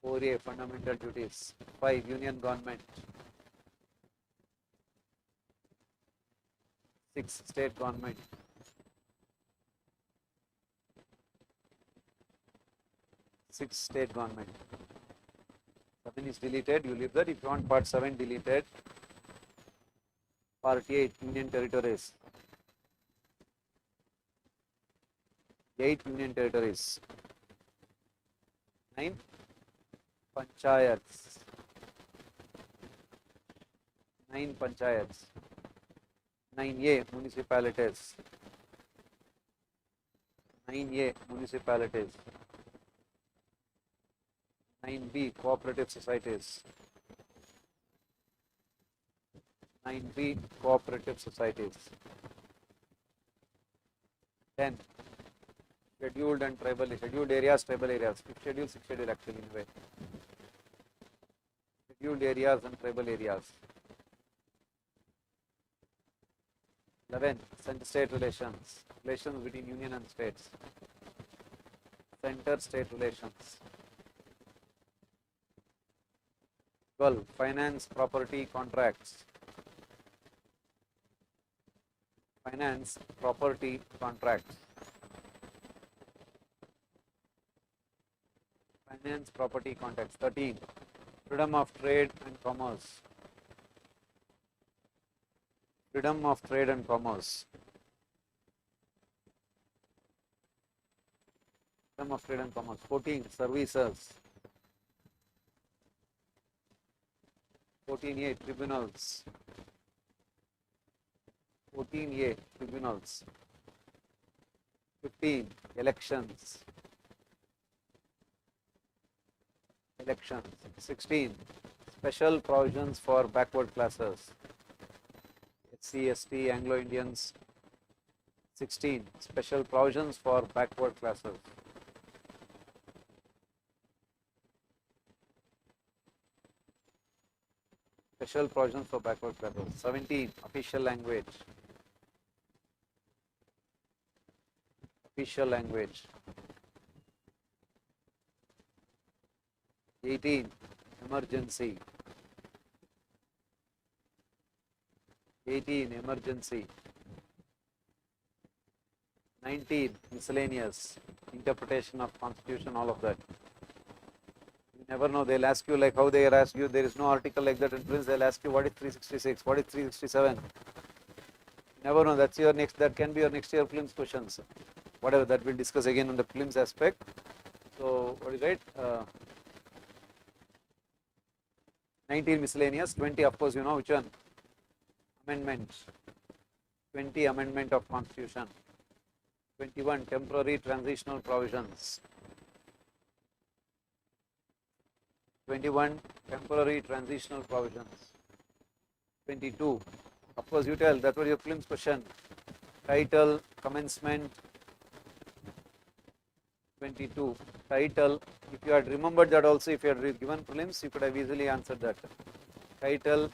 S1: 4A, fundamental duties. 5, union government. 6, state government. 6, state government. 7 is deleted, you leave that. If you want part 7 deleted. Part 8, union territories. 8, union territories. 9, panchayats. 9, panchayats. 9A, municipalities. 9A, municipalities. 9B, cooperative societies. 9B, cooperative societies. 10, Scheduled and tribal, scheduled areas, tribal areas. Fifth schedule, sixth schedule actually in a way. Scheduled areas and tribal areas. 11. Center-state relations. Relations between union and states. Center-state relations. 12. Finance, property, contracts. Finance, property, contracts. Finance, property, contracts. 13. Freedom of trade and commerce. Freedom of trade and commerce. Freedom of trade and commerce. 14. Services. 14A. Tribunals. 14A. Tribunals. 15. Elections. Elections. 16. Special provisions for backward classes. SC, ST, Anglo-Indians. 16. Special provisions for backward classes. Special provisions for backward classes. 17. Official language. Official language. 18. Emergency. 18. Emergency. 19. Miscellaneous. Interpretation of constitution, all of that. You never know, they'll ask you like how they ask you, there is no article like that in prelims, they'll ask you what is 366, what is 367. You never know, that's your next, that can be your next year prelims questions. Whatever, that we'll discuss again on the prelims aspect. So, what is right? 19 miscellaneous, 20 of course you know which one? Amendments. 20 amendment of constitution. 21 temporary transitional provisions. 21 temporary transitional provisions. 22, of course you tell, that was your prelims question. Title, commencement. 22, title, if you had remembered that also, if you had given prelims, you could have easily answered that. Title,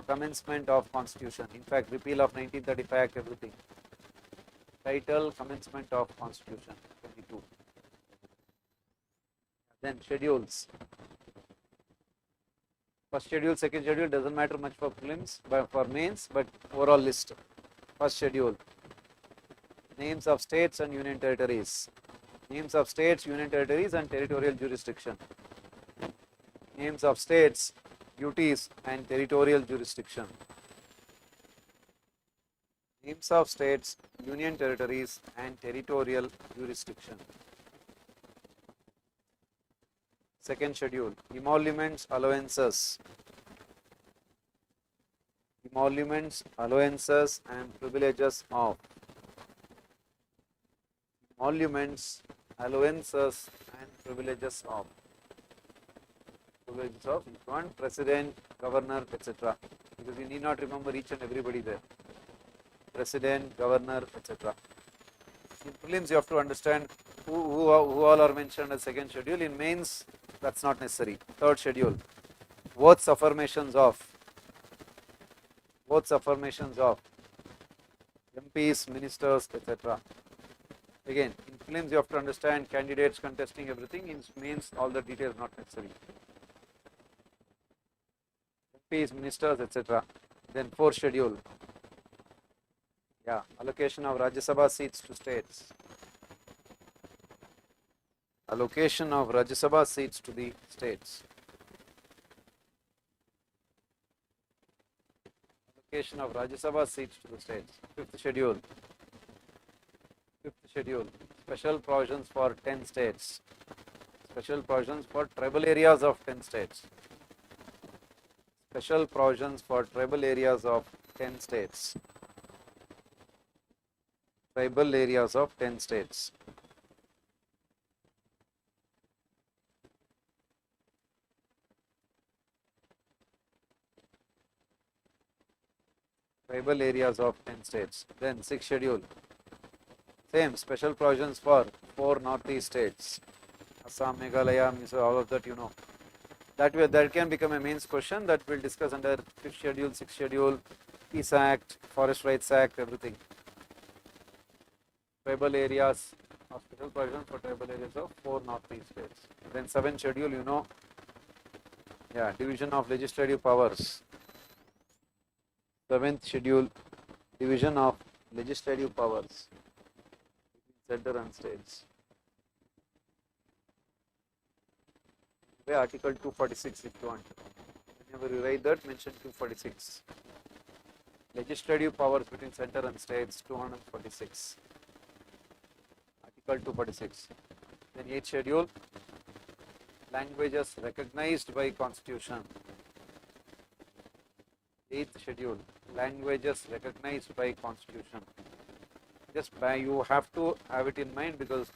S1: commencement of constitution, in fact repeal of 1935 Act, everything. Title, commencement of constitution. 22. Then schedules. First schedule, second schedule doesn't matter much for prelims, but for mains, but overall list. First schedule. Names of states and union territories. Names of states, union territories and territorial jurisdiction. Names of states, duties and territorial jurisdiction. Names of states, union territories and territorial jurisdiction. Second schedule, emoluments, allowances. Emoluments, allowances and privileges of. Emoluments, allowances and privileges of. Privileges of one, president, governor, etc. Because you need not remember each and everybody there. President, governor, etc. In prelims you have to understand who all are mentioned as second schedule. In mains that's not necessary. Third schedule, votes affirmations of. Votes affirmations of MPs, ministers, etc. Again, in prelims you have to understand candidates contesting everything. In mains all the details not necessary. MPs, ministers, etc. Then fourth schedule. Yeah, allocation of Rajya Sabha seats to states. Allocation of Rajya Sabha seats to the states. Allocation of Rajya Sabha seats to the states. Fifth schedule. Fifth schedule. Special provisions for 10 states. Special provisions for tribal areas of 10 states. Special provisions for tribal areas of 10 states. Tribal areas of 10 states. Tribal areas of 10 states. Then sixth schedule. Same special provisions for 4 northeast states. Assam, Meghalaya, Mizo, all of that you know. That can become a mains question that we'll discuss under 5th schedule, 6th schedule, Peace Act, Forest Rights Act, everything. Tribal areas, special provision for tribal areas of 4 northeast states. Then 7th schedule, you know, yeah, division of legislative powers. 7th schedule, division of legislative powers, center and states. Article 246 if you want. Whenever you write that, mention 246. Legislative powers between center and states, 246. Article 246. Then 8th schedule, languages recognized by constitution. 8th schedule, languages recognized by constitution. Just you have to have it in mind, because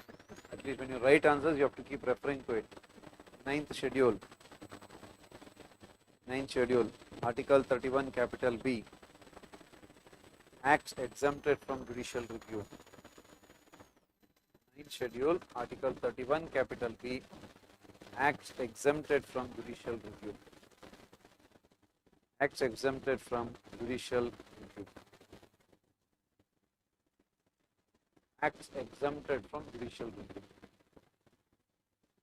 S1: at least when you write answers you have to keep referring to it. 9th schedule, Article 31 capital B, acts exempted from judicial review. 9th schedule, Article 31 capital B, acts exempted from judicial review. Acts exempted from judicial review. Acts exempted from judicial review.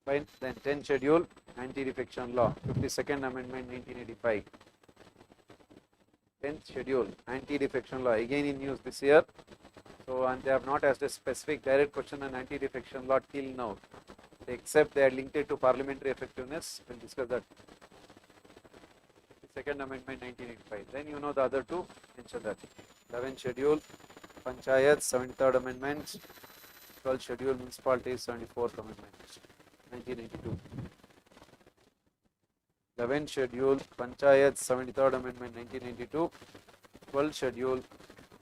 S1: Fine. Then 10th schedule, anti-defection law, 52nd Amendment 1985. 10th schedule, anti-defection law, again in news this year. So, and they have not asked a specific direct question on anti-defection law till now, except they are linked it to parliamentary effectiveness. We'll discuss that. 52nd Amendment 1985. Then you know the other two, mention that. 11th schedule, Panchayats, 73rd Amendment. 12th schedule, municipalities, 74th Amendment. 1992. 11th schedule, Panchayats, 73rd Amendment 1992. 12th schedule,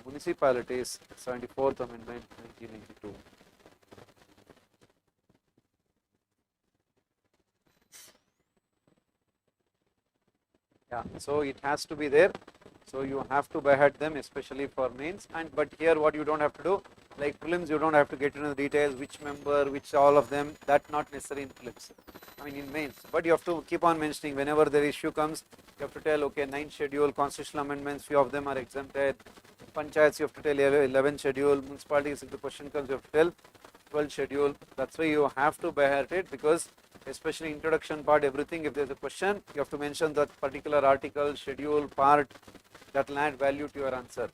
S1: municipalities, 74th Amendment 1992. Yeah, so it has to be there. So you have to by-heart them, especially for mains. But here what you don't have to do, like prelims, you don't have to get into the details, which member, which all of them. That not necessary in prelims. I mean in mains. But you have to keep on mentioning whenever the issue comes. You have to tell, okay, 9th schedule, constitutional amendments, few of them are exempted. Panchayats, you have to tell 11th schedule. Municipalities, if the question comes, you have to tell 12th schedule. That's why you have to by-heart it, because especially introduction part, everything, if there is a question, you have to mention that particular article, schedule, part, that will add value to your answer.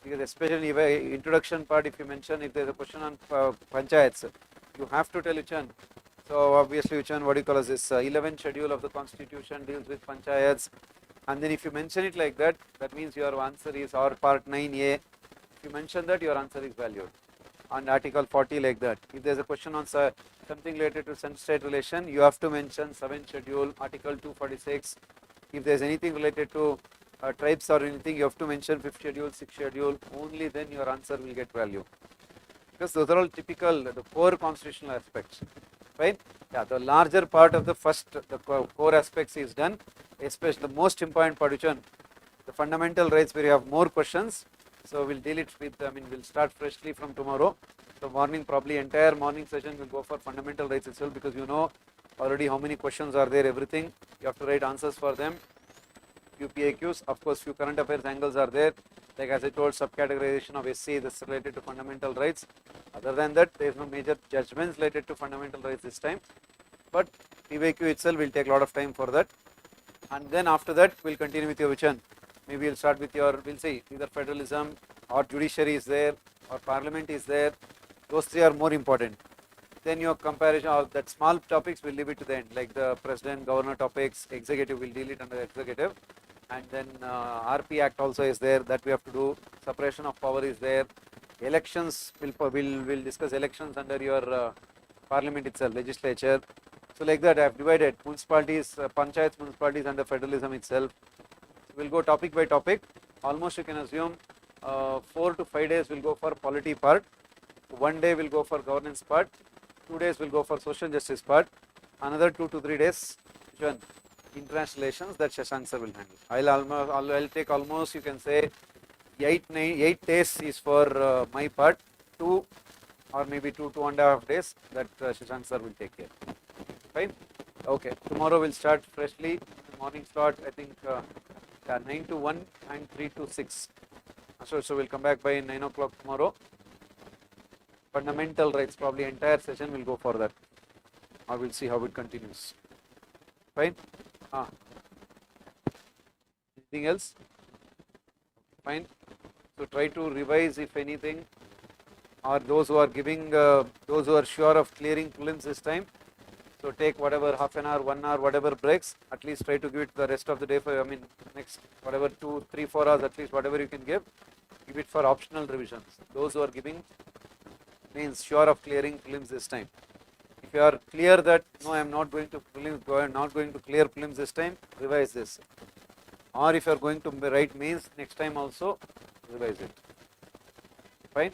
S1: Because especially introduction part, if you mention, if there is a question on panchayats, you have to tell which one. So obviously which one, what do you call as this 11th schedule of the constitution deals with panchayats, and then if you mention it like that, that means your answer is, or part 9a, if you mention that, your answer is valued. On article 40 like that. If there is a question on something related to state relation, you have to mention 7th schedule, article 246. If there is anything related to tribes or anything, you have to mention 5th schedule, 6th schedule, only then your answer will get value. Because those are all typical, the core constitutional aspects, right? Yeah, the larger part of the core aspects is done, especially the most important part, which one? The fundamental rights, where you have more questions. So we'll deal it with, we'll start freshly from tomorrow. So morning, probably entire morning session will go for fundamental rights itself, because you know already how many questions are there, everything. You have to write answers for them. UPAQs, of course, few current affairs angles are there. Like as I told, subcategorization of SC, this is related to fundamental rights. Other than that, there is no major judgments related to fundamental rights this time. But PYQ itself will take a lot of time for that. And then after that, we'll continue with your which one? Maybe we'll start with your, we'll see, either federalism or judiciary is there or parliament is there. Those three are more important. Then your comparison of that small topics, we'll leave it to the end, like the president, governor topics, executive, we'll deal it under executive. And then RP Act also is there, that we have to do. Separation of power is there. Elections, we'll discuss elections under your parliament itself, legislature. So like that I have divided municipalities, panchayats, municipalities under federalism itself. We'll go topic by topic. Almost you can assume 4 to 5 days will go for polity part. 1 day will go for governance part. 2 days will go for social justice part. Another 2 to 3 days, which one? International relations, that Shashank sir will handle. I'll take almost, you can say, 8 days is for my part. 2 or maybe 2.5 days, that Shashank sir will take care. Fine. Okay. Tomorrow we'll start freshly. Morning slot, I think 9 to 1 and 3 to 6. So we'll come back by 9 o'clock tomorrow. Fundamental rights, probably entire session will go for that. Or we'll see how it continues. Fine. Anything else? Fine. So try to revise if anything, or those who are giving, those who are sure of clearing prelims this time. So take whatever half an hour, 1 hour, whatever breaks. At least try to give it the rest of the day for, next whatever 2, 3, 4 hours at least, whatever you can give it for optional revisions. Those who are giving means sure of clearing prelims this time. If you are clear that no, I am not going to prelims, not going to clear prelims this time, revise this. Or if you are going to write mains next time also, revise it. Fine.